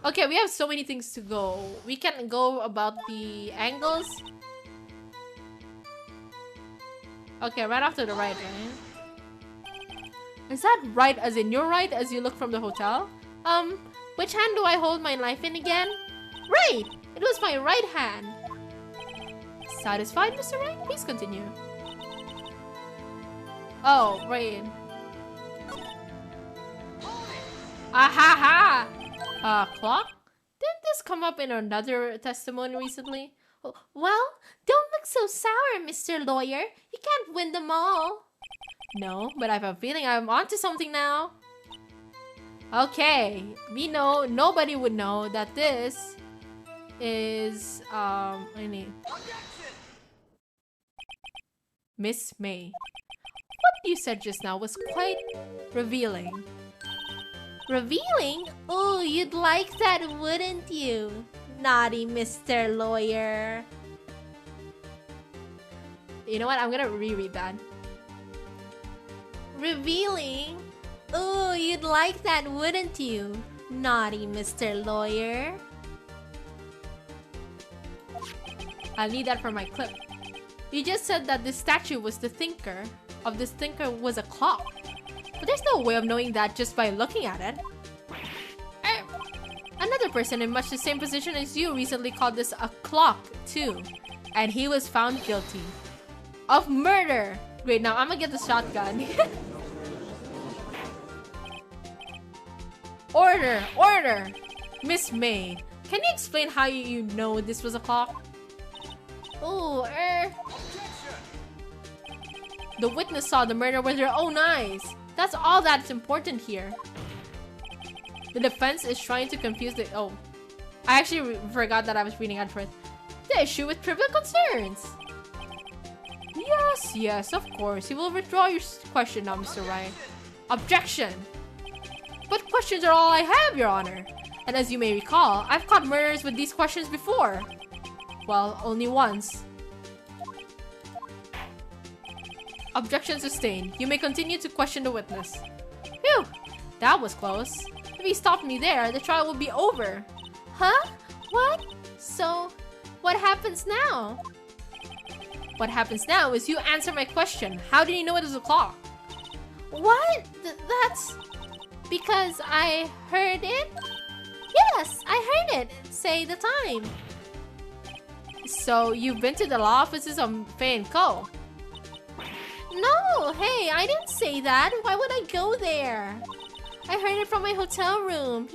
Okay, we have so many things to go. We can go about the angles. Okay, right off to the right, right? Is that right as in your right as you look from the hotel? Which hand do I hold my knife in again? Right! It was my right hand. Satisfied, Mr. Wright? Please continue. Oh, right. Ahaha! Clock? Didn't this come up in another testimony recently? Well, don't look so sour, Mr. Lawyer. You can't win them all. No, but I have a feeling I'm onto something now. Okay, we know, nobody would know that this is, Miss May. What you said just now was quite revealing. Revealing? Oh, you'd like that, wouldn't you? Naughty Mr. Lawyer. You know what? I'm gonna reread that. Revealing? Oh, you'd like that, wouldn't you? Naughty Mr. Lawyer. I'll need that for my clip. You just said that this statue was the thinker. Of this thinker was a clock. But there's no way of knowing that just by looking at it. Another person in much the same position as you recently called this a clock, too. And he was found guilty of murder. Great, now I'm gonna get the shotgun. Order! Order! Miss May, can you explain how you know this was a clock? Oh, The witness saw the murder with her own eyes. That's all that's important here. The defense is trying to confuse the... Oh. I actually forgot that I was reading at first. The issue with trivial concerns. You Yes, of course. You will withdraw your question now, Mr. Wright. Objection! But questions are all I have, Your Honor. And as you may recall, I've caught murderers with these questions before. Well, only once. Objection sustained. You may continue to question the witness. Phew! That was close. If he stopped me there, the trial would be over. Huh? What? So, what happens now? What happens now is you answer my question. How did you know it was o'clock? What? That's... because I heard it? Yes, I heard it. Say the time. So, you've been to the law offices of Faye & Co. No, hey, I didn't say that. Why would I go there? I heard it from my hotel room.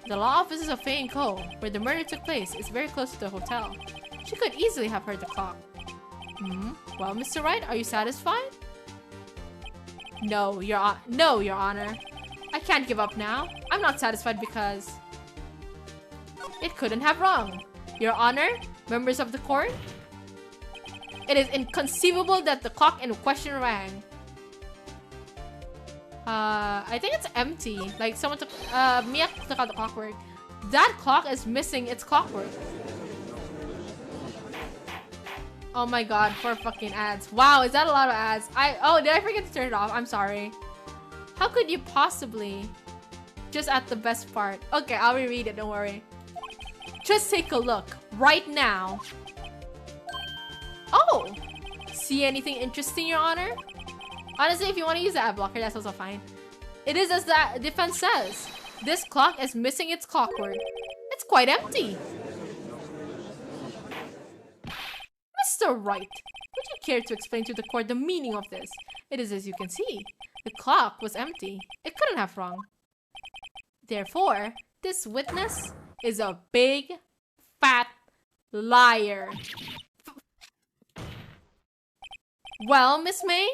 The law offices of Faye & Co., where the murder took place, is very close to the hotel. She could easily have heard the clock. Well, Mr. Wright, are you satisfied? No, Your Honor. I can't give up now. I'm not satisfied because... it couldn't have wrong. Your Honor, members of the court, it is inconceivable that the clock in question rang. I think it's empty. Like someone took, Mia took out the clockwork. That clock is missing its clockwork. Oh my god, 4 fucking ads. Wow, is that a lot of ads? Oh, did I forget to turn it off? I'm sorry. How could you possibly? Just at the best part. Okay, I'll reread it, don't worry. Just take a look, right now. Oh! See anything interesting, Your Honor? Honestly, if you want to use the ad blocker, that's also fine. It is as the defense says. This clock is missing its clockwork. It's quite empty. Mr. Wright, would you care to explain to the court the meaning of this? It is as you can see. The clock was empty. It couldn't have wrong. Therefore, this witness is a big, fat liar. Well, Miss May?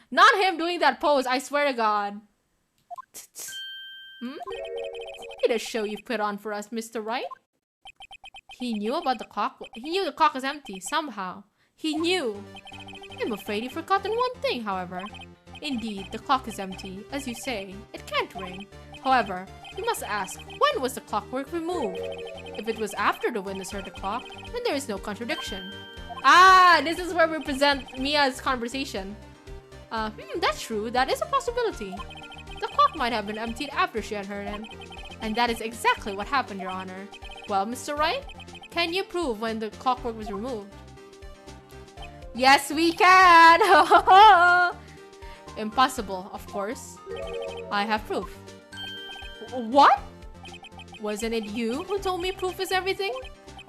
Not him doing that pose, I swear to God. Quite a show you've put on for us, Mr. Wright. He knew about the clock. He knew the clock was empty, somehow. He knew. I'm afraid you've forgotten one thing, however. Indeed, the clock is empty. As you say, it can't ring. However, we must ask, when was the clockwork removed? If it was after the witness heard the clock, then there is no contradiction. Ah, this is where we present Mia's conversation. That's true. That is a possibility. The clock might have been emptied after she had heard it. And that is exactly what happened, Your Honor. Well, Mr. Wright, can you prove when the clockwork was removed? Yes, we can! Impossible, of course. I have proof. What? Wasn't it you who told me proof is everything?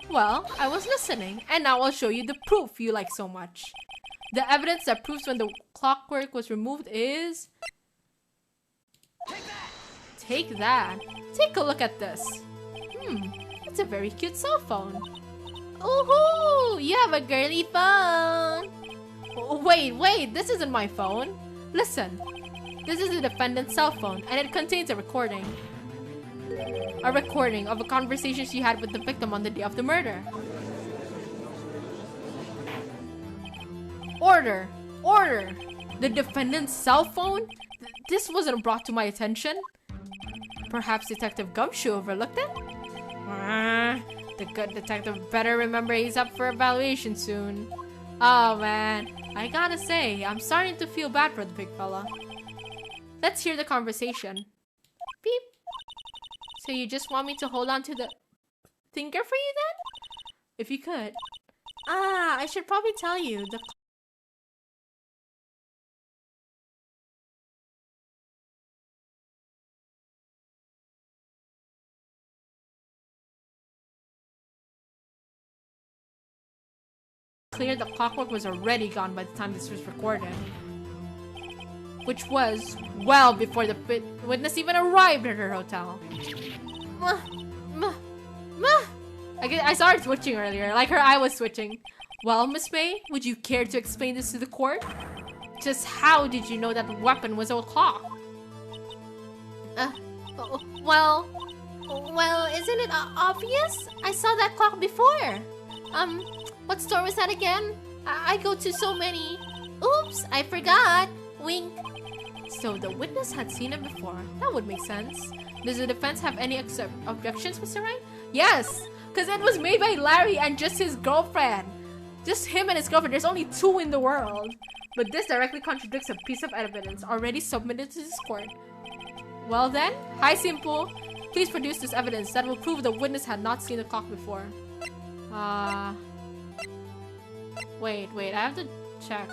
Well, I was listening, and now I'll show you the proof you like so much. The evidence that proves when the clockwork was removed is... Take that. Take a look at this. It's a very cute cell phone. Ooh, you have a girly phone. Wait, this isn't my phone. Listen, this is the defendant's cell phone, and it contains a recording. A recording of a conversation she had with the victim on the day of the murder. Order! The defendant's cell phone? This wasn't brought to my attention. Perhaps Detective Gumshoe overlooked it? The good detective better remember he's up for evaluation soon. Oh man, I gotta say, I'm starting to feel bad for the big fella. Let's hear the conversation. Beep. So you just want me to hold on to the thinker for you then? If you could. I should probably tell you, the clear the clockwork was already gone by the time this was recorded. Which was well before the witness even arrived at her hotel. I saw her twitching earlier, like her eye was twitching. Well, Miss May, would you care to explain this to the court? Just how did you know that the weapon was a clock? Well, isn't it obvious? I saw that clock before. What store was that again? I go to so many. Oops, I forgot. Wink. So the witness had seen it before. That would make sense. Does the defense have any objections, Mr. Wright? Yes, because it was made by Larry and just his girlfriend. Just him and his girlfriend. There's only 2 in the world. But this directly contradicts a piece of evidence already submitted to this court. Well then, hi Simple. Please produce this evidence that will prove the witness had not seen the clock before. Wait, I have to check.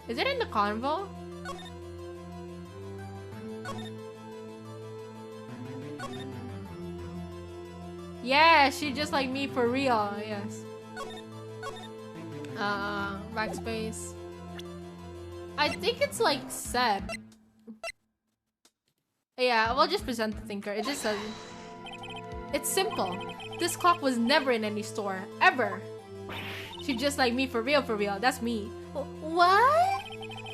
Is it in the convo? Yeah, she just like me for real, yes. Backspace. I think it's like said. Yeah, we'll just present the thinker. It just says, it's simple. This clock was never in any store, ever. She just like me for real, that's me. What?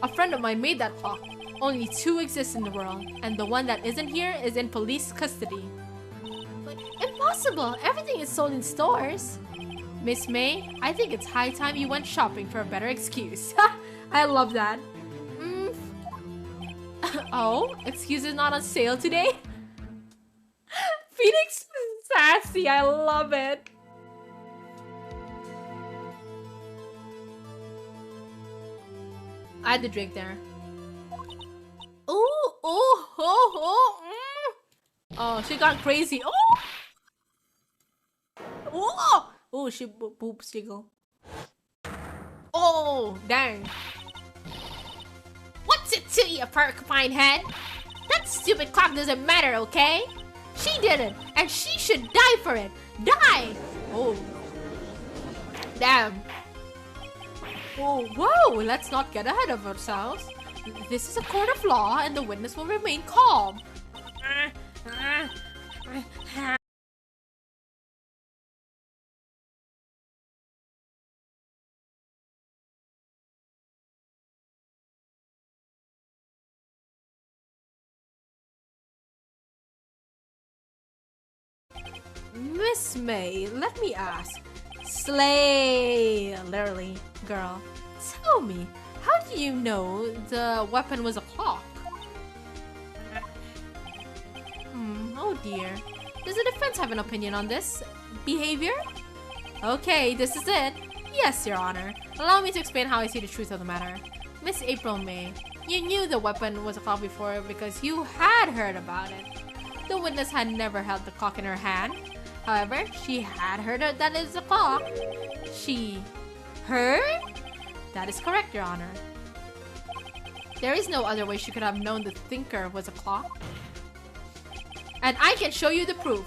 A friend of mine made that clock. Only 2 exist in the world, and the one that isn't here is in police custody. But impossible, everything is sold in stores. Miss May, I think it's high time you went shopping for a better excuse. I love that. Oh, excuse is not on sale today? Phoenix is sassy, I love it. I had to drink there. Oh, she got crazy. Oh, she boops jiggle. Oh, dang. What's it to you, porcupine head? That stupid clock doesn't matter, okay? She did it, and she should die for it. Die! Oh. Damn. Oh, whoa, let's not get ahead of ourselves. This is a court of law, and the witness will remain calm. Miss May, let me ask. Slay, literally, girl. Tell me, how do you know the weapon was a clock? Oh dear. Does the defense have an opinion on this behavior? Okay, this is it. Yes, Your Honor. Allow me to explain how I see the truth of the matter. Miss April May, you knew the weapon was a clock before because you had heard about it. The witness had never held the clock in her hand. However, she had heard that it is a clock. She heard? That is correct, Your Honor. There is no other way she could have known the thinker was a clock. And I can show you the proof.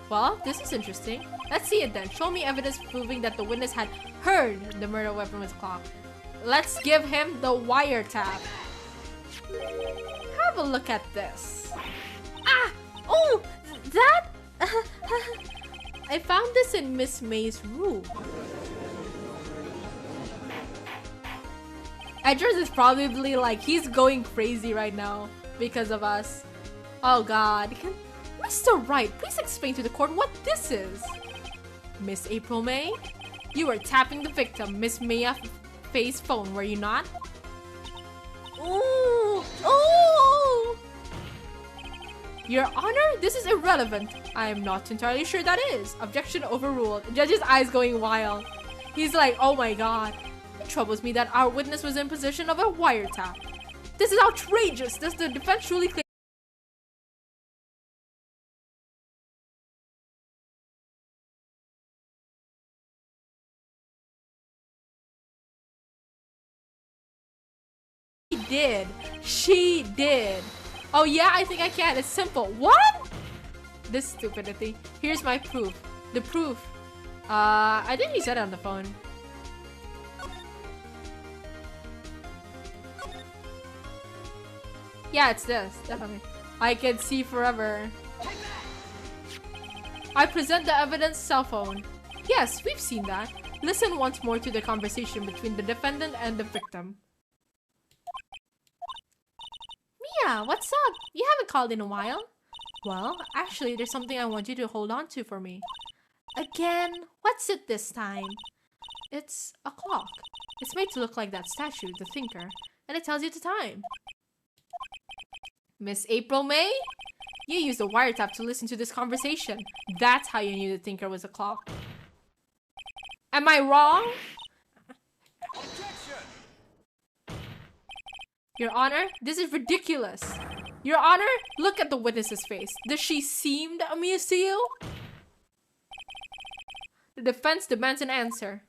Well, this is interesting. Let's see it then. Show me evidence proving that the witness had heard the murder weapon was a clock. Let's give him the wiretap. Have a look at this. Ah! Oh! That? I found this in Miss May's room. Edgers is probably like, he's going crazy right now because of us. Oh god. Mr. Wright, please explain to the court what this is. Miss April May, you were tapping the victim, Miss Maya Faye's phone, were you not? Ooh! Ooh! Your Honor, this is irrelevant. I am not entirely sure that is. Objection overruled. Judge's eyes going wild. He's like, oh my god. It troubles me that our witness was in possession of a wiretap. This is outrageous. Does the defense truly claim did? She did. Oh yeah, I think I can. It's simple. What? This stupidity. Here's my proof. The proof. I think he said it on the phone. Yeah, it's this. Definitely. I can see forever. I present the evidence cell phone. Yes, we've seen that. Listen once more to the conversation between the defendant and the victim. Mia, what's up? You haven't called in a while. Well, actually, there's something I want you to hold on to for me. Again? What's it this time? It's a clock. It's made to look like that statue, the thinker, and it tells you the time. Miss April May? You used a wiretap to listen to this conversation. That's how you knew the thinker was a clock. Am I wrong? Objection! Your Honor, this is ridiculous. Your Honor, look at the witness's face. Does she seem amused to you? The defense demands an answer.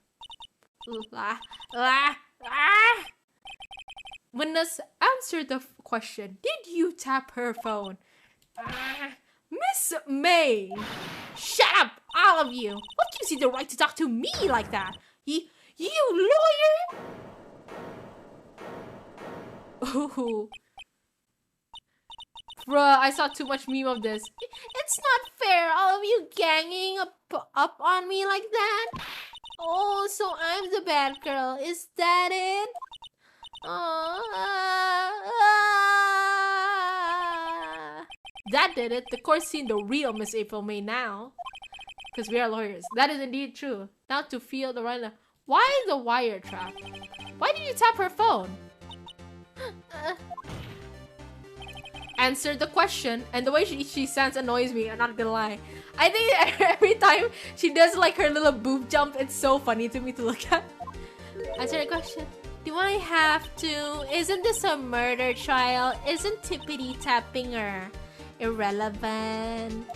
Witness, answer the question. Did you tap her phone? Miss May! Shut up, all of you! What gives you the right to talk to me like that? You lawyer? Ooh. Bruh, I saw too much meme of this. It's not fair, all of you ganging up on me like that. Oh, so I'm the bad girl. Is that it? That did it. The court's seen the real Miss April May now. Because we are lawyers. That is indeed true. Now to feel the right... Why the wire trap? Why did you tap her phone? Answer the question. And the way she sounds annoys me. I'm not gonna lie. I think every time she does like her little boob jump, it's so funny to me to look at. Answer the question. Do I have to? Isn't this a murder trial? Isn't tippity tapping her irrelevant?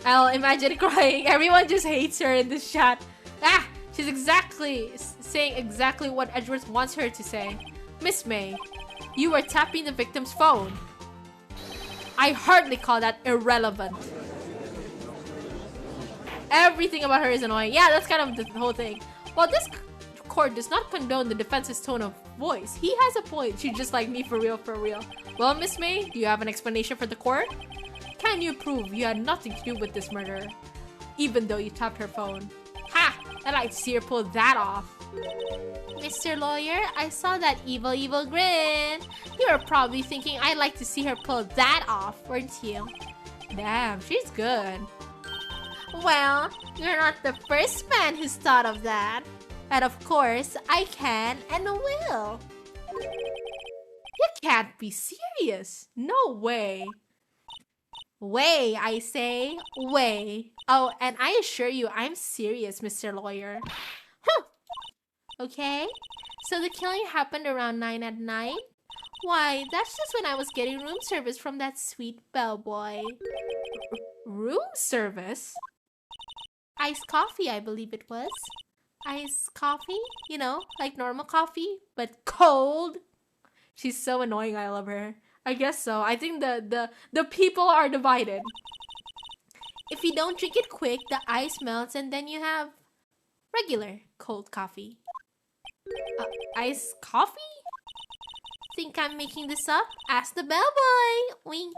I'll imagine crying. Everyone just hates her in this chat. Ah! She's saying exactly what Edgeworth wants her to say. Miss May, you were tapping the victim's phone. I hardly call that irrelevant. Everything about her is annoying. Yeah, that's kind of the whole thing. Well, this court does not condone the defense's tone of voice. He has a point. She's just like me, for real, for real. Well, Miss May, do you have an explanation for the court? Can you prove you had nothing to do with this murder, even though you tapped her phone? Ha! I'd like to see her pull that off. Mr. Lawyer, I saw that evil grin. You were probably thinking I'd like to see her pull that off, weren't you? Damn, she's good. Well, you're not the first man who's thought of that. And of course, I can and will. You can't be serious. No way. Way, I say. Way. Oh, and I assure you, I'm serious, Mr. Lawyer. Huh. Okay, so the killing happened around 9 at night? Why, that's just when I was getting room service from that sweet bellboy. Room service? Iced coffee, I believe it was. Iced coffee? You know, like normal coffee, but cold. She's so annoying, I love her. I guess so. I think the people are divided. If you don't drink it quick, the ice melts and then you have regular cold coffee. Iced coffee? Think I'm making this up? Ask the bellboy! Wink.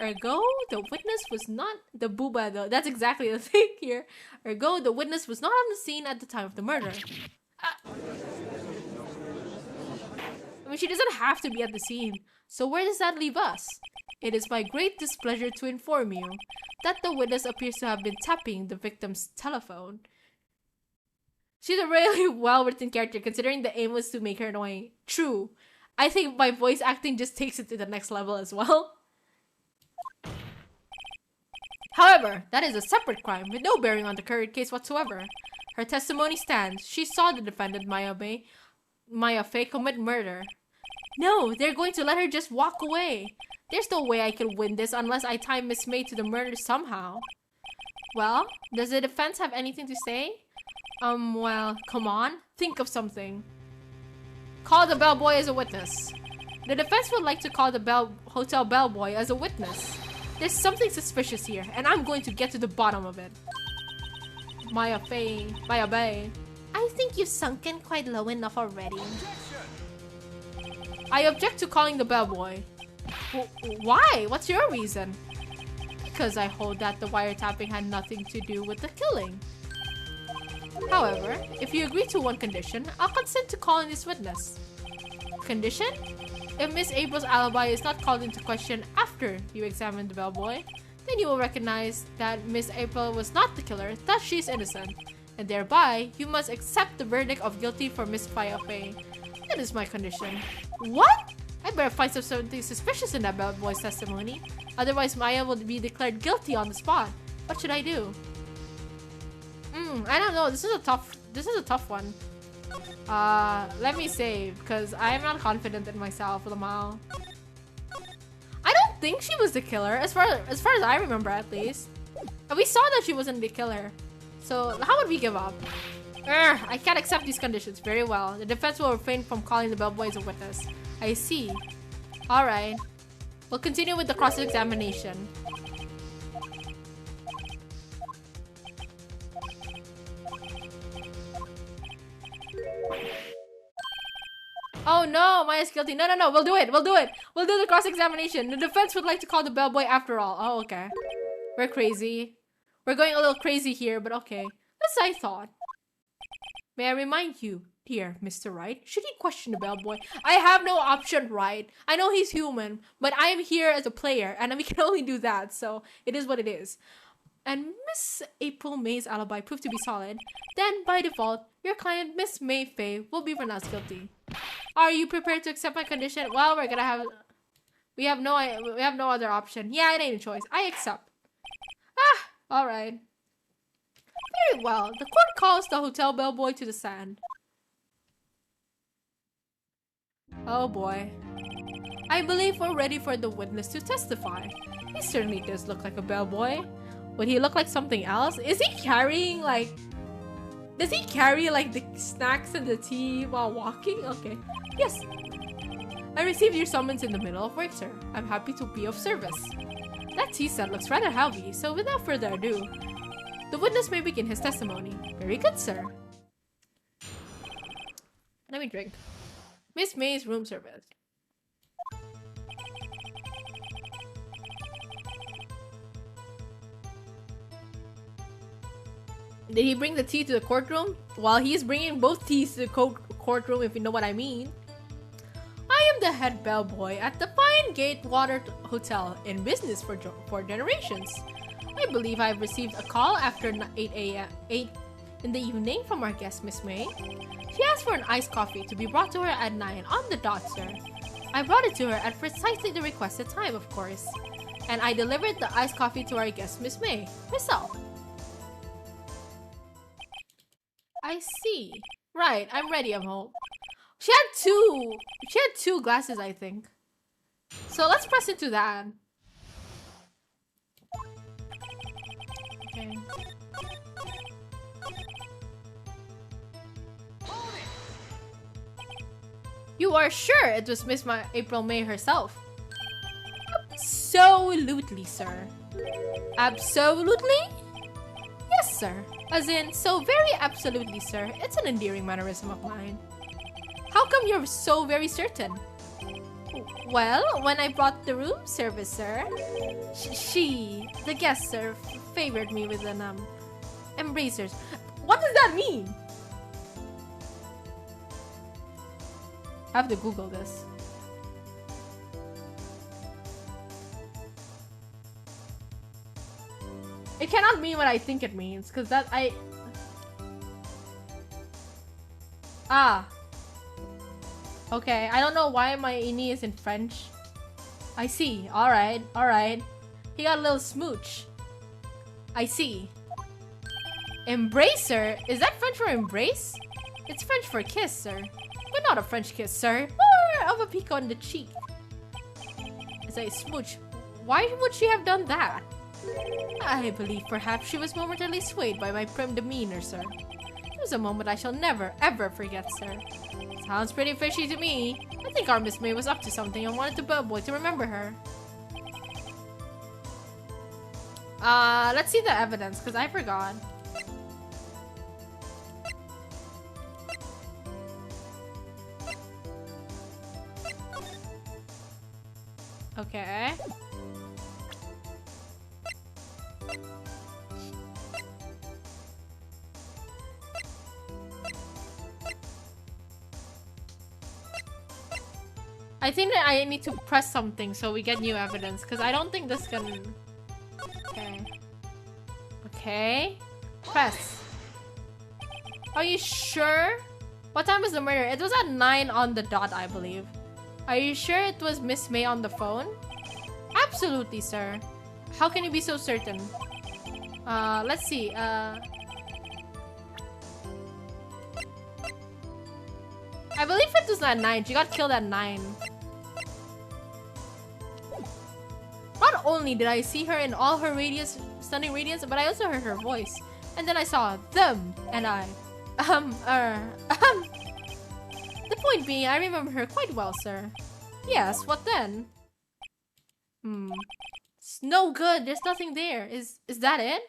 Ergo, the witness was not the booba though. That's exactly the thing here. Ergo, the witness was not on the scene at the time of the murder. I mean, she doesn't have to be at the scene. So where does that leave us? It is my great displeasure to inform you that the witness appears to have been tapping the victim's telephone. She's a really well-written character considering the aim was to make her annoying. True. I think my voice acting just takes it to the next level as well. However, that is a separate crime with no bearing on the current case whatsoever. Her testimony stands. She saw the defendant, Maya Fey, commit murder. No, they're going to let her just walk away. There's no way I can win this unless I tie Miss May to the murder somehow. Well, does the defense have anything to say? Well, come on. Think of something. Call the bellboy as a witness. The defense would like to call the hotel bellboy as a witness. There's something suspicious here, and I'm going to get to the bottom of it. Maya Bay. I think you've sunken quite low enough already. I object to calling the bellboy. Why? What's your reason? Because I hold that the wiretapping had nothing to do with the killing. However, if you agree to one condition, I'll consent to calling this witness. Condition? If Miss April's alibi is not called into question after you examine the bellboy, then you will recognize that Miss April was not the killer, that she's innocent. And thereby, you must accept the verdict of guilty for Miss Fayopé. That is my condition. What? I better find something suspicious in that bellboy's testimony. Otherwise, Maya will be declared guilty on the spot. What should I do? I don't know. This is a tough one. Let me save, because I'm not confident in myself, Lamau. I don't think she was the killer, as far as I remember, at least. And we saw that she wasn't the killer. So how would we give up? I can't accept these conditions. Very well. The defense will refrain from calling the bellboy as a witness. I see. Alright. We'll continue with the cross-examination. Oh no, Maya's guilty. No, we'll do it. We'll do the cross-examination. The defense would like to call the bellboy after all. Oh, okay. We're crazy. We're going a little crazy here, but okay. As I thought. May I remind you, dear Mr. Wright, should you question the bellboy? I have no option, Wright. I know he's human, but I am here as a player, and we can only do that, so it is what it is. And Miss April May's alibi proved to be solid, then by default, your client, Miss May Faye, will be pronounced guilty. Are you prepared to accept my condition? Well, we have no other option. Yeah, it ain't a choice. I accept. Alright. Very well. The court calls the hotel bellboy to the stand. Oh boy. I believe we're ready for the witness to testify. He certainly does look like a bellboy. Would he look like something else? Is he carrying like... Does he carry like the snacks and the tea while walking? Okay. Yes. I received your summons in the middle of work, sir. I'm happy to be of service. That tea set looks rather heavy, so without further ado, the witness may begin his testimony. Very good, sir. Let me drink. Miss May's room service. Did he bring the tea to the courtroom? Well, he's bringing both teas to the courtroom, if you know what I mean. I am the head bellboy at the Fine Gate Water Hotel, in business for generations. I believe I've received a call after 8 in the evening from our guest, Miss May. She asked for an iced coffee to be brought to her at 9 on the dot, sir. I brought it to her at precisely the requested time, of course. And I delivered the iced coffee to our guest, Miss May, herself. I see. Right, I'm ready, I'm home. She had two glasses, I think. So let's press into that. Okay. You are sure it was Miss April May herself? Absolutely, sir. Absolutely? Yes, sir. As in, so very absolutely, sir. It's an endearing mannerism of mine. How come you're so very certain? Well, when I brought the room service, sir, the guest, sir, favored me with an, embracers. What does that mean? I have to Google this. It cannot mean what I think it means, because that okay, I don't know why my ini is in French. I see. Alright, alright. He got a little smooch. I see. Embracer? Is that French for embrace? It's French for kiss, sir. But not a French kiss, sir. More of a peek on the cheek. It's a smooch. Why would she have done that? I believe perhaps she was momentarily swayed by my prim demeanor, sir. It was a moment I shall never, ever forget, sir. Sounds pretty fishy to me. I think our Miss May was up to something and wanted the bellboy to remember her. Let's see the evidence, because I forgot. Okay. I think that I need to press something so we get new evidence, because I don't think this can... Okay. Okay. Press. Are you sure? What time was the murder? It was at 9 on the dot, I believe. Are you sure it was Miss May on the phone? Absolutely, sir. How can you be so certain? Let's see. I believe it was at 9. She got killed at 9. Not only did I see her in all her stunning radiance, but I also heard her voice. And then I saw them and I. The point being, I remember her quite well, sir. Yes, what then? It's no good. There's nothing there. Is that it?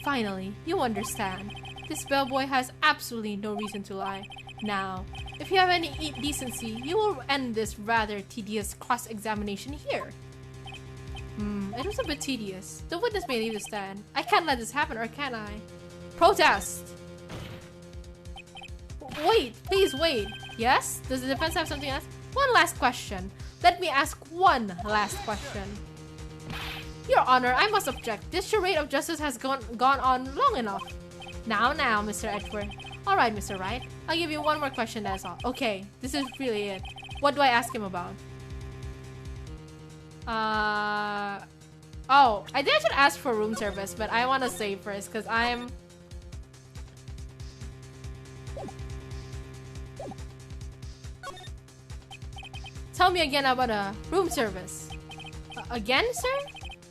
Finally, you understand. This bellboy has absolutely no reason to lie. Now, if you have any decency, you will end this rather tedious cross-examination here. It was a bit tedious. The witness may leave the stand. I can't let this happen, or can I? Protest! Wait, please wait. Yes? Does the defense have something else? One last question. Let me ask one last question. Your Honor, I must object. This charade of justice has gone on long enough. Now, Mr. Edgeworth. Alright, Mr. Wright. I'll give you one more question, that's all. Okay, this is really it. What do I ask him about? Oh, I think I should ask for room service, but I want to save first because I'm... Tell me again about a room service. Again, sir?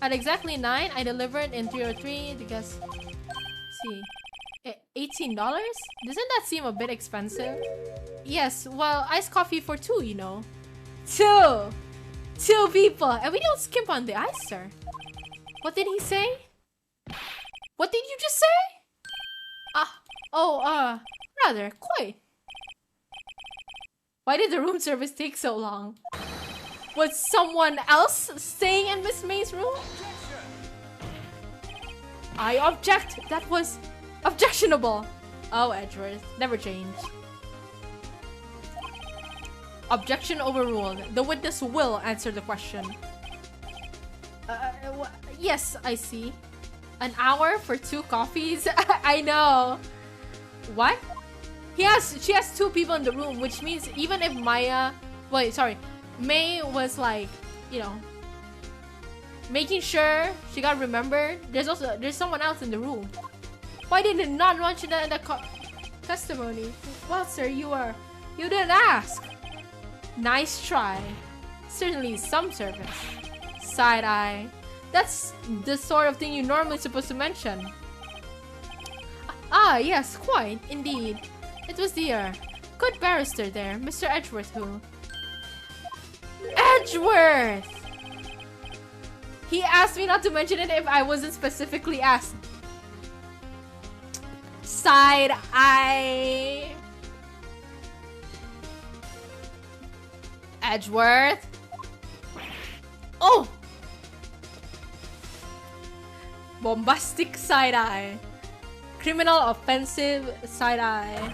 At exactly 9, I delivered in 303 because... see... $18? Doesn't that seem a bit expensive? Yes, well, iced coffee for 2, you know. 2 people! And we don't skimp on the ice, sir. What did he say? What did you just say? Rather, quite. Why did the room service take so long? Was someone else staying in Miss May's room? I object! That was objectionable! Oh, Edgeworth, never change. Objection overruled. The witness will answer the question. Yes, I see. An hour for 2 coffees? I know. What? She has 2 people in the room, which means even if May was like, you know, making sure she got remembered, there's someone else in the room. Why did it not mention that in the testimony? Well, sir, you didn't ask. Nice try. Certainly some service. Side eye. That's the sort of thing you're normally supposed to mention. Ah, yes, quite, indeed. It was the, good barrister there, Mr. Edgeworth, who... Edgeworth! He asked me not to mention it if I wasn't specifically asked. Side eye. Edgeworth. Oh! Bombastic side eye. Criminal offensive side eye.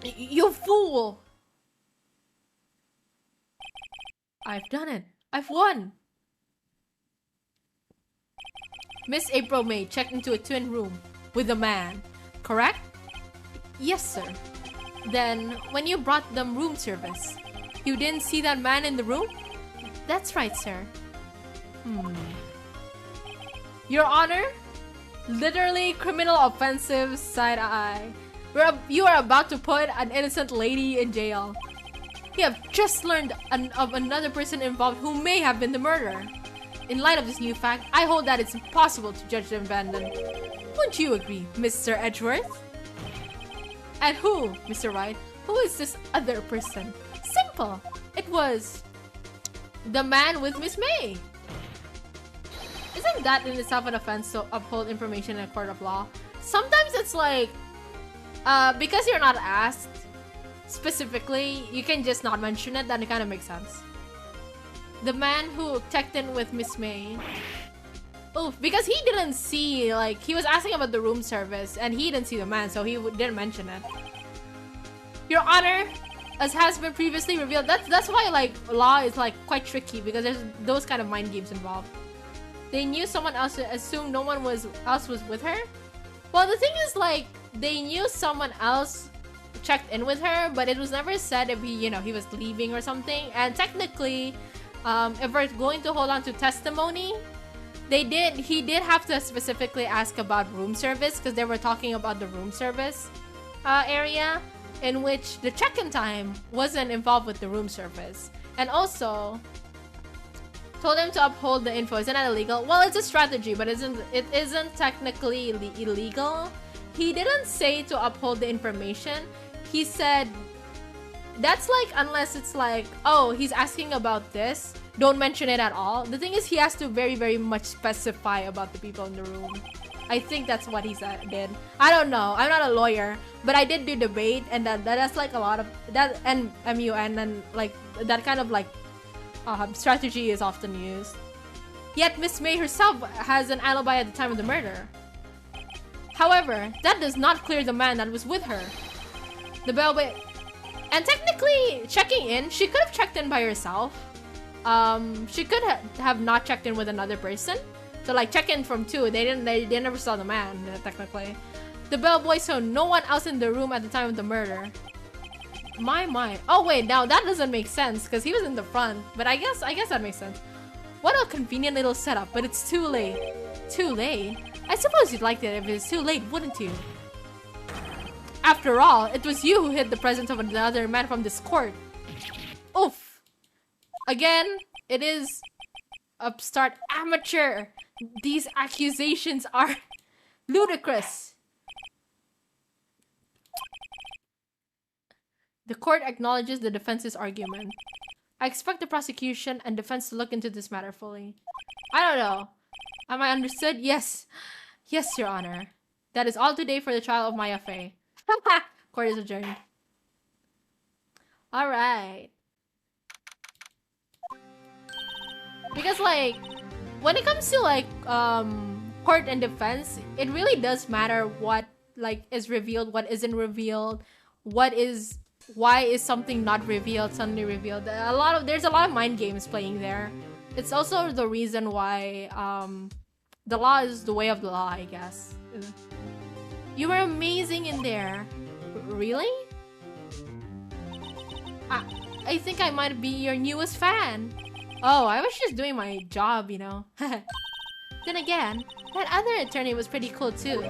You fool! I've done it. I've won. Miss April May checked into a twin room with a man, correct? Yes, sir. Then, when you brought them room service, you didn't see that man in the room? That's right, sir. Your Honor? Literally criminal offensive side eye. You are about to put an innocent lady in jail. You have just learned of another person involved who may have been the murderer. In light of this new fact, I hold that it's impossible to judge them abandoned. Wouldn't you agree, Mr. Edgeworth? And who, Mr. Wright? Who is this other person? Simple! It was... the man with Miss May. Isn't that in itself an offense to uphold information in a court of law? Sometimes it's like... because you're not asked specifically, you can just not mention it, then it kind of makes sense. The man who checked in with Miss May. Oh, because he didn't see, like, he was asking about the room service and he didn't see the man, so he didn't mention it. Your Honor, as has been previously revealed. That's why like law is like quite tricky because there's those kind of mind games involved. They knew someone else, assumed no one else was with her. Well, the thing is like they knew someone else checked in with her, but it was never said if he was leaving or something. And technically, if we're going to hold on to testimony, he did have to specifically ask about room service because they were talking about the room service area, in which the check-in time wasn't involved with the room service. And also told him to uphold the info. Isn't that illegal? Well, it's a strategy, but it isn't technically illegal. He didn't say to uphold the information. He said that's like, unless it's like, oh, he's asking about this, don't mention it at all. The thing is, he has to very, very much specify about the people in the room. I think that's what he did. I don't know. I'm not a lawyer, but I did do debate, and that's like a lot of that, and MUN, and like that kind of like strategy is often used. Yet Miss May herself has an alibi at the time of the murder. However, that does not clear the man that was with her. The bellboy, and technically checking in, she could have checked in by herself. She could have not checked in with another person. So like check in from two. They never saw the man technically. The bellboy saw no one else in the room at the time of the murder. My. Oh wait, now that doesn't make sense because he was in the front. But I guess that makes sense. What a convenient little setup, but it's too late. Too late? I suppose you'd like it if it's too late, wouldn't you? After all, it was you who hid the presence of another man from this court. Oof. Again, it is upstart amateur. These accusations are ludicrous. The court acknowledges the defense's argument. I expect the prosecution and defense to look into this matter fully. I don't know. Am I understood? Yes. Yes, Your Honor. That is all today for the trial of Maya Fey. Court is adjourned. Alright. Because like, when it comes to like court and defense, it really does matter what like is revealed, what isn't revealed, why is something not revealed, suddenly revealed. There's a lot of mind games playing there. It's also the reason why the law is the way of the law, I guess. You were amazing in there. Really? I think I might be your newest fan. Oh, I was just doing my job, you know. Then again, that other attorney was pretty cool too.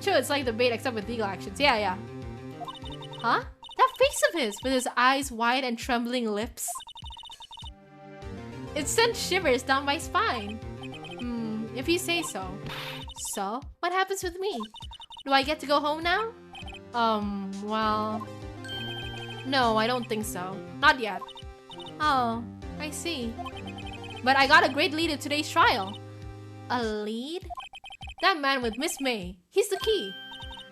True, it's like the bait except with legal actions. Yeah. Huh? That face of his, with his eyes wide and trembling lips. It sent shivers down my spine. If you say so. So, what happens with me? Do I get to go home now? Well... No, I don't think so. Not yet. Oh, I see. But I got a great lead in today's trial. A lead? That man with Miss May. He's the key.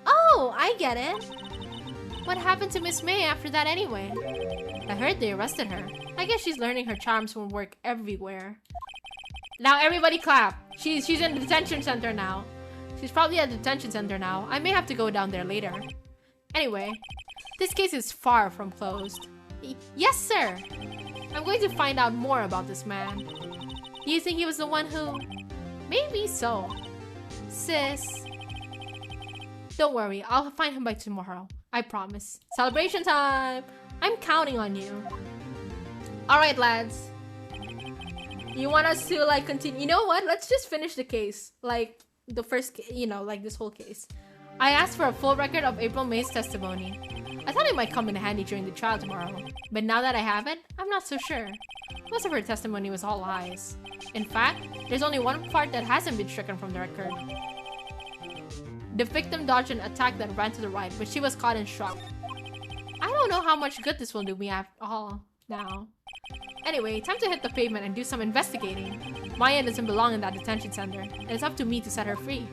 Oh, I get it. What happened to Miss May after that anyway? I heard they arrested her. I guess she's learning her charms from work everywhere. Now everybody clap. She's in the detention center now. She's probably at the detention center now. I may have to go down there later. Anyway, this case is far from closed. Yes, sir. I'm going to find out more about this man. You think he was the one who... Maybe so. Sis. Don't worry, I'll find him by tomorrow. I promise. Celebration time! I'm counting on you. Alright, lads. You want us to, like, continue? You know what? Let's just finish the case. Like, the first, like this whole case. I asked for a full record of April May's testimony. I thought it might come in handy during the trial tomorrow. But now that I have it, I'm not so sure. Most of her testimony was all lies. In fact, there's only one part that hasn't been stricken from the record. The victim dodged an attack that ran to the right, but she was caught and struck. I don't know how much good this will do me after all now. Anyway, time to hit the pavement and do some investigating. Maya doesn't belong in that detention center, and it's up to me to set her free.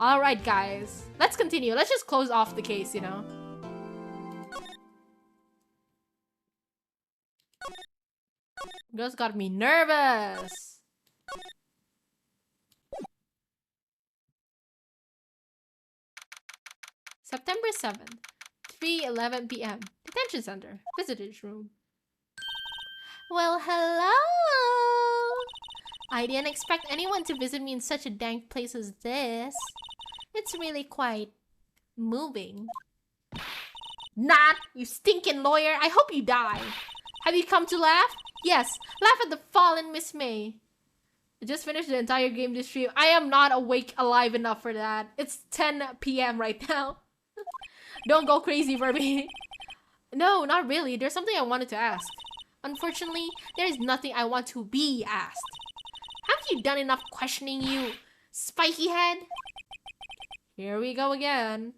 Alright guys, let's continue. Let's just close off the case, you know. Girls got me nervous. September 7th, 3:11 p.m. Detention Center, Visitors Room. Well, hello! I didn't expect anyone to visit me in such a dank place as this. It's really quite moving. Not, you stinking lawyer! I hope you die! Have you come to laugh? Yes, laugh at the fallen Miss May. I just finished the entire game this stream. I am not awake alive enough for that. It's 10 p.m. right now. Don't go crazy for me. No, not really. There's something I wanted to ask. Unfortunately, there's nothing I want to be asked. Haven't you done enough questioning, you spiky head? Here we go again.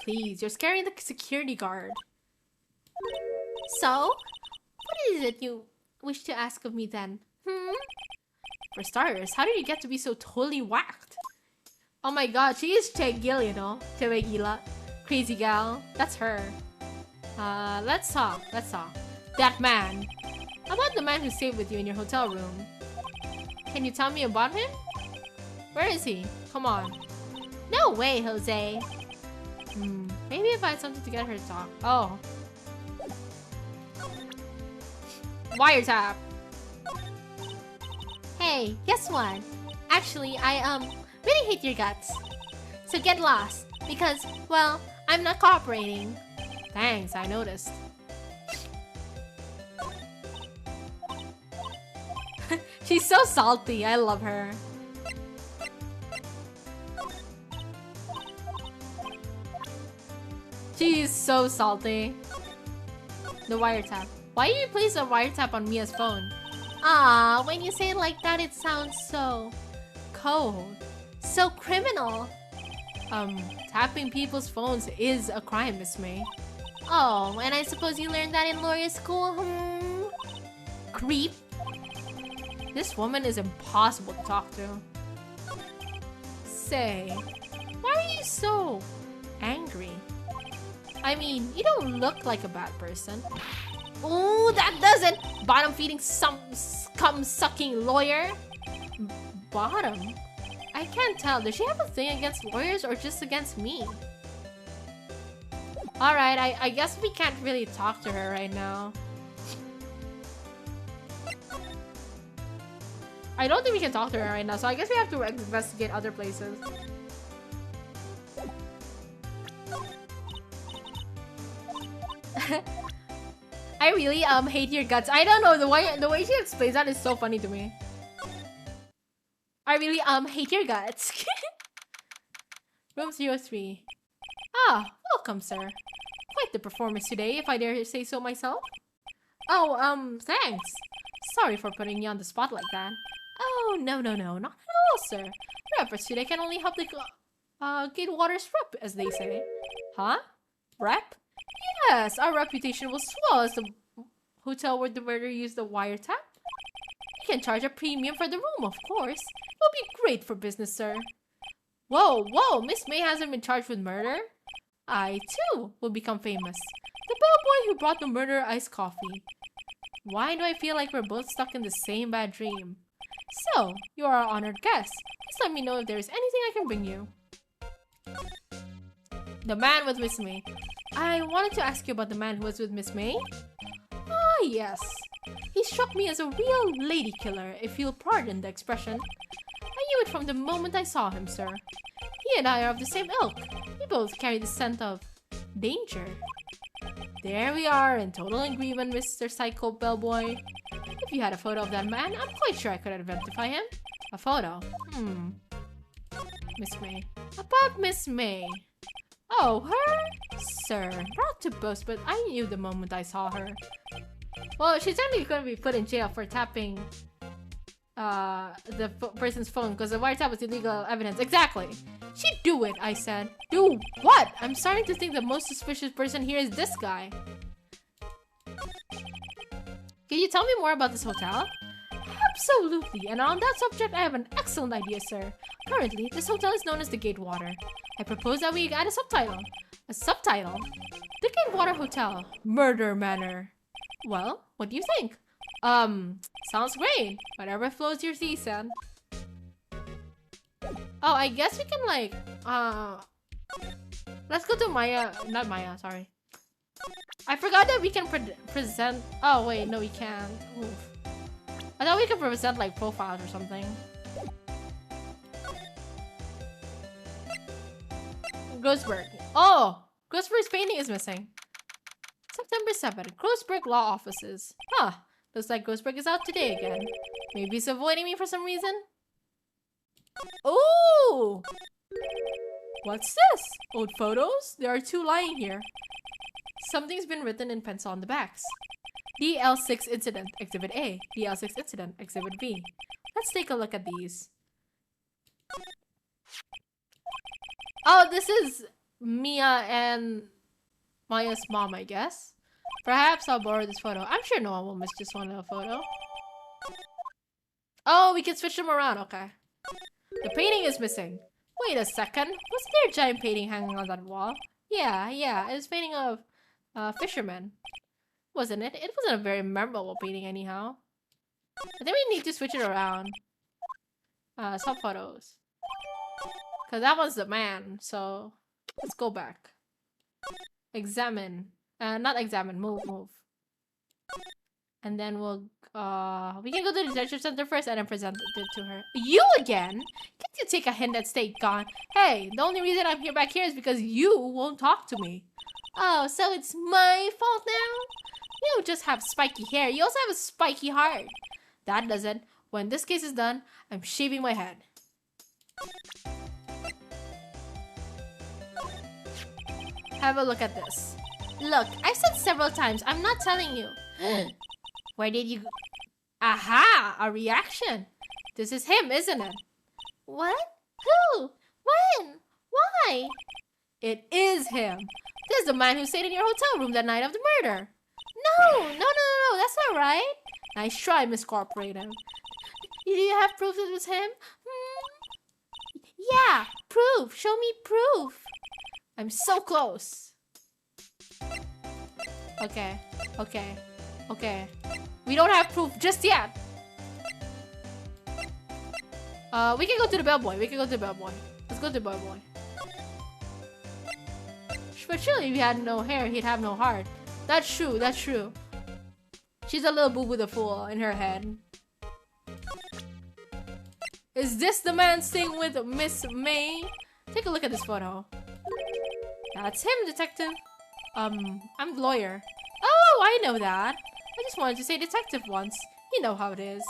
Please, you're scaring the security guard. So, what is it you wish to ask of me then? For starters, how did you get to be so totally whacked? Oh my god, she is Che Gil, you know? Che Gila. Crazy gal. That's her. Let's talk. That man. How about the man who stayed with you in your hotel room? Can you tell me about him? Where is he? Come on. No way, Jose. Maybe if I had something to get her to talk. Oh. Wiretap. Hey, guess what? Actually, I really hate your guts. So get lost, because, well, I'm not cooperating. Thanks, I noticed. She's so salty, I love her. She's so salty. The wiretap. Why did you place a wiretap on Mia's phone? Ah, when you say it like that, it sounds so cold. So criminal. Tapping people's phones is a crime, Miss May. Oh, and I suppose you learned that in lawyer school, Creep. This woman is impossible to talk to. Say, why are you so angry? I mean, you don't look like a bad person. Ooh, that doesn't! Bottom-feeding scum-sucking lawyer? Bottom? I can't tell. Does she have a thing against lawyers or just against me? Alright, I guess we can't really talk to her right now. I don't think we can talk to her right now, so I guess we have to investigate other places. I really hate your guts. I don't know, the way she explains that is so funny to me. I really hate your guts. Room 03. Ah, welcome, sir. Quite the performance today, if I dare say so myself. Oh, thanks. Sorry for putting you on the spot like that. Oh, no, not at all, sir. Your efforts today can only help the Gatewater's rep, as they say. Huh? Rep? Yes, our reputation will swell as the hotel where the murderer used the wiretap. You can charge a premium for the room, of course. It will be great for business, sir. Whoa, Miss May hasn't been charged with murder? I, too, will become famous. The bellboy who brought the murderer iced coffee. Why do I feel like we're both stuck in the same bad dream? So, you are our honored guest. Please let me know if there is anything I can bring you. The man with Miss May. I wanted to ask you about the man who was with Miss May. Ah, yes. He struck me as a real lady killer, if you'll pardon the expression. I knew it from the moment I saw him, sir. He and I are of the same ilk. We both carry the scent of danger. There we are, in total agreement, Mr. Psycho Bellboy. If you had a photo of that man, I'm quite sure I could identify him. A photo? Miss May. About Miss May. Oh, her? Sir, not to boast, but I knew the moment I saw her. Well, she's certainly going to be put in jail for tapping the person's phone because the wiretap was illegal evidence. Exactly. She'd do it, I said. Do what? I'm starting to think the most suspicious person here is this guy. Can you tell me more about this hotel? Absolutely, and on that subject, I have an excellent idea, sir. Currently, this hotel is known as the Gatewater. I propose that we add a subtitle. A subtitle? The Gatewater Hotel, Murder Manor. Well, what do you think? Sounds great. Whatever flows your sea, son. Oh, I guess we can, like, Let's go to Maya. Not Maya, sorry. I forgot that we can present. Oh, wait, no, we can't. Oof. I thought we could present like profiles or something. Grossberg. Oh! Grossberg's painting is missing. September 7th. Grossberg Law Offices. Huh. Looks like Grossberg is out today again. Maybe he's avoiding me for some reason? Ooh! What's this? Old photos? There are 2 lying here. Something's been written in pencil on the backs. DL6 Incident, Exhibit A. DL6 Incident, Exhibit B. Let's take a look at these. Oh, this is Mia and Maya's mom, I guess. Perhaps I'll borrow this photo. I'm sure no one will miss just one little photo. Oh, we can switch them around. Okay. The painting is missing. Wait a second. Wasn't there a giant painting hanging on that wall? Yeah. It was a painting of fishermen. Wasn't it? It wasn't a very memorable painting anyhow. I think we need to switch it around. Some photos. Because that was the man, so let's go back. Examine. Not examine, move. And then we'll, we can go to the detention center first and then present it to her. You again? Can't you take a hint and stay gone? Hey, the only reason I'm here back here is because you won't talk to me. Oh, so it's my fault now? You don't just have spiky hair, you also have a spiky heart. That doesn't. When this case is done, I'm shaving my head. Have a look at this. Look, I've said several times, I'm not telling you. Where did you go? Aha! A reaction. This is him, isn't it? What? Who? When? Why? It is him. This is the man who stayed in your hotel room that night of the murder. No, that's not right. Nice try, Miss Corporator. Do you have proof it was him? Yeah, proof. Show me proof. I'm so close. Okay. We don't have proof just yet. We can go to the bellboy. Let's go to the bellboy. But surely if he had no hair, he'd have no heart. That's true. She's a little boo-boo the fool in her head. Is this the man staying with Miss May? Take a look at this photo. That's him, detective. I'm the lawyer. Oh, I know that. I just wanted to say detective once. You know how it is.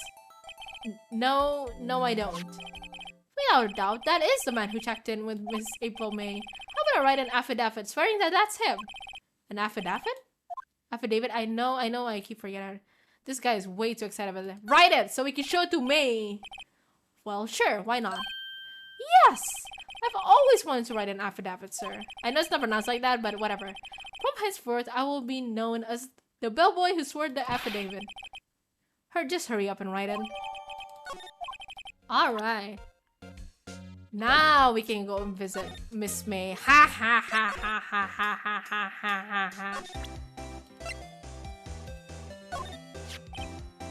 No, I don't. Without a doubt, that is the man who checked in with Miss April May. How about I write an affidavit swearing that that's him? An affidavit? Affidavit? I know, I keep forgetting. This guy is way too excited about it. Write it so we can show it to May. Well, sure, why not? Yes! I've always wanted to write an affidavit, sir. I know it's not pronounced like that, but whatever. From henceforth, I will be known as the bellboy who swore the affidavit. Just hurry up and write it. Alright. Now we can go and visit Miss May. Ha ha ha ha ha ha ha ha ha ha.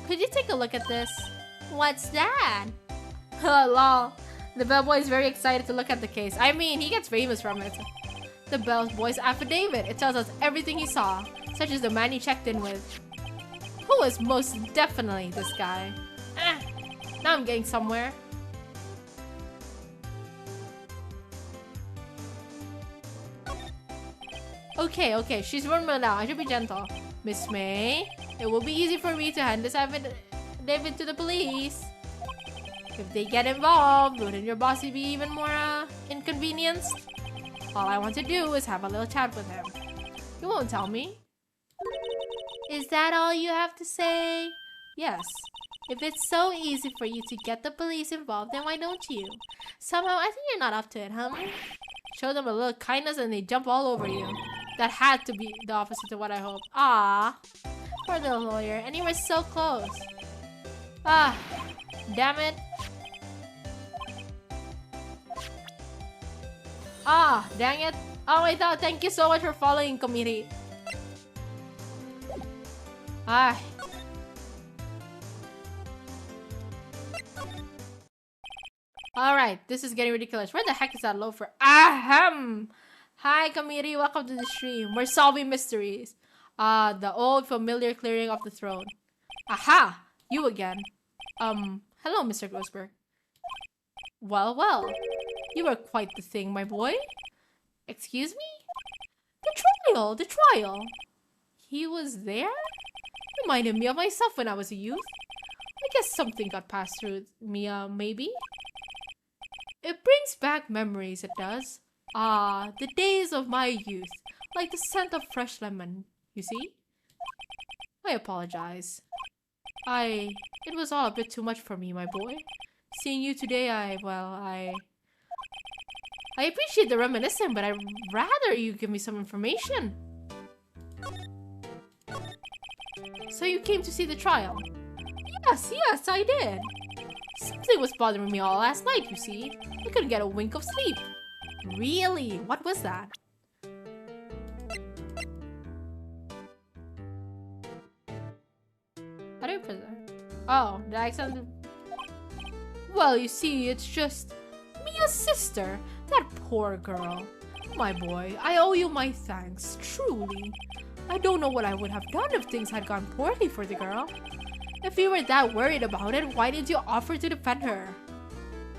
Could you take a look at this? What's that? Lol. The bellboy is very excited to look at the case. I mean, he gets famous from it. The bellboy's affidavit. It tells us everything he saw, such as the man he checked in with. Who was most definitely this guy? Now I'm getting somewhere. Okay, she's vulnerable now. I should be gentle. Miss May, it will be easy for me to hand this affidavit to the police. If they get involved, wouldn't your boss be even more inconvenienced? All I want to do is have a little chat with him. You won't tell me? Is that all you have to say? Yes. If it's so easy for you to get the police involved, then why don't you? Somehow, I think you're not up to it, huh? Show them a little kindness and they jump all over you. That had to be the opposite of what I hoped. Ah, poor little lawyer. And you were so close. Ah, damn it. Ah, dang it. Oh my god, thank you so much for following, committee. Ah. Alright, this is getting ridiculous. Where the heck is that loafer? Ahem! Hi, Kamiri. Welcome to the stream. We're solving mysteries. The old familiar clearing of the throne. Aha! You again. Hello, Mr. Grossberg. Well, well. You were quite the thing, my boy. Excuse me? The trial. He was there? Reminded me of myself when I was a youth. I guess something got passed through me, maybe? It brings back memories, it does. Ah, the days of my youth, like the scent of fresh lemon, you see? I apologize. It was all a bit too much for me, my boy. Seeing you today, I appreciate the reminiscing, but I'd rather you give me some information. So you came to see the trial? Yes, I did. Something was bothering me all last night, you see. I couldn't get a wink of sleep. Really? What was that? How do you put that? Oh, the accent. Well, you see, it's just Mia's sister. That poor girl. My boy, I owe you my thanks, truly. I don't know what I would have done if things had gone poorly for the girl. If you were that worried about it, why did you offer to defend her?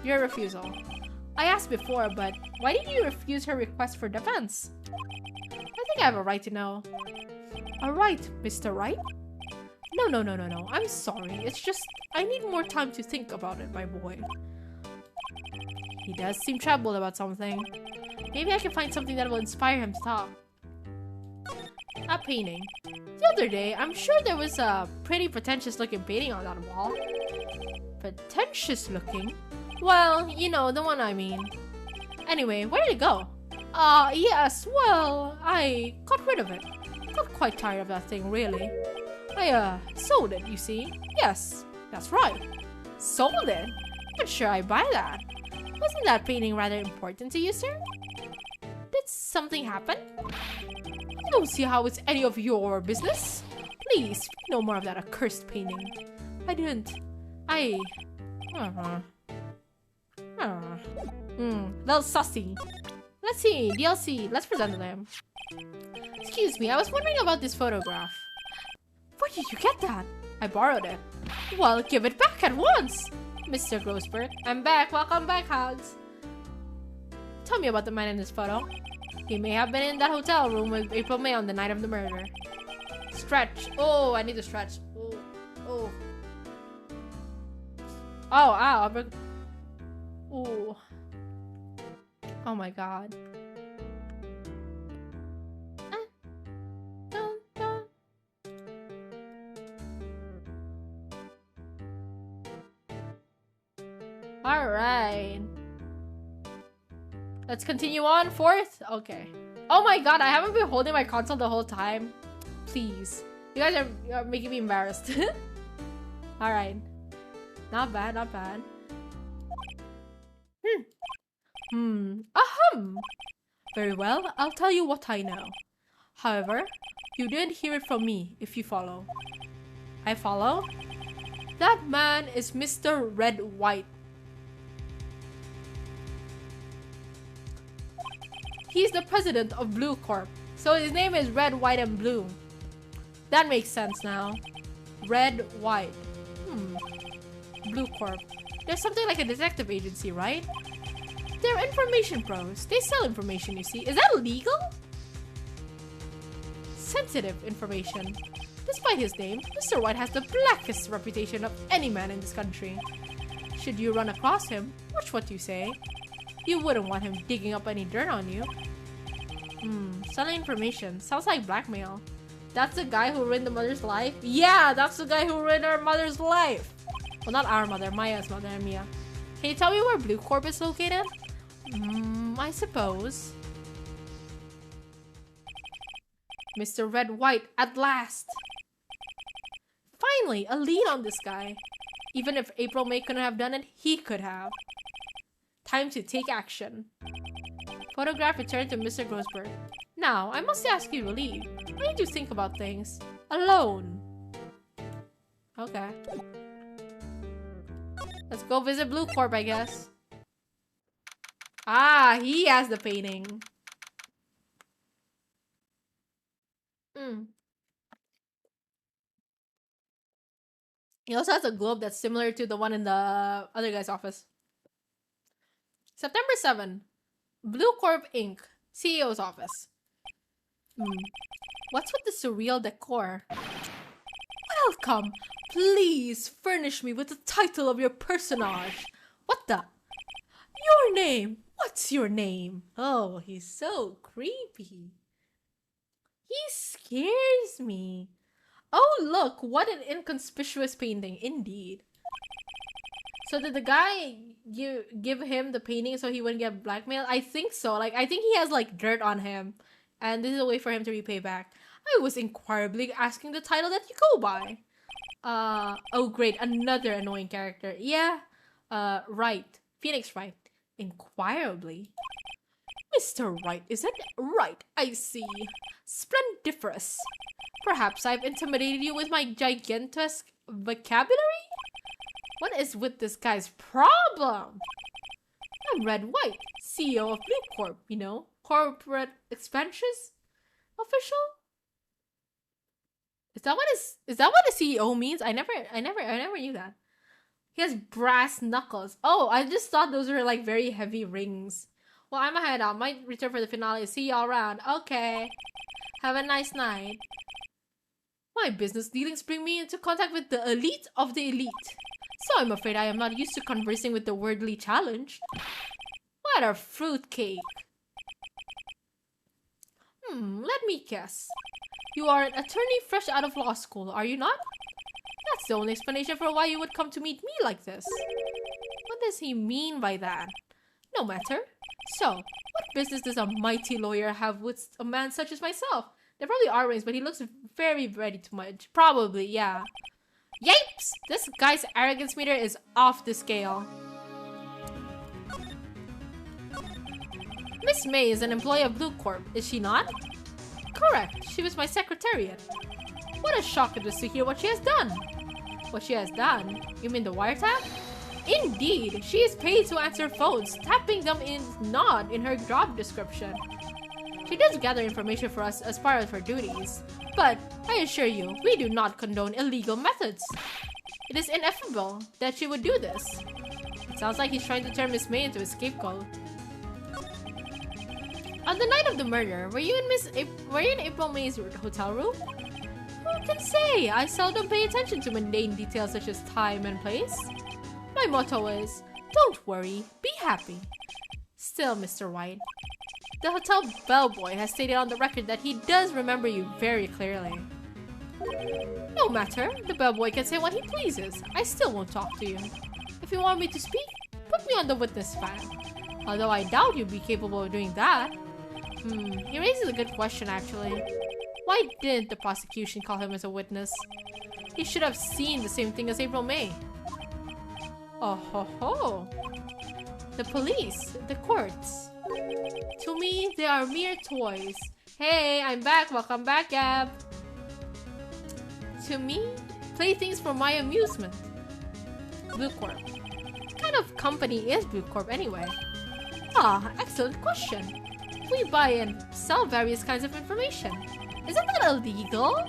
Your refusal. I asked before, but why did you refuse her request for defense? I think I have a right to know. A right, Mr. Right? No. I'm sorry. It's just I need more time to think about it, my boy. He does seem troubled about something. Maybe I can find something that will inspire him to talk. A painting. The other day, I'm sure there was a pretty pretentious looking painting on that wall. Pretentious looking? Well, you know, the one I mean. Anyway, where did it go? Yes, well, I got rid of it. Got quite tired of that thing, really. I, sold it, you see. Yes, that's right. Sold it? Not sure I buy that. Wasn't that painting rather important to you, sir? Did something happen? I don't see how it's any of your business. Please, speak no more of that accursed painting. I didn't. Little sussy. Let's see, DLC. Let's present them. Excuse me, I was wondering about this photograph. Where did you get that? I borrowed it. Well, give it back at once. Mr. Grossberg, I'm back. Welcome back, Hugs. Tell me about the man in this photo. He may have been in that hotel room with April May on the night of the murder. Stretch. Oh, I need to stretch. Oh. Ow. Oh. Oh my god. Alright. Let's continue on. Fourth? Okay. Oh my god, I haven't been holding my console the whole time. Please. You guys are making me embarrassed. Alright. Not bad. Very well, I'll tell you what I know. However, you didn't hear it from me if you follow. I follow? That man is Mr. Red White. He's the president of Blue Corp. So his name is Red, White, and Blue. That makes sense now. Red, White. Blue Corp. There's something like a detective agency, right? They're information pros. They sell information, you see. Is that legal? Sensitive information. Despite his name, Mr. White has the blackest reputation of any man in this country. Should you run across him, watch what you say. You wouldn't want him digging up any dirt on you. Selling information. Sounds like blackmail. That's the guy who ruined the mother's life? Yeah, that's the guy who ruined our mother's life. Well, not our mother, Maya's mother and Mia. Can you tell me where Blue Corp is located? I suppose. Mr. Red White, at last! Finally, a lead on this guy. Even if April May couldn't have done it, he could have. Time to take action. Photograph returned to Mr. Grossberg. Now, I must ask you to leave. I need to think about things. Alone. Okay. Let's go visit Blue Corp, I guess. Ah, he has the painting. Mm. He also has a globe that's similar to the one in the other guy's office. September 7. Blue Corp Inc. CEO's office. What's with the surreal decor? Welcome! Please furnish me with the title of your personage. What the? Your name! What's your name? Oh, he's so creepy. He scares me. Oh, look, what an inconspicuous painting, indeed. So did the guy give him the painting so he wouldn't get blackmailed? I think so. Like, I think he has, like, dirt on him. And this is a way for him to repay back. I was inquirably asking the title that you go by. Oh great, another annoying character. Yeah, Wright. Phoenix Wright. Inquirably. Mr. Wright, is it? Right, I see. Splendiferous. Perhaps I've intimidated you with my gigantesque vocabulary? What is with this guy's problem? I'm Red White, CEO of Blue Corp, you know? Corporate expansions official? Is that what a CEO means? I never knew that. He has brass knuckles. Oh, I just thought those were like very heavy rings. Well, I'm a head out. Might return for the finale. See y'all around. Okay. Have a nice night. My business dealings bring me into contact with the elite of the elite. So I'm afraid I am not used to conversing with the wordly challenged. What a fruitcake. Let me guess. You are an attorney fresh out of law school, are you not? That's the only explanation for why you would come to meet me like this. What does he mean by that? No matter. So, what business does a mighty lawyer have with a man such as myself? There probably are rings, but he looks very ready to merge. Probably, yeah. Yipes! This guy's arrogance meter is off the scale. Miss May is an employee of Blue Corp, is she not? Correct. She was my secretariat. What a shock it was to hear what she has done. What she has done? You mean the wiretap? Indeed, she is paid to answer phones, tapping them in not in her job description. She does gather information for us as part of her duties, but I assure you, we do not condone illegal methods. It is ineffable that she would do this. It sounds like he's trying to turn Miss May into a scapegoat. On the night of the murder, were you in April May's hotel room? Who can say? I seldom pay attention to mundane details such as time and place. My motto is, don't worry, be happy. Still, Mr. White, the hotel bellboy has stated on the record that he does remember you very clearly. No matter, the bellboy can say what he pleases. I still won't talk to you. If you want me to speak, put me on the witness stand. Although I doubt you'd be capable of doing that. He raises a good question actually. Why didn't the prosecution call him as a witness? He should have seen the same thing as April May. Oh ho ho. The police, the courts. To me, they are mere toys. Hey, I'm back. Welcome back, Gab. To me, playthings for my amusement. Blue Corp. What kind of company is Blue Corp anyway? Ah, excellent question. We buy and sell various kinds of information. Isn't that illegal?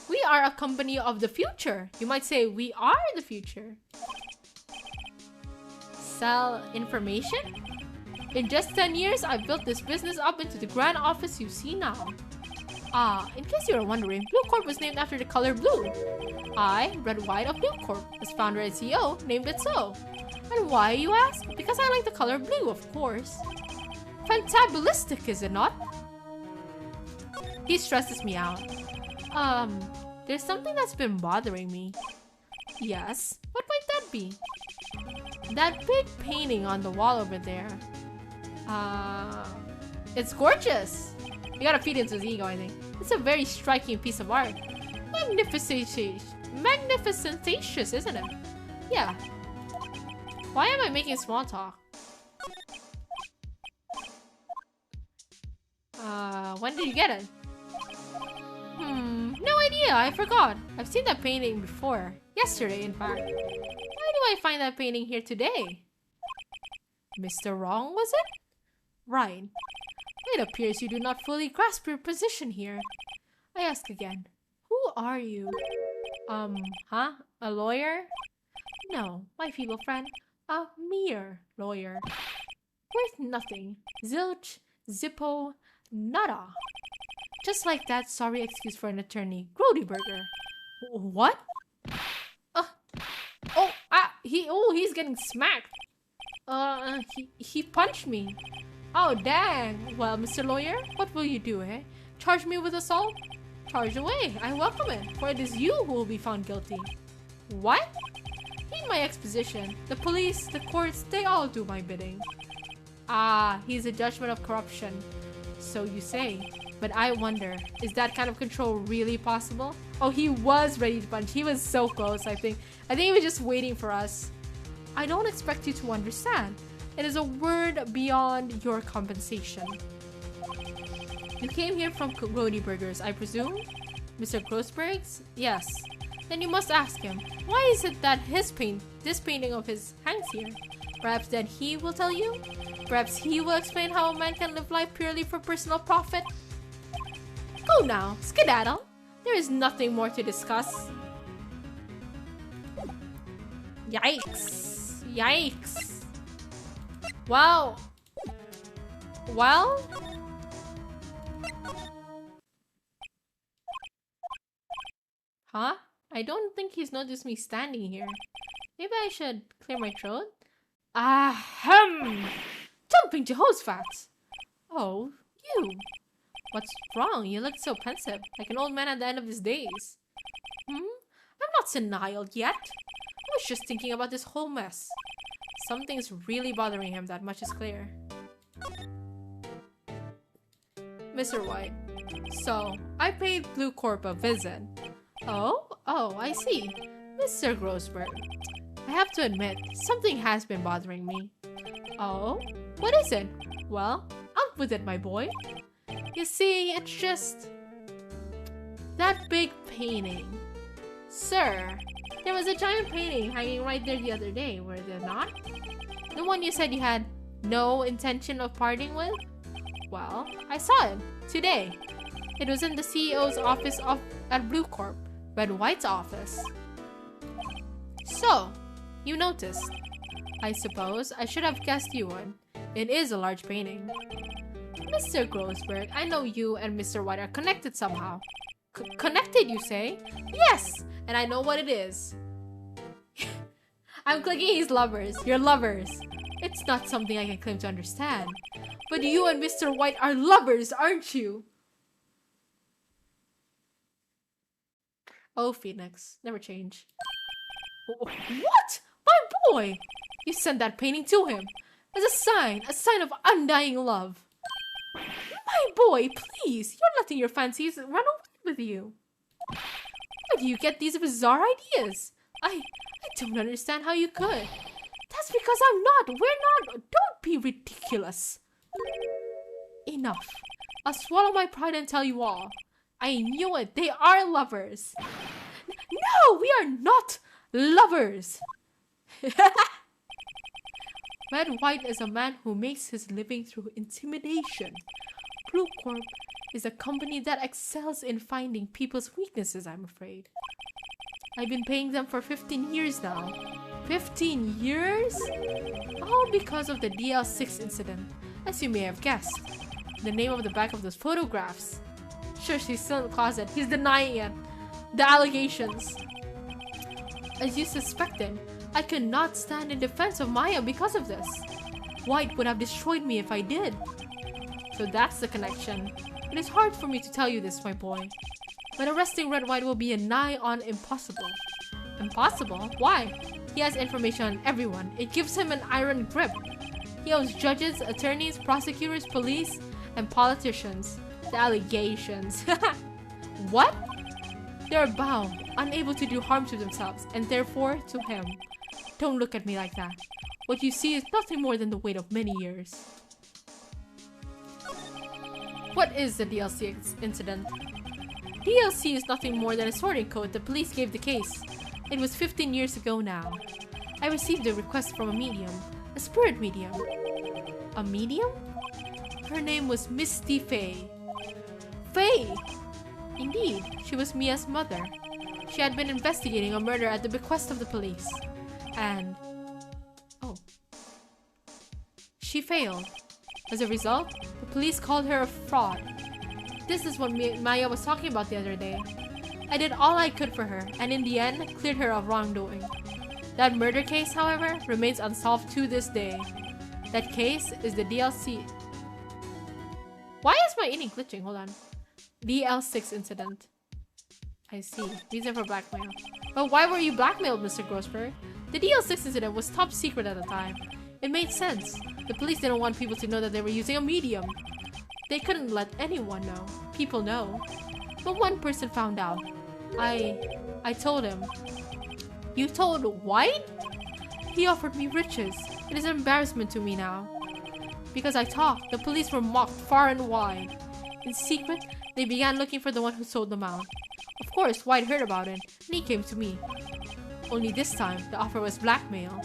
We are a company of the future. You might say we are the future. Sell information? In just 10 years, I built this business up into the grand office you see now. Ah, in case you were wondering, Blue Corp was named after the color blue. I, Red White of Blue Corp, as founder and CEO, named it so. And why, you ask? Because I like the color blue, of course. Fantabulistic, is it not? He stresses me out. There's something that's been bothering me. Yes? What might that be? That big painting on the wall over there. It's gorgeous. You gotta feed into his ego, I think. It's a very striking piece of art. Magnificentatious, isn't it? Yeah. Why am I making small talk? When did you get it? No idea, I forgot. I've seen that painting before. Yesterday, in fact. Why do I find that painting here today? Mr. Wrong, was it? Right. It appears you do not fully grasp your position here. I ask again, who are you? Huh? A lawyer? No, my feeble friend. A mere lawyer. Worth nothing. Zilch, zippo, nada. Just like that sorry excuse for an attorney. Grody burger. What? He's getting smacked. He punched me. Oh, dang. Well, Mr. Lawyer, what will you do, eh? Charge me with assault? Charge away. I welcome it, for it is you who will be found guilty. What? Read my exposition. The police, the courts, they all do my bidding. Ah, he's a judgment of corruption. So you say. But I wonder, is that kind of control really possible? Oh, he was ready to punch. He was so close, I think. I think he was just waiting for us. I don't expect you to understand. It is a word beyond your compensation. You came here from Grody Burgers, I presume? Mr. Grossberg's? Yes. Then you must ask him, why is it that this painting of his hangs here? Perhaps then he will tell you? Perhaps he will explain how a man can live life purely for personal profit? Go now, skedaddle. There is nothing more to discuss. Yikes. Yikes. Wow. Well? Huh? I don't think he's noticed me standing here. Maybe I should clear my throat? Ahem! Jumping Jehoshaphat! Oh, you! What's wrong? You look so pensive, like an old man at the end of his days. I'm not senile yet. I was just thinking about this whole mess. Something's really bothering him, that much is clear. Mr. White. So, I paid Blue Corp a visit. Oh, I see. Mr. Grossberg. I have to admit, something has been bothering me. Oh? What is it? Well, out with it, my boy. You see, it's just... that big painting. Sir, there was a giant painting hanging right there the other day, were there not? The one you said you had no intention of parting with? Well, I saw it today. It was in the CEO's office at Blue Corp, Red White's office. So, you noticed. I suppose I should have guessed you would. It is a large painting. Mr. Grossberg, I know you and Mr. White are connected somehow. Connected, you say? Yes! And I know what it is. I'm clicking he's lovers. You're lovers. It's not something I can claim to understand. But you and Mr. White are lovers, aren't you? Oh, Phoenix. Never change. What? My boy! You sent that painting to him. As a sign of undying love. My boy, please! You're letting your fancies run away with you. Where do you get these bizarre ideas? I don't understand how you could. That's because I'm not. We're not. Don't be ridiculous. Enough. I'll swallow my pride and tell you all. I knew it. They are lovers. No, we are not lovers. Red White is a man who makes his living through intimidation. Blue Corp is a company that excels in finding people's weaknesses, I'm afraid. I've been paying them for 15 years now. 15 years? All because of the DL6 incident, as you may have guessed. The name of the back of those photographs. Sure, she's still in the closet. He's denying it. The allegations. As you suspected, I could not stand in defense of Maya because of this. White would have destroyed me if I did. So that's the connection. It is hard for me to tell you this, my boy. But arresting Red White will be a nigh on impossible. Impossible? Why? He has information on everyone. It gives him an iron grip. He owns judges, attorneys, prosecutors, police, and politicians. The allegations. What? They are bound, unable to do harm to themselves, and therefore to him. Don't look at me like that. What you see is nothing more than the weight of many years. What is the DLC incident? DLC is nothing more than a sorting code the police gave the case. It was 15 years ago now. I received a request from a medium, a spirit medium. A medium? Her name was Misty Faye. Faye! Indeed, she was Mia's mother. She had been investigating a murder at the bequest of the police. And... oh. She failed. As a result, the police called her a fraud. This is what Maya was talking about the other day. I did all I could for her, and in the end, cleared her of wrongdoing. That murder case, however, remains unsolved to this day. That case is the DLC... Why is my inning glitching? Hold on. DL6 incident. I see. Reason for blackmail. But why were you blackmailed, Mr. Grossberg? The DL6 incident was top secret at the time. It made sense. The police didn't want people to know that they were using a medium. They couldn't let anyone know. People know. But one person found out. I told him. You told White? He offered me riches. It is an embarrassment to me now. Because I talked, the police were mocked far and wide. In secret, they began looking for the one who sold them out. Of course, White heard about it, and he came to me. Only this time, the offer was blackmail.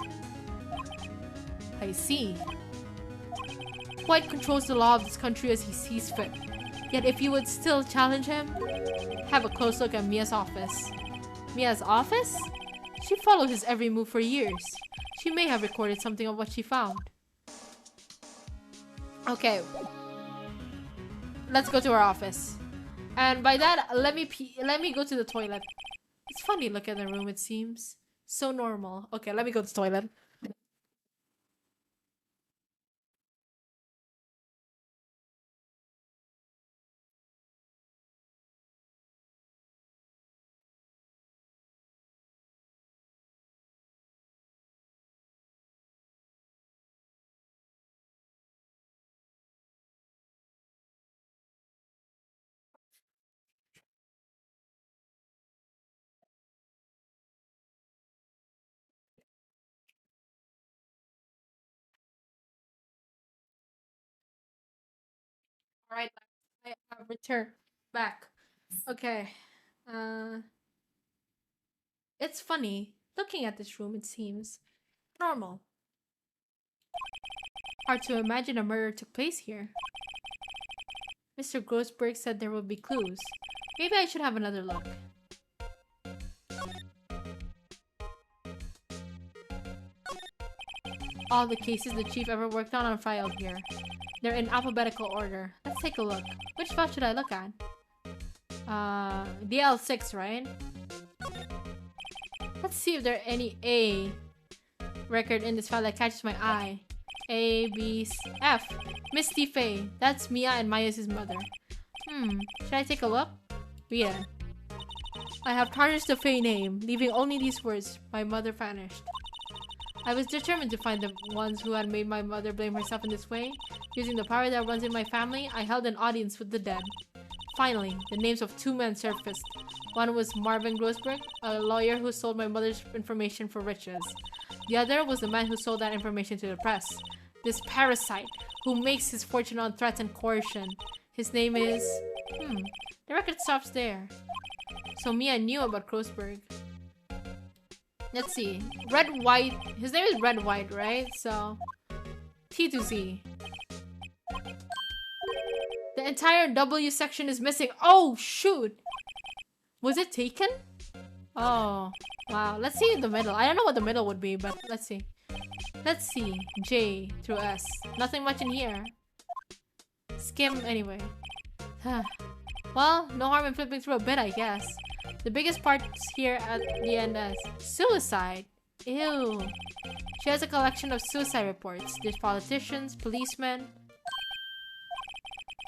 I see. White controls the law of this country as he sees fit. Yet if you would still challenge him, have a close look at Mia's office. Mia's office? She followed his every move for years. She may have recorded something of what she found. Okay. Let's go to our office. And by that, let me go to the toilet. It's funny look at the room, it seems. So normal. Okay, let me go to the toilet. Alright, I have returned back. Okay. It's funny. Looking at this room, it seems normal. Hard to imagine a murder took place here. Mr. Grossberg said there would be clues. Maybe I should have another look. All the cases the chief ever worked on are filed here. They're in alphabetical order. Let's take a look. Which file should I look at? DL6, right? Let's see if there are any A record in this file that catches my eye. A, B, F. Misty Faye. That's Mia and Maya's mother. Should I take a look? Yeah. I have tarnished the Faye name, leaving only these words. My mother vanished. I was determined to find the ones who had made my mother blame herself in this way. Using the power that runs in my family, I held an audience with the dead. Finally, the names of two men surfaced. One was Marvin Grossberg, a lawyer who sold my mother's information for riches. The other was the man who sold that information to the press. This parasite, who makes his fortune on threats and coercion. His name is... The record stops there. So Mia knew about Grossberg. Let's see. Red White. His name is Red White, right? So... T to Z. The entire W section is missing. Oh, shoot! Was it taken? Oh, wow. Let's see the middle. I don't know what the middle would be, but let's see. Let's see. J through S. Nothing much in here. Skim anyway. Well, no harm in flipping through a bit, I guess. The biggest parts here at the end is suicide. Ew. She has a collection of suicide reports. There's politicians, policemen.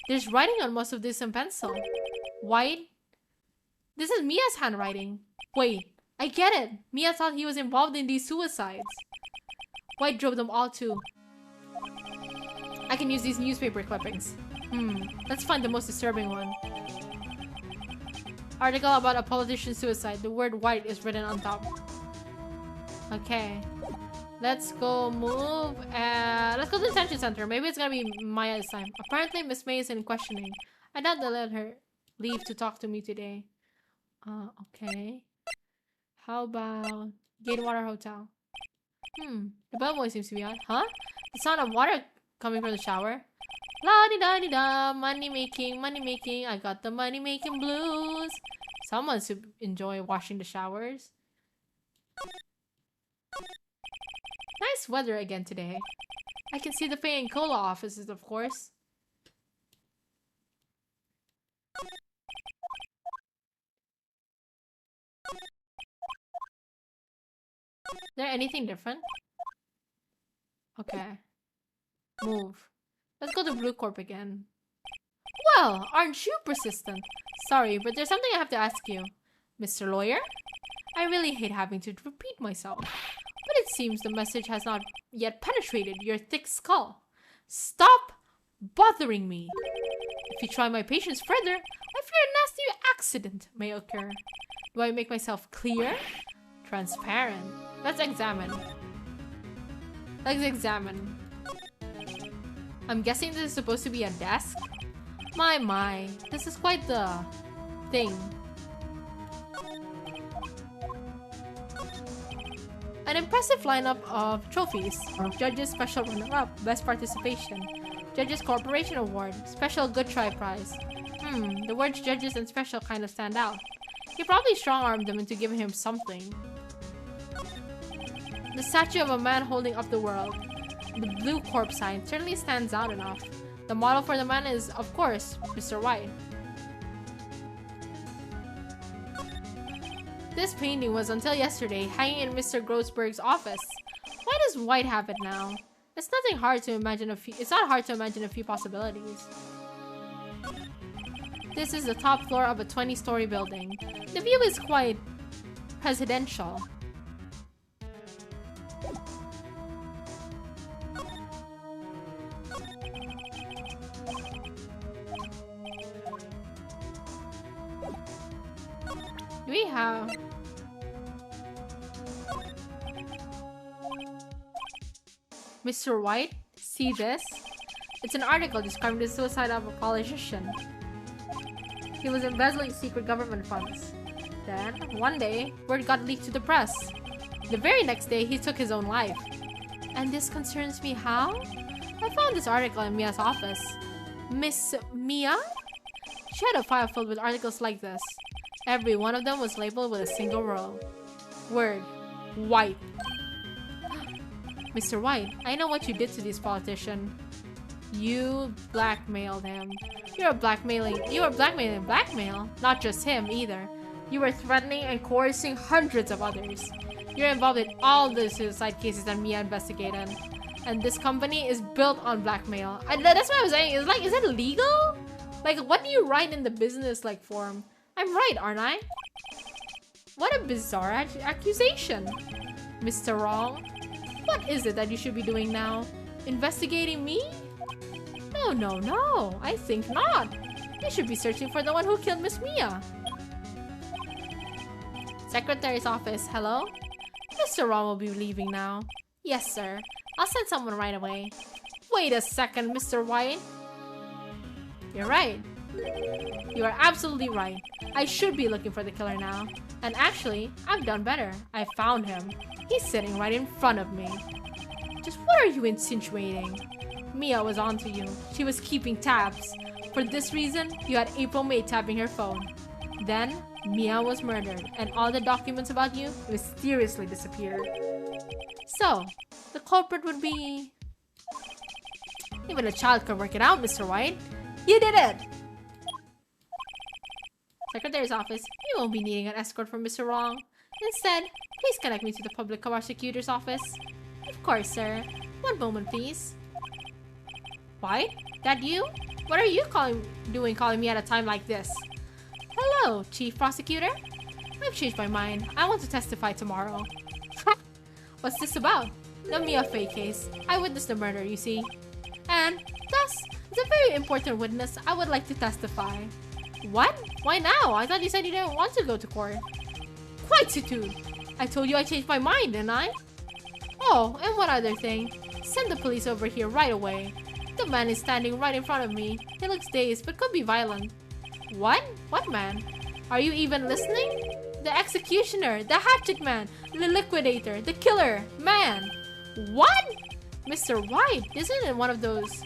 There's writing on most of this in pencil. White? This is Mia's handwriting. Wait, I get it. Mia thought he was involved in these suicides. White drove them all too. I can use these newspaper clippings. Let's find the most disturbing one. Article about a politician's suicide. The word white is written on top. Okay. Let's go move. Let's go to the detention center. Maybe it's gonna be Maya this time. Apparently, Miss May is in questioning. I doubt they'll let her leave to talk to me today. Okay. How about Gatewater Hotel? The bellboy seems to be on. Huh? The sound of water coming from the shower. La di da di da, money making, I got the money making blues. Someone should enjoy washing the showers. Nice weather again today. I can see the Pay and Cola offices, of course. Is there anything different? Okay. Move. Let's go to Blue Corp again. Well, aren't you persistent? Sorry, but there's something I have to ask you. Mr. Lawyer? I really hate having to repeat myself, but it seems the message has not yet penetrated your thick skull. Stop bothering me. If you try my patience further, I fear a nasty accident may occur. Do I make myself clear? Transparent. Let's examine. I'm guessing this is supposed to be a desk? My, this is quite the thing. An impressive lineup of trophies. Judges Special Runner-Up, Best Participation. Judges Corporation Award, Special Good Try Prize. The words judges and special kind of stand out. He probably strong-armed them into giving him something. The statue of a man holding up the world. The Blue Corp sign certainly stands out enough. The model for the man is, of course, Mr. White. This painting was, until yesterday, hanging in Mr. Grossberg's office. Why does White have it now? It's not hard to imagine a few possibilities. This is the top floor of a 20-story building. The view is quite presidential. Do we have... Mr. White? See this? It's an article describing the suicide of a politician. He was embezzling secret government funds. Then, one day, word got leaked to the press. The very next day, he took his own life. And this concerns me how? I found this article in Mia's office. Miss Mia? She had a file filled with articles like this. Every one of them was labeled with a single word. White. Mr. White, I know what you did to this politician. You blackmailed him. You were blackmailing blackmail. Not just him either. You were threatening and coercing hundreds of others. You're involved in all the suicide cases that Mia investigated. And this company is built on blackmail. That's what I was saying. Is it illegal? Like, what do you write in the business form? I'm right, aren't I? What a bizarre accusation. Mr. Wrong, what is it that you should be doing now? Investigating me? No, I think not. You should be searching for the one who killed Miss Mia. Secretary's office, hello? Mr. Wrong will be leaving now. Yes, sir. I'll send someone right away. Wait a second, Mr. White. You're right. You are absolutely right. I should be looking for the killer now. And actually, I've done better. I found him. He's sitting right in front of me. Just what are you insinuating? Mia was onto you. She was keeping tabs. For this reason, you had April May tapping her phone. Then, Mia was murdered, and all the documents about you mysteriously disappeared. So, the culprit would be... Even a child could work it out, Mr. White. You did it! Secretary's office, you won't be needing an escort from Mr. Wrong. Instead, please connect me to the public prosecutor's office. Of course, sir. One moment, please. White? That you? What are you calling me at a time like this? Hello, Chief Prosecutor. I've changed my mind. I want to testify tomorrow. What's this about? The Mia Fey case. I witnessed the murder, you see. And, thus, as a very important witness, I would like to testify. What? Why now? I thought you said you didn't want to go to court. Quite soon. I told you I changed my mind, didn't I? Oh, and one other thing. Send the police over here right away. The man is standing right in front of me. He looks dazed, but could be violent. What? What man? Are you even listening? The executioner, the hatchet man, the liquidator, the killer, man. What? Mr. White, isn't it one of those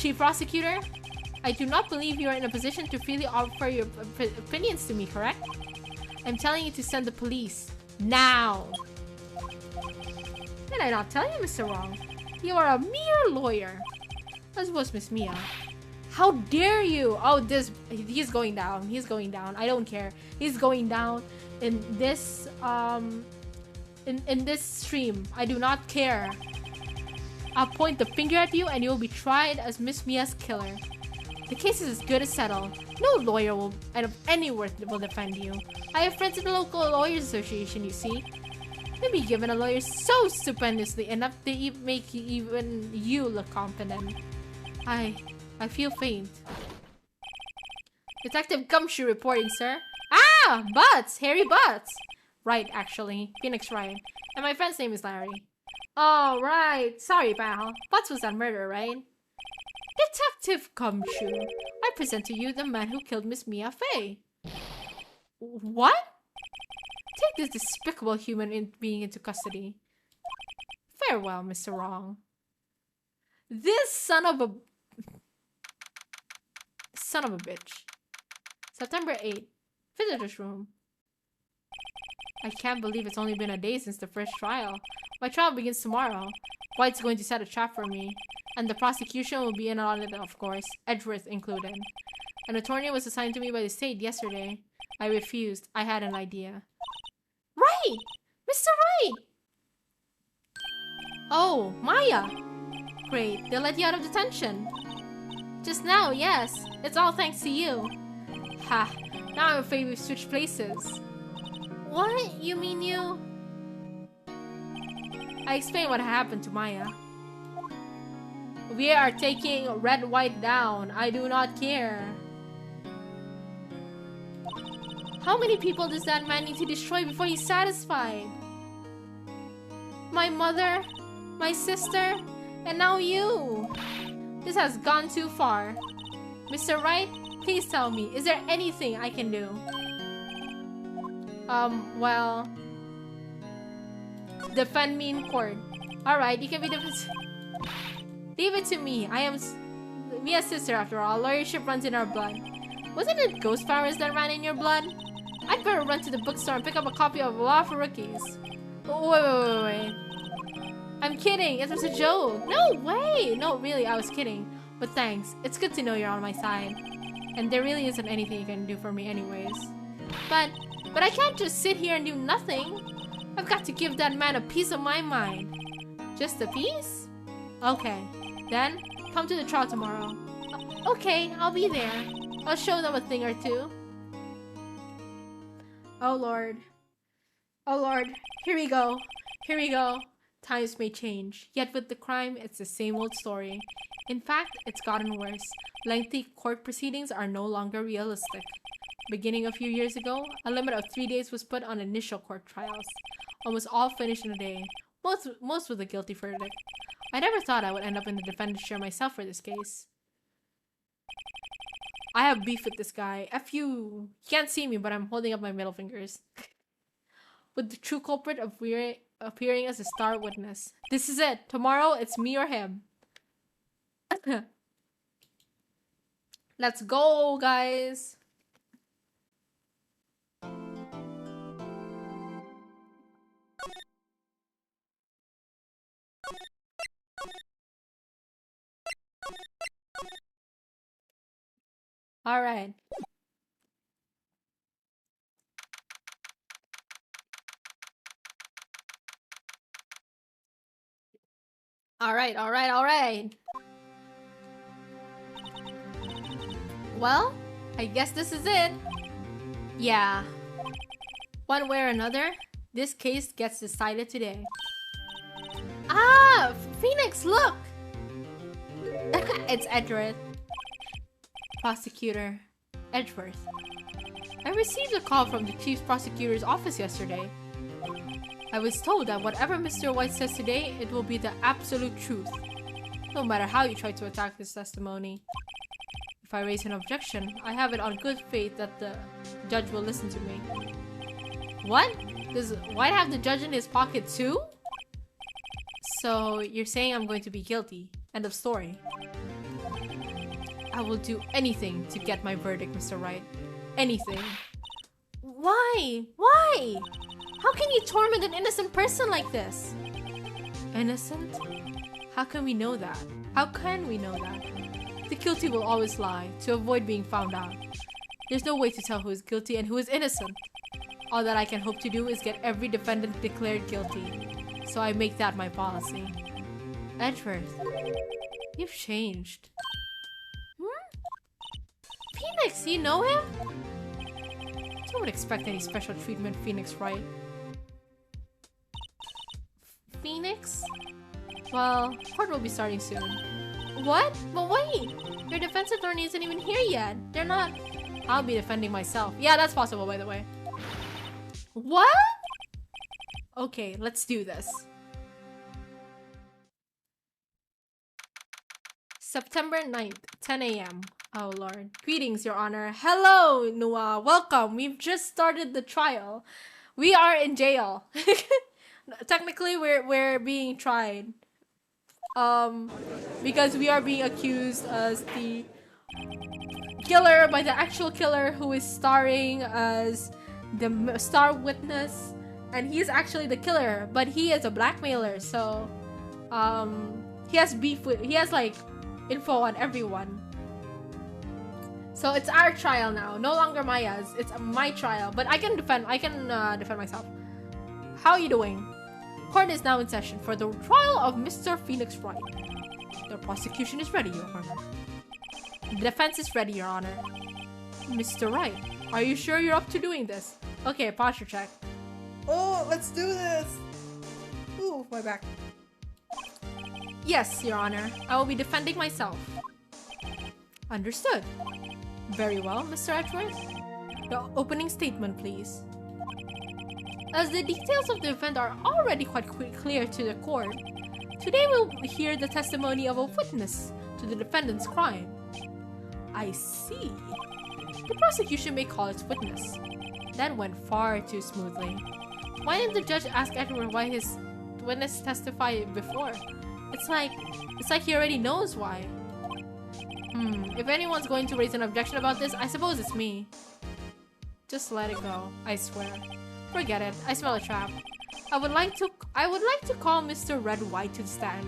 Chief Prosecutor, I do not believe you are in a position to freely offer your opinions to me, correct? I'm telling you to send the police. Now! Did I not tell you, Mr. Wrong? You are a mere lawyer. As was Miss Mia. How dare you! Oh, he's going down. He's going down. I don't care. He's going down in this, in this stream. I do not care. I'll point the finger at you and you will be tried as Miss Mia's killer. The case is as good as settled. No lawyer will, out of any worth, will defend you. I have friends in the local lawyers association, you see. You'll be given a lawyer so stupendously enough to make even you look competent. I feel faint. Detective Gumshoe reporting, sir. Ah! Butts! Harry Butts! Right, actually. Phoenix Wright. And my friend's name is Larry. Oh, right. Sorry, pal. Butts was that murderer, right? Detective Gumshoe, I present to you the man who killed Miss Mia Fey. What? Take this despicable human being into custody. Farewell, Mr. Wrong. This son of a bitch. September 8th. Visitor's room. I can't believe it's only been a day since the first trial. My trial begins tomorrow. White's going to set a trap for me. And the prosecution will be in on it, of course. Edgeworth included. An attorney was assigned to me by the state yesterday. I refused. I had an idea. Right! Mr. Wright! Oh, Maya! Great, they let you out of detention. Just now, yes. It's all thanks to you. Ha, now I'm afraid we've switched places. What? You mean you? I explained what happened to Maya. We are taking Red White down. I do not care. How many people does that man need to destroy before he's satisfied? My mother, my sister, and now you. This has gone too far. Mr. Wright, please tell me, is there anything I can do? Well... Defend me in court. Alright, you can be defensive. Leave it to me. I am Mia's sister after all. Lawyership runs in our blood. Wasn't it ghost powers that ran in your blood? I'd better run to the bookstore and pick up a copy of Law for Rookies. Wait. I'm kidding. It was a joke. No way. No, really, I was kidding. But thanks. It's good to know you're on my side. And there really isn't anything you can do for me anyways. But I can't just sit here and do nothing. I've got to give that man a piece of my mind. Just a piece? Okay. Then, come to the trial tomorrow. Okay, I'll be there. I'll show them a thing or two. Oh Lord. Oh Lord. Here we go. Here we go. Times may change. Yet with the crime, it's the same old story. In fact, it's gotten worse. Lengthy court proceedings are no longer realistic. Beginning a few years ago, a limit of 3 days was put on initial court trials. Almost all finished in a day. Most with a guilty verdict. I never thought I would end up in the defendant's chair myself for this case. I have beef with this guy. F you. He can't see me, but I'm holding up my middle fingers. With the true culprit appearing as a star witness. This is it. Tomorrow, it's me or him. Let's go, guys. All right. All right. Well, I guess this is it. Yeah. One way or another, this case gets decided today. Ah! Phoenix, look! It's Edgeworth. Prosecutor Edgeworth. I received a call from the Chief Prosecutor's office yesterday. I was told that whatever Mr. White says today, it will be the absolute truth. No matter how you try to attack his testimony. If I raise an objection, I have it on good faith that the judge will listen to me. What? Does White have the judge in his pocket too? So, you're saying I'm going to be guilty. End of story. I will do anything to get my verdict, Mr. Wright. Anything. Why? Why? How can you torment an innocent person like this? Innocent? How can we know that? How can we know that? The guilty will always lie to avoid being found out. There's no way to tell who is guilty and who is innocent. All that I can hope to do is get every defendant declared guilty. So I make that my policy. Edgeworth, you've changed. Phoenix, you know him? Don't expect any special treatment, Phoenix, right? Phoenix? Well, court will be starting soon. What? But wait! Your defense attorney isn't even here yet. They're not... I'll be defending myself. Yeah, that's possible, by the way. What? Okay, let's do this. September 9th, 10 a.m. Oh lord. Greetings, Your Honor. Hello, Noah. Welcome. We've just started the trial. We are in jail. Technically, we're being tried. Because we are being accused as the killer by the actual killer who is starring as the star witness, and he's actually the killer, but he is a blackmailer, so he has beef with, he has like info on everyone. So it's our trial now, no longer Maya's. It's my trial, but I can defend myself. How are you doing? Court is now in session for the trial of Mr. Phoenix Wright. The prosecution is ready, Your Honor. The defense is ready, Your Honor. Mr. Wright, are you sure you're up to doing this? Okay, posture check. Oh, let's do this! Ooh, my back. Yes, Your Honor. I will be defending myself. Understood. Very well, Mr. Edgeworth. The opening statement, please. As the details of the event are already quite clear to the court, today we'll hear the testimony of a witness to the defendant's crime. I see. The prosecution may call its witness. That went far too smoothly. Why didn't the judge ask Edward why his witness testified before? It's like he already knows why. If anyone's going to raise an objection about this, I suppose it's me. Just let it go, I swear. Forget it, I smell a trap. I would like to call Mr. Red White to the stand.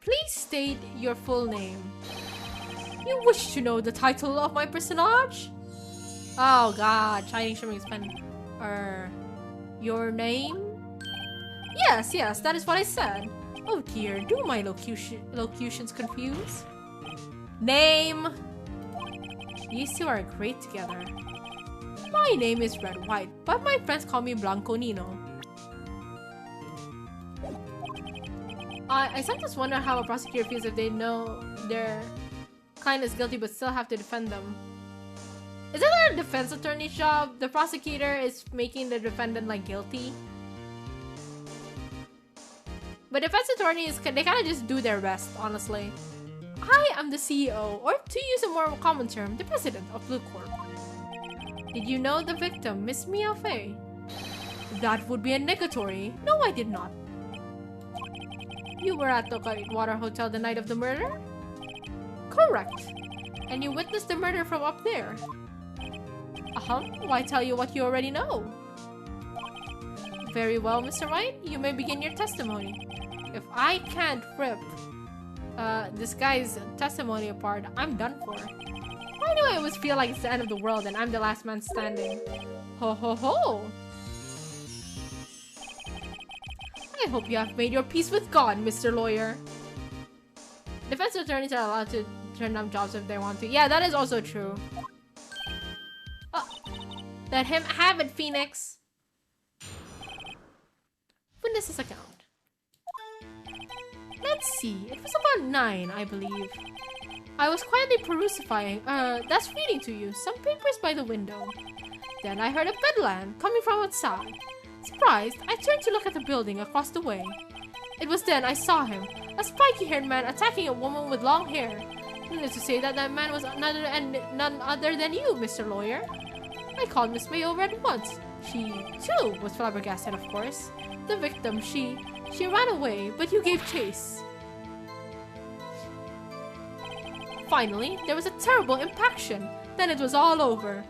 Please state your full name. You wish to know the title of my personage? Oh god, Chinese Shimmering pen. Your name? Yes, that is what I said. Oh dear, do my locutions confuse? Name! These two are great together. My name is Red White, but my friends call me Blanco Nino. I sometimes wonder how a prosecutor feels if they know their client is guilty but still have to defend them. Isn't that a defense attorney's job? The prosecutor is making the defendant like guilty. But defense attorneys, they kind of just do their best, honestly. I am the CEO, or to use a more common term, the president of Blue Corp. Did you know the victim, Miss Mia Fei? That would be a negatory. No, I did not. You were at the Whitewater Hotel the night of the murder? Correct. And you witnessed the murder from up there? Why tell you what you already know? Very well, Mr. Wright. You may begin your testimony. If I can't rip this guy's testimony apart, I'm done for. Why do I always feel like it's the end of the world and I'm the last man standing? Ho ho ho! I hope you have made your peace with God, Mr. Lawyer. Defense attorneys are allowed to turn down jobs if they want to. Yeah, that is also true. Let him have it, Phoenix. Witness's account. Let's see. It was about 9, I believe. I was quietly perusifying, that's reading to you, some papers by the window. Then I heard a bedlam coming from outside. Surprised, I turned to look at the building across the way. It was then I saw him, a spiky-haired man attacking a woman with long hair. Needless to say that man was none other than you, Mr. Lawyer. I called Miss May over at once. She, too, was flabbergasted, of course. The victim, she ran away, but you gave chase. Finally, there was a terrible impaction. Then it was all over.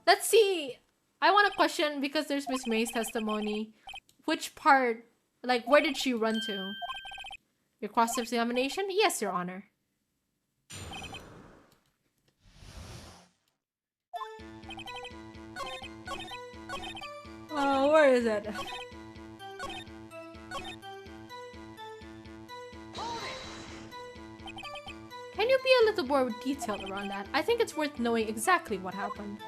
Let's see. I want to question, because there's Miss May's testimony. Which part, like, where did she run to? Your cross-examination? Yes, Your Honor. Oh, where is it? Can you be a little more detailed around that? I think it's worth knowing exactly what happened.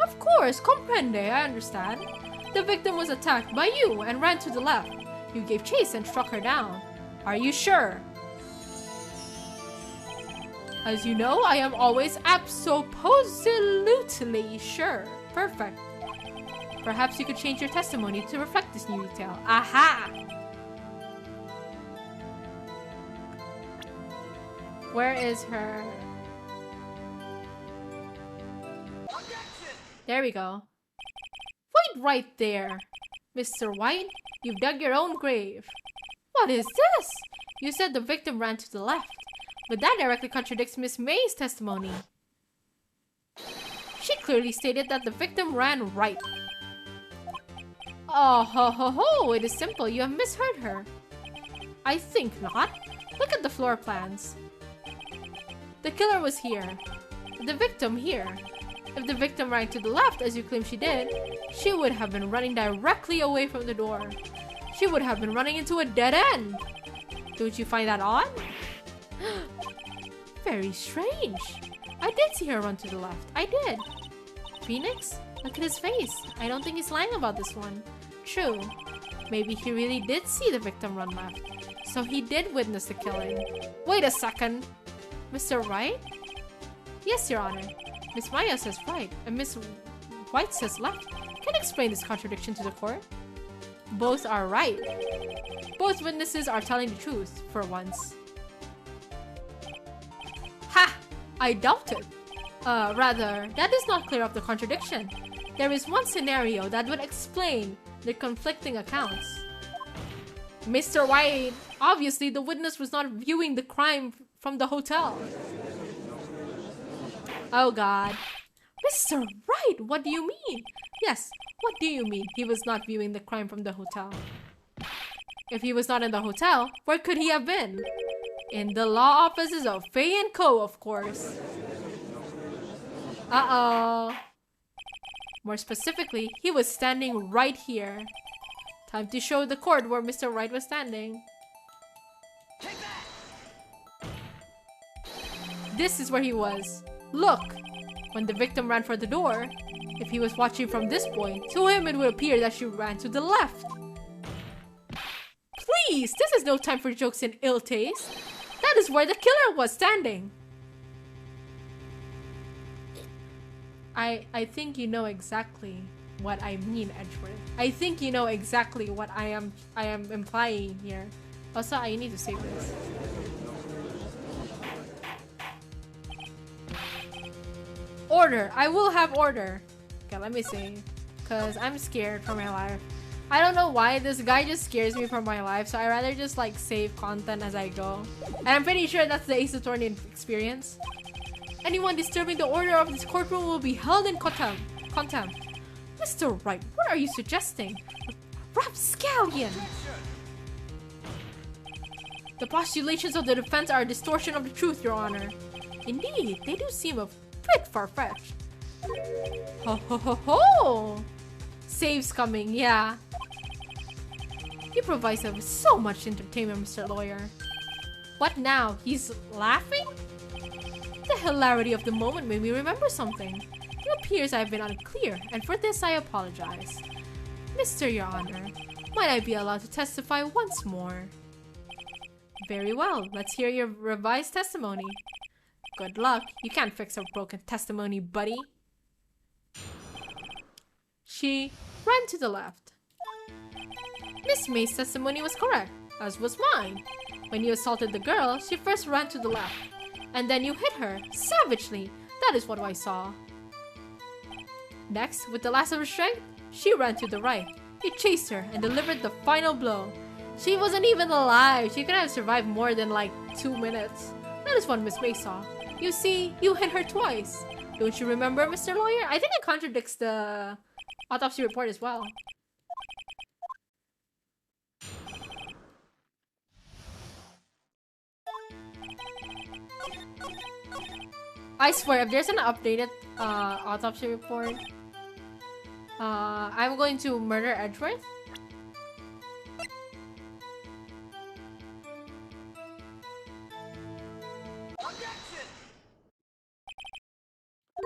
Of course, comprende, I understand. The victim was attacked by you and ran to the left. You gave chase and struck her down. Are you sure? As you know, I am always absolutely sure. Perfect. Perhaps you could change your testimony to reflect this new detail. Aha! Where is her? Objection! There we go. Wait right there. Mr. White, you've dug your own grave. What is this? You said the victim ran to the left, but that directly contradicts Miss May's testimony. She clearly stated that the victim ran right. Oh ho ho ho, it is simple, you have misheard her. I think not. Look at the floor plans. The killer was here. The victim here. If the victim ran to the left, as you claim she did, she would have been running directly away from the door. She would have been running into a dead end. Don't you find that odd? Very strange. I did see her run to the left. I did. Phoenix? Look at his face. I don't think he's lying about this one. True. Maybe he really did see the victim run left. So he did witness the killing. Wait a second. Mr. Wright? Yes, Your Honor. Miss Maya says right, and Miss White says left. Can you explain this contradiction to the court? Both are right. Both witnesses are telling the truth, for once. Ha! I doubt it. Rather, that does not clear up the contradiction. There is one scenario that would explain the conflicting accounts. Mr. White, obviously the witness was not viewing the crime from the hotel. Oh god. Mr. Wright, what do you mean? Yes, what do you mean he was not viewing the crime from the hotel? If he was not in the hotel, where could he have been? In the law offices of Faye & Co., of course. Uh-oh. More specifically, he was standing right here. Time to show the court where Mr. Wright was standing. This is where he was. Look! When the victim ran for the door, if he was watching from this point, to him it would appear that she ran to the left. Please! This is no time for jokes and ill taste. That is where the killer was standing. I think you know exactly what I mean, Edgeworth. I think you know exactly what I am implying here. Also, I need to save this. Order! I will have order! Okay, let me see. Cause I'm scared for my life. I don't know why, this guy just scares me for my life, so I rather just like save content as I go. And I'm pretty sure that's the Ace Attorney experience. Anyone disturbing the order of this courtroom will be held in contempt. Mr. Wright, what are you suggesting? Rapscallion! The postulations of the defense are a distortion of the truth, Your Honor. Indeed, they do seem a bit far-fetched. Ho ho ho ho! Save's coming, yeah. You provide us with so much entertainment, Mr. Lawyer. What now? He's laughing? The hilarity of the moment made me remember something. It appears I have been unclear, and for this I apologize. Mr. Your Honor, might I be allowed to testify once more? Very well, let's hear your revised testimony. Good luck. You can't fix a broken testimony, buddy. She ran to the left. Miss May's testimony was correct, as was mine. When you assaulted the girl, she first ran to the left. And then you hit her, savagely. That is what I saw. Next, with the last of her strength, She ran to the right. He chased her and delivered the final blow. She wasn't even alive. She couldn't have survived more than like 2 minutes. That is what Miss May saw. You see, you hit her twice. Don't you remember, Mr. Lawyer? I think it contradicts the autopsy report as well. I swear, if there's an updated autopsy report, I'm going to murder Edgeworth.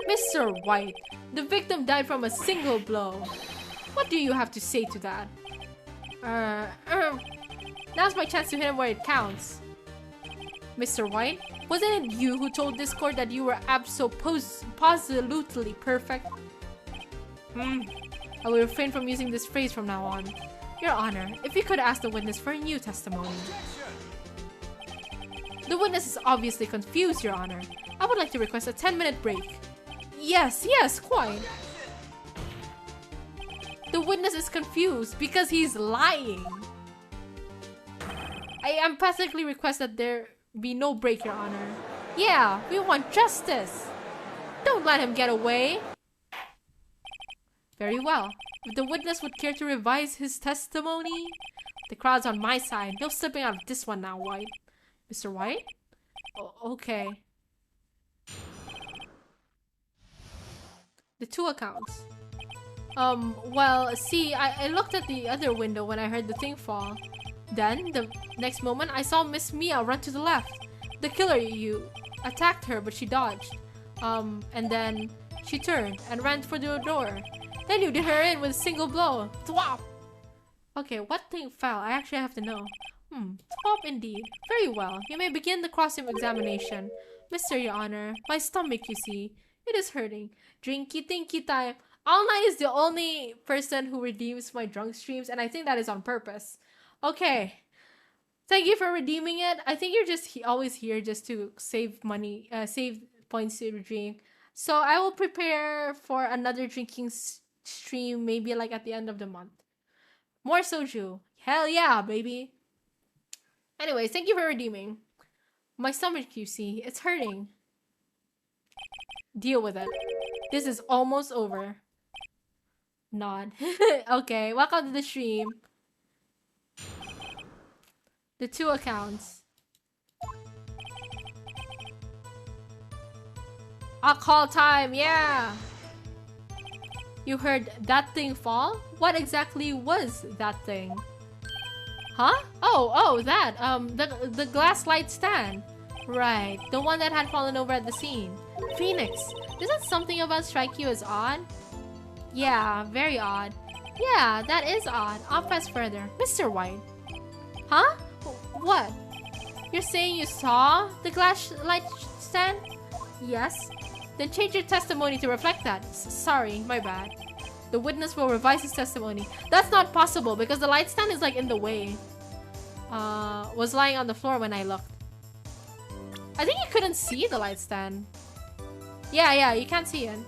Mr. White, the victim died from a single blow. What do you have to say to that? Now's my chance to hit him where it counts. Mr. White, wasn't it you who told this court that you were absolutely perfect? I will refrain from using this phrase from now on. Your Honor, if you could ask the witness for a new testimony. The witness is obviously confused, Your Honor. I would like to request a 10-minute break. Yes, quite. The witness is confused because he's lying. I emphatically request that there be no break, Your Honor. Yeah, we want justice. Don't let him get away. Very well. If the witness would care to revise his testimony, the crowd's on my side. No slipping out of this one now, White. Mr. White? Okay. The two accounts. Well, see, I looked at the other window when I heard the thing fall. Then, the next moment, I saw Miss Mia run to the left. The killer, you attacked her, but she dodged. And then she turned and ran for the door. Then you did her in with a single blow. Thwop! Okay, what thing fell? I actually have to know. Thwop indeed. Very well. You may begin the cross-examination. Mr. Your Honor, my stomach, you see. It is hurting. Drinky-tinky time. All Night is the only person who redeems my drunk streams, and I think that is on purpose. Okay. Thank you for redeeming it. I think you're just always here just to save money, save points to drink. So I will prepare for another drinking stream, maybe like at the end of the month. More soju. Hell yeah, baby. Anyways, thank you for redeeming. My stomach, you see, it's hurting. Deal with it. This is almost over. Nod. Okay, welcome to the stream. The two accounts. Alcohol time, yeah! You heard that thing fall? What exactly was that thing? Huh? Oh, that, the glass light stand. Right, the one that had fallen over at the scene. Phoenix, doesn't something about strike you as odd? Yeah, very odd. Yeah, that is odd. I'll press further. Mr. White. Huh? What? You're saying you saw the glass light stand? Yes. Then change your testimony to reflect that. Sorry, my bad. The witness will revise his testimony. That's not possible because the light stand is like in the way. Was lying on the floor when I looked. I think you couldn't see the light stand. Yeah, you can't see it.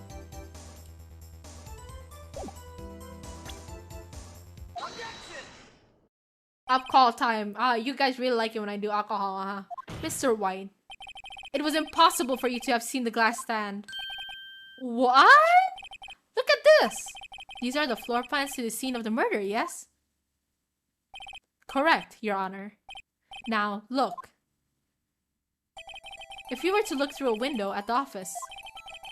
Alcohol time. You guys really like it when I do alcohol, huh? Mr. White. It was impossible for you to have seen the glass stand. What? Look at this! These are the floor plans to the scene of the murder, yes? Correct, Your Honor. Now, look. If you were to look through a window at the office,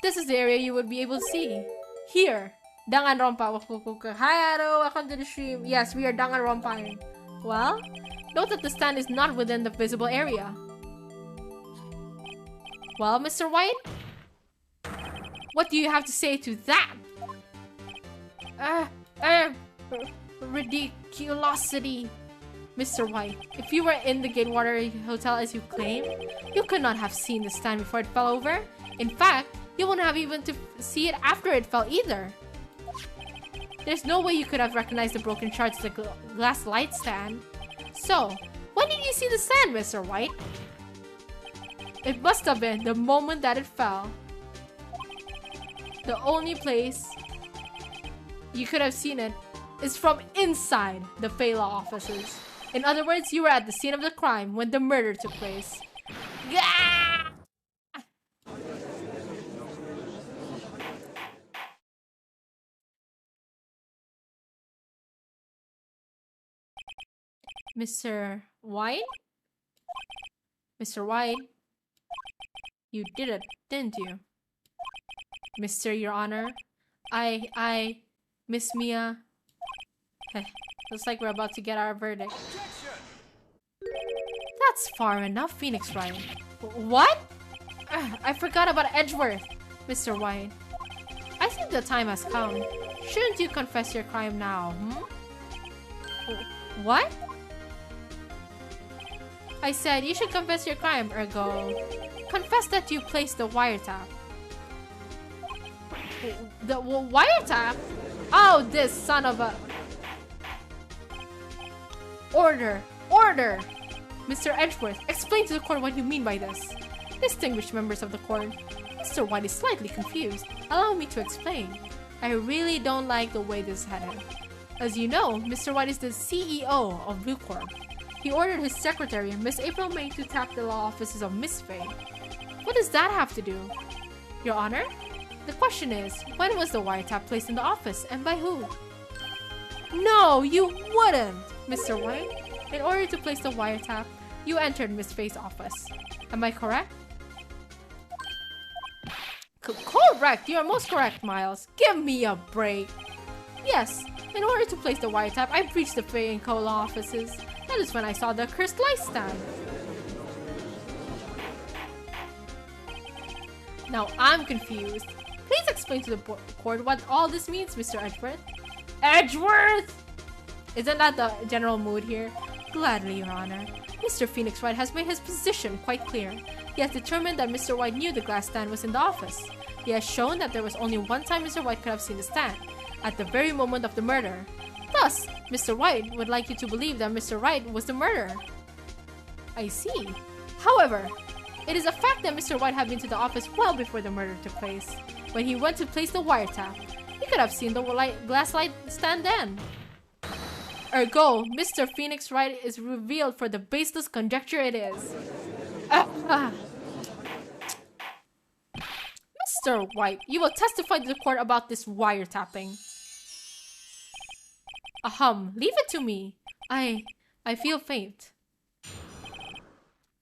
this is the area you would be able to see. Here. Danganronpa. Hi, Aro. Welcome to the stream. Yes, we are Danganronpa. Well, note that the stand is not within the visible area. Well, Mr. White? What do you have to say to that? Ridiculosity. Mr. White, if you were in the Gatewater Hotel as you claim, you could not have seen the stand before it fell over. In fact, you wouldn't have even to see it after it fell either. There's no way you could have recognized the broken shards of the glass light stand. So, when did you see the stand, Mr. White? It must have been the moment that it fell. The only place You could have seen it. It's from inside the Fey Law offices. In other words, you were at the scene of the crime when the murder took place. Gah! Mr. White? Mr. White? You did it, didn't you? Mr. Your Honor? Miss Mia. Heh, looks like we're about to get our verdict. That's far enough, Phoenix Wright. What? I forgot about Edgeworth, Mr. White. I think the time has come. Shouldn't you confess your crime now, What? I said you should confess your crime, ergo. Confess that you placed the wiretap. The wiretap? Oh, this son of a... Order! Order! Mr. Edgeworth, explain to the court what you mean by this. Distinguished members of the court, Mr. White is slightly confused. Allow me to explain. I really don't like the way this is headed. As you know, Mr. White is the CEO of Blue Corp. He ordered his secretary, Miss April May, to tap the law offices of Miss Faye. What does that have to do? Your Honor? The question is, when was the wiretap placed in the office, and by who? No, you wouldn't, Mr. White. In order to place the wiretap, you entered Miss Faye's office. Am I correct? Correct! You are most correct, Miles. Give me a break. Yes, in order to place the wiretap, I breached the Faye & Co. law offices. That is when I saw the cursed light stand. Now I'm confused. Please explain to the court what all this means, Mr. Edgeworth. Edgeworth! Isn't that the general mood here? Gladly, Your Honor. Mr. Phoenix Wright has made his position quite clear. He has determined that Mr. White knew the glass stand was in the office. He has shown that there was only one time Mr. White could have seen the stand, at the very moment of the murder. Thus, Mr. White would like you to believe that Mr. Wright was the murderer. I see. However, it is a fact that Mr. White had been to the office well before the murder took place. When he went to place the wiretap, he could have seen the glass light stand then. Ergo, Mr. Phoenix Wright is revealed for the baseless conjecture it is. Mr. White, you will testify to the court about this wiretapping. Leave it to me. I feel faint.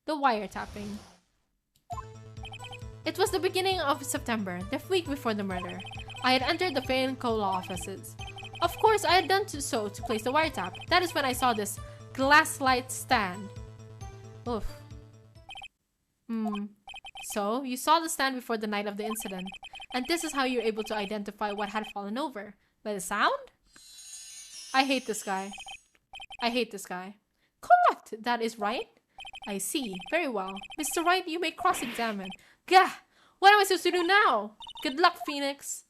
The wiretapping. It was the beginning of September, the week before the murder. I had entered the Faye & Co. law offices. Of course, I had done so to place the wiretap. That is when I saw this glass light stand. Oof. So, you saw the stand before the night of the incident. And this is how you're able to identify what had fallen over. By the sound? I hate this guy. I hate this guy. Correct! That is right. I see. Very well. Mr. Wright, you may cross-examine. Gah! What am I supposed to do now? Good luck, Phoenix.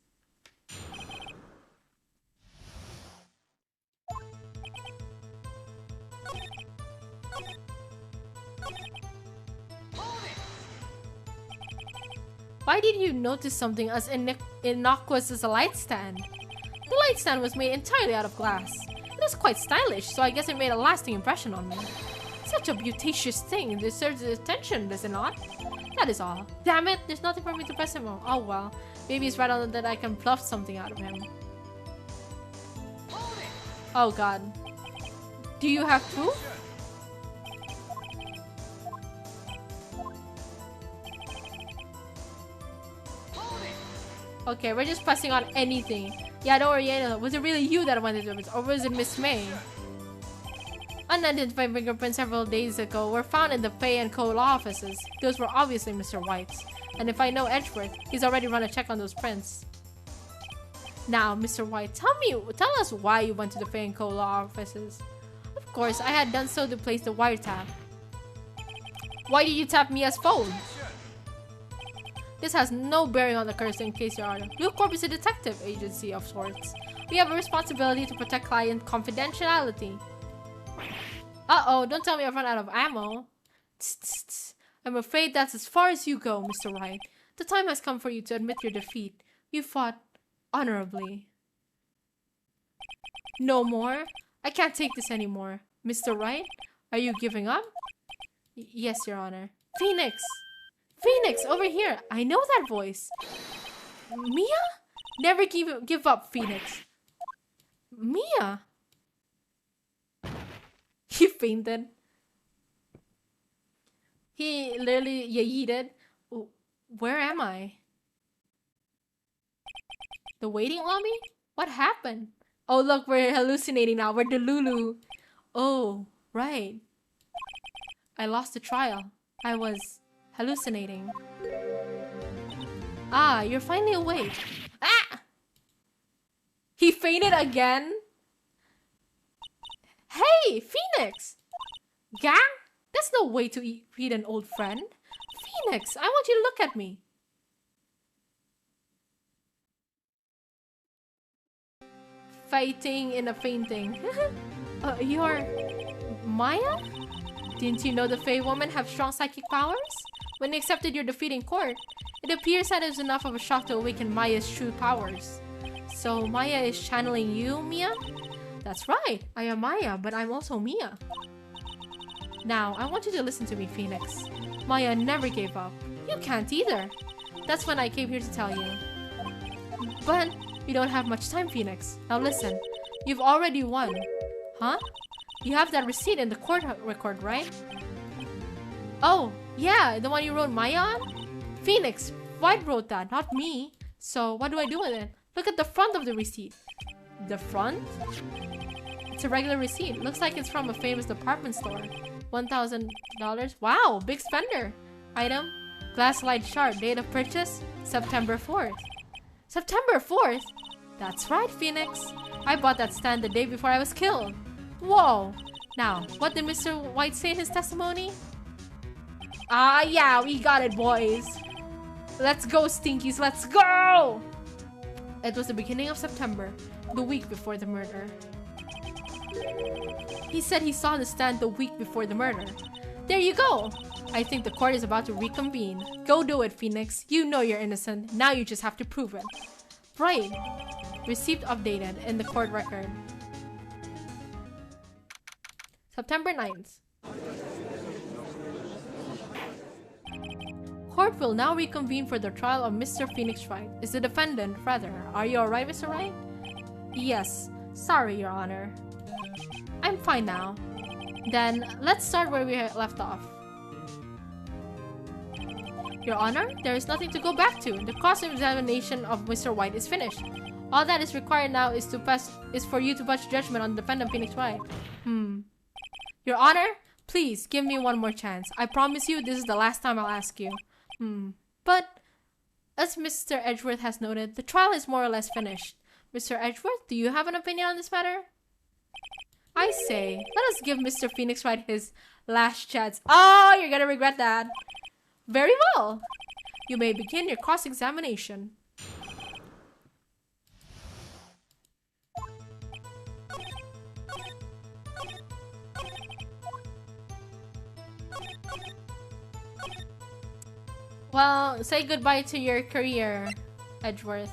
Why did you notice something as innocuous as a light stand? The light stand was made entirely out of glass. It is quite stylish, so I guess it made a lasting impression on me. Such a beauticious thing deserves attention, does it not? That is all. Damn it, there's nothing for me to press him on. Oh well, maybe it's right on that I can bluff something out of him. Oh god. Do you have proof? Okay, we're just pressing on anything. Yeah, don't worry, was it really you that wanted to, or was it Miss May? Unidentified fingerprints several days ago were found in the Faye & Co. law offices. Those were obviously Mr. White's. And if I know Edgeworth, he's already run a check on those prints. Now, Mr. White, tell us why you went to the Faye & Co. law offices. Of course, I had done so to place the wiretap. Why did you tap Mia's phone? This has no bearing on the curse, in case you are. Blue Corp is a detective agency of sorts. We have a responsibility to protect client confidentiality. Uh-oh, don't tell me I've run out of ammo. Tss, tss, tss. I'm afraid that's as far as you go, Mr. Wright. The time has come for you to admit your defeat. You fought honorably. No more? I can't take this anymore. Mr. Wright, are you giving up? Yes, Your Honor. Phoenix! Phoenix, over here! I know that voice. Mia? Never give up, Phoenix. Mia! He fainted. He literally yeeted. Where am I? The waiting lobby? What happened? Oh, look, we're hallucinating now. We're Delulu. Oh, right. I lost the trial. I was hallucinating. Ah, you're finally awake. Ah! He fainted again? Hey, Phoenix! Gang? That's no way to greet an old friend. Phoenix, I want you to look at me. Fighting in a fainting. You're... Maya? Didn't you know the Fae women have strong psychic powers? When they accepted your defeat in court, it appears that it was enough of a shock to awaken Maya's true powers. So Maya is channeling you, Mia? That's right, I am Maya, but I'm also Mia. Now, I want you to listen to me, Phoenix. Maya never gave up. You can't either. That's when I came here to tell you. But we don't have much time, Phoenix. Now listen, you've already won. Huh? You have that receipt in the court record, right? Oh, yeah, the one you wrote Maya on? Phoenix, White wrote that, not me. So what do I do with it? Look at the front of the receipt. The front? It's a regular receipt. Looks like it's from a famous department store. $1,000. Wow, big spender. Item, glass light shard. Date of purchase, September 4th. September 4th? That's right, Phoenix. I bought that stand the day before I was killed. Whoa. Now, what did Mr. White say in his testimony? Ah, yeah, we got it, boys. Let's go, Stinkies, let's go! It was the beginning of September, the week before the murder. He said he saw the stand the week before the murder. There you go! I think the court is about to reconvene. Go do it, Phoenix. You know you're innocent. Now you just have to prove it. Right. Received updated in the court record. September 9th. Court will now reconvene for the trial of Mr. Phoenix Wright. Is the defendant, rather. Are you alright, Mr. Wright? Yes. Sorry, Your Honor. I'm fine now. Then, let's start where we left off. Your Honor, there is nothing to go back to. The cross-examination of Mr. White is finished. All that is required now is for you to pass judgment on defendant Phoenix Wright. Your Honor, please give me one more chance. I promise you this is the last time I'll ask you. But, as Mr. Edgeworth has noted, the trial is more or less finished. Mr. Edgeworth, do you have an opinion on this matter? I say, let us give Mr. Phoenix Wright his last chance. Oh, you're gonna regret that. Very well. You may begin your cross-examination. Well, say goodbye to your career, Edgeworth.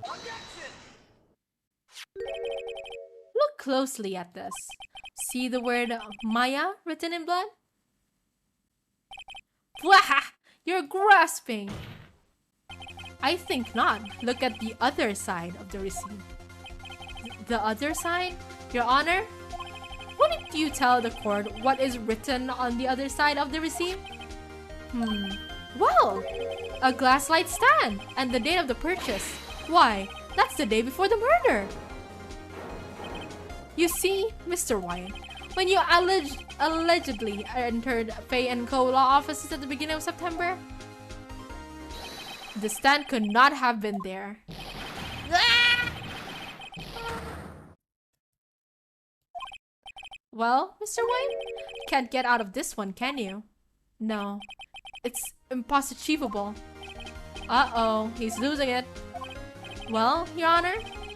Objection! Look closely at this. See the word Maya written in blood? Wah! You're grasping! I think not. Look at the other side of the receipt. The other side? Your Honor? Wouldn't you tell the court what is written on the other side of the receipt? Well, a glass light stand and the date of the purchase. Why, that's the day before the murder. You see, Mr. White, when you allegedly entered Faye & Co. law offices at the beginning of September, the stand could not have been there. Well, Mr. White, can't get out of this one, can you? No, it's impossible. Uh-oh, he's losing it. Well, Your Honor,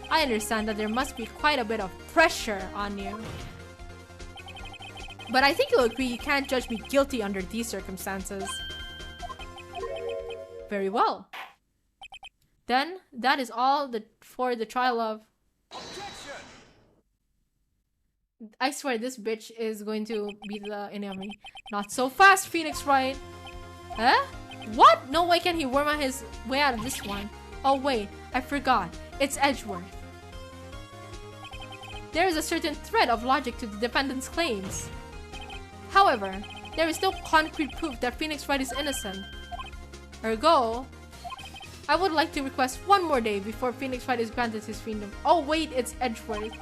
I understand that there must be quite a bit of pressure on you. But I think you'll agree you can't judge me guilty under these circumstances. Very well. Then, that is all for the trial of... Objection! I swear this bitch is going to be the enemy. Not so fast, Phoenix Wright. Huh? What? No way can he worm out his way out of this one. Oh wait, I forgot. It's Edgeworth. There is a certain thread of logic to the defendant's claims. However, there is no concrete proof that Phoenix Wright is innocent. Ergo, I would like to request one more day before Phoenix Wright is granted his freedom. Oh wait, it's Edgeworth.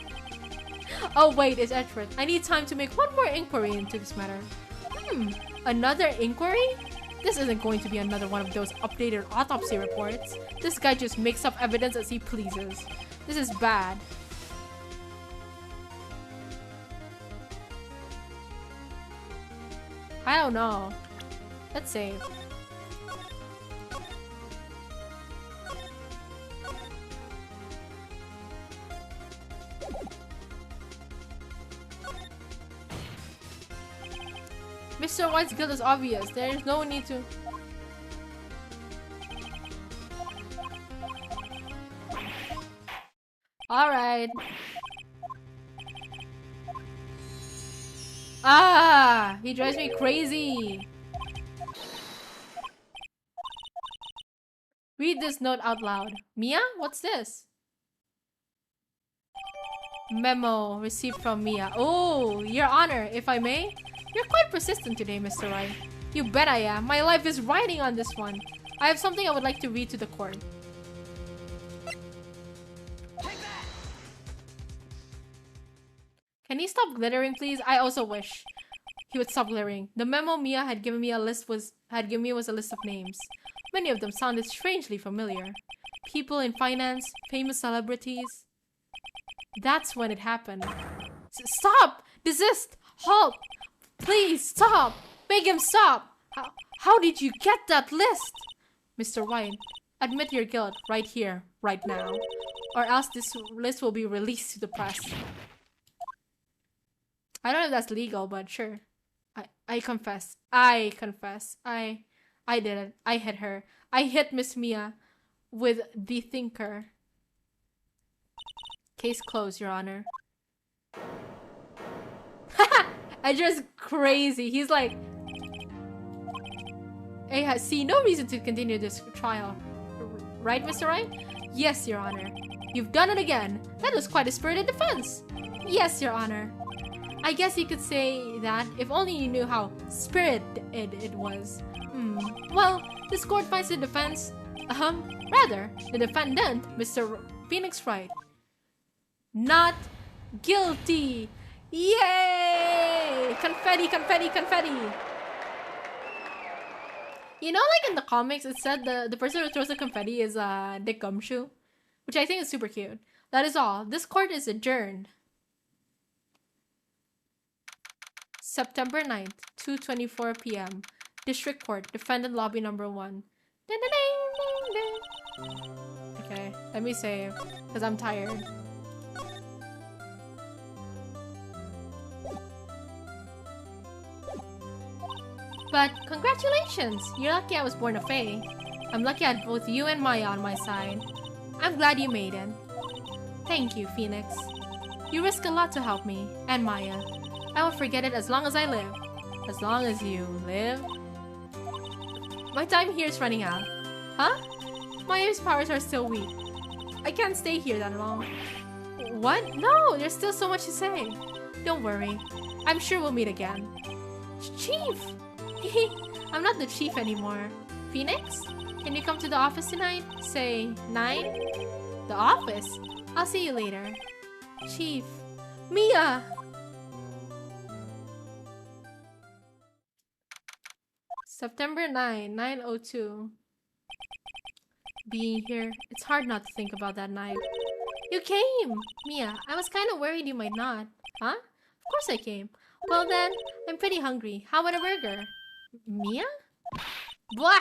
Oh wait, it's Edgeworth. I need time to make one more inquiry into this matter. Another inquiry? This isn't going to be another one of those updated autopsy reports. This guy just makes up evidence as he pleases. This is bad. I don't know. Let's save. Mr. White's guilt is obvious. There is no need to... Alright. Ah! He drives me crazy! Read this note out loud. Mia? What's this? Memo received from Mia. Oh, Your Honor, if I may? You're quite persistent today, Mr. Wright. You bet I am. My life is riding on this one. I have something I would like to read to the court. Can he stop glittering, please? I also wish he would stop glittering. The memo Mia had given me was a list of names. Many of them sounded strangely familiar. People in finance, famous celebrities. That's when it happened. Stop! Desist! Halt! Please stop! Make him stop! How did you get that list? Mr. White, admit your guilt right here, right now. Or else this list will be released to the press. I don't know if that's legal, but sure. I confess. I confess. I did it. I hit her. I hit Miss Mia with the thinker. Case closed, Your Honor. I just crazy. He's like, I see no reason to continue this trial. Right, Mr. Wright? Yes, Your Honor. You've done it again. That was quite a spirited defense. Yes, Your Honor. I guess you could say that if only you knew how spirited it was. Well, this court finds the defense, rather, the defendant, Mr. Phoenix Wright, not guilty. Yay! Confetti, confetti, confetti! You know, like in the comics, it said the person who throws the confetti is Dick Gumshoe, which I think is super cute. That is all. This court is adjourned. September 9th, 2:24 p.m. District Court, Defendant Lobby Number 1. Okay, let me save, because I'm tired. But congratulations! You're lucky I was born a fae. I'm lucky I had both you and Maya on my side. I'm glad you made it. Thank you, Phoenix. You risk a lot to help me, and Maya. I won't forget it as long as I live. As long as you live? My time here is running out. Huh? Maya's powers are still weak. I can't stay here that long. What? No, there's still so much to say. Don't worry. I'm sure we'll meet again. Chief! I'm not the chief anymore. Phoenix? Can you come to the office tonight? Say 9? The office? I'll see you later. Chief. Mia! September 9, 9:02. Being here, it's hard not to think about that night. You came! Mia, I was kind of worried you might not. Huh? Of course I came. Well then, I'm pretty hungry. How about a burger? Mia? Blah!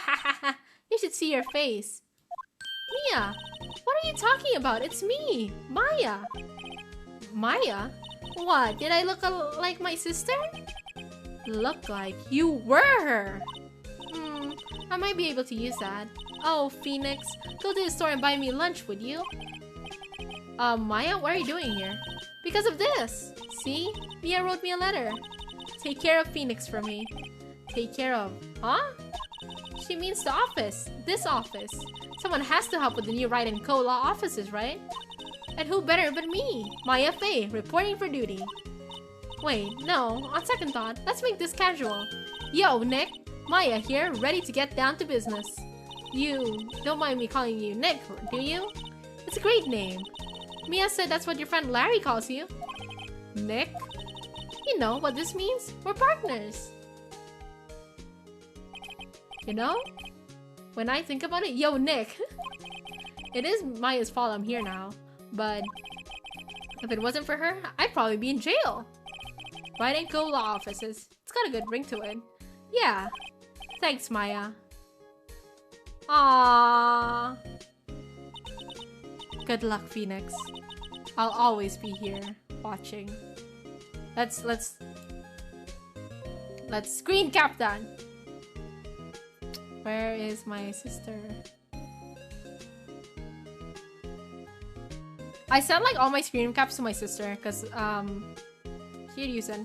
You should see your face. Mia! What are you talking about? It's me! Maya! Maya? What? Did I look like my sister? Look like you were her! I might be able to use that. Oh, Phoenix, go to the store and buy me lunch, would you? Maya, what are you doing here? Because of this. See? Mia wrote me a letter. Take care of Phoenix for me. Take care of... Huh? She means the office. This office. Someone has to help with the new Write and Co. law offices, right? And who better but me? Maya Faye, reporting for duty. Wait, no. On second thought, let's make this casual. Yo, Nick. Maya here, ready to get down to business. You don't mind me calling you Nick, do you? It's a great name. Mia said that's what your friend Larry calls you. Nick? You know what this means? We're partners. You know? When I think about it, yo, Nick. It is Maya's fault I'm here now. But if it wasn't for her, I'd probably be in jail. Write and Co. law offices. It's got a good ring to it. Yeah. Thanks, Maya. Aww. Good luck, Phoenix. I'll always be here, watching. Let's screen cap that. Where is my sister? I sent like all my screen caps to my sister because she'd use it.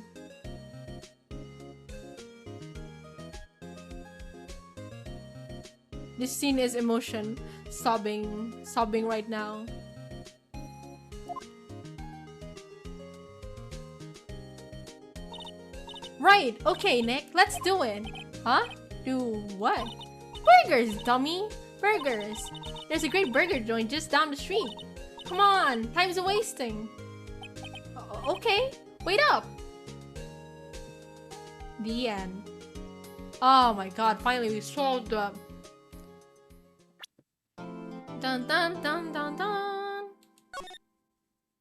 This scene is emotion. Sobbing right now. Right, okay, Nick, let's do it. Huh? Do what? Burgers, dummy! Burgers! There's a great burger joint just down the street. Come on, time's wasting. Okay, wait up! The end. Oh my god, finally we solved the... Dun dun dun dun dun!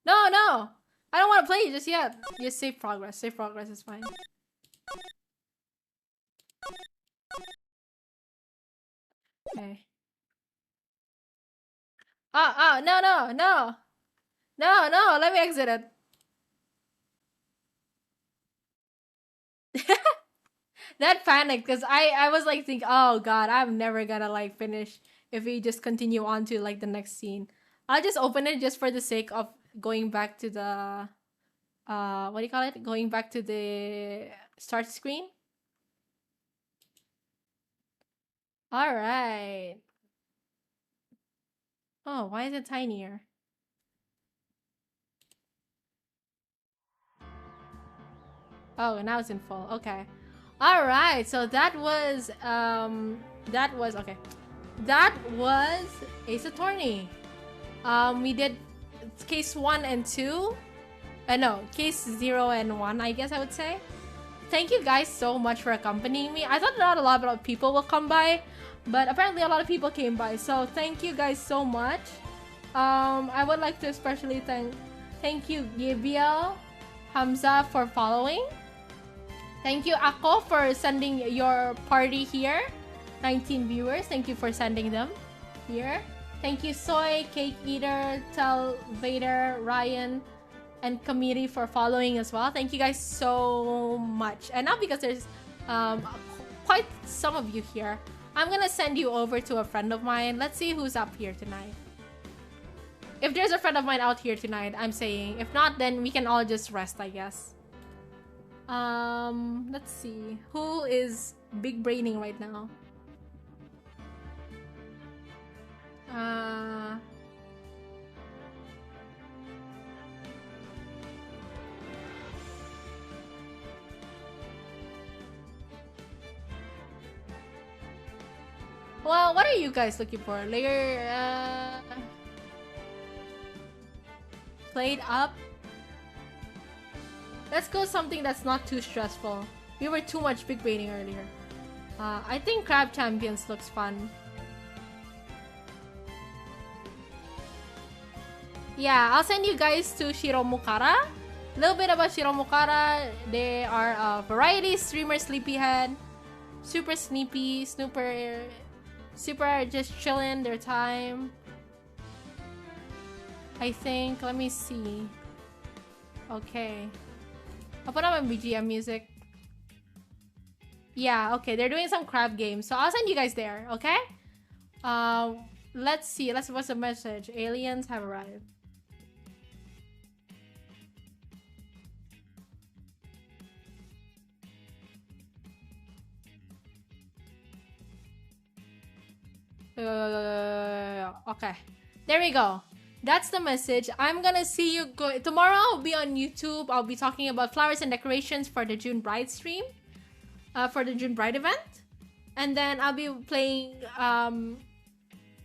No, no! I don't want to play just yet. Just save progress. Save progress is fine. Okay. No, no, no! No, no, let me exit it. That panic, because I was like thinking, oh god, I'm never gonna like finish if we just continue on to like the next scene. I'll just open it just for the sake of going back to the what do you call it? Going back to the start screen. Alright. Oh, why is it tinier? Oh, now it's in full. Okay. Alright, so that was okay. That was Ace Attorney. We did case 1 and 2. No, case 0 and 1, I guess I would say. Thank you guys so much for accompanying me. I thought not a lot of people will come by, but apparently a lot of people came by. So thank you guys so much. I would like to especially thank you Gabriel, Hamza for following. Thank you Ako for sending your party here. 19 viewers. Thank you for sending them here. Thank you Soy, Cake Eater, Tel Vader, Ryan, and Kamiri for following as well. Thank you guys so much. And now because there's quite some of you here, I'm gonna send you over to a friend of mine. Let's see who's up here tonight. If there's a friend of mine out here tonight, I'm saying. If not, then we can all just rest, I guess. Let's see. Who is big braining right now? Well, what are you guys looking for? Layer, played up? Let's go something that's not too stressful. We were too much big braining earlier. I think Crab Champions looks fun. Yeah, I'll send you guys to Shiromukara. A little bit about Shiromukara. They are a variety streamer sleepyhead. Super sneepy, super just chilling their time. I think, let me see. Okay. I'll put on my BGM music. Yeah, okay, they're doing some crab games. So I'll send you guys there, okay? Let's see. What's the message? Aliens have arrived. Okay. There we go. That's the message. I'm gonna see you tomorrow. I'll be on YouTube. I'll be talking about flowers and decorations for the June Bride stream. For the June Bride event. And then I'll be playing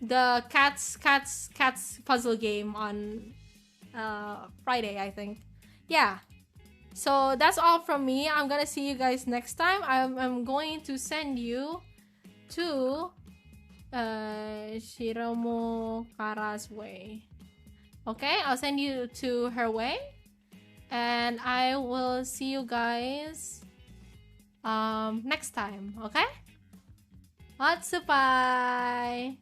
the cats puzzle game on Friday, I think. Yeah. So that's all from me. I'm gonna see you guys next time. I'm going to send you to Shiromo Kara's way. Okay, I'll send you to her way. And I will see you guys next time, okay? Matsupai!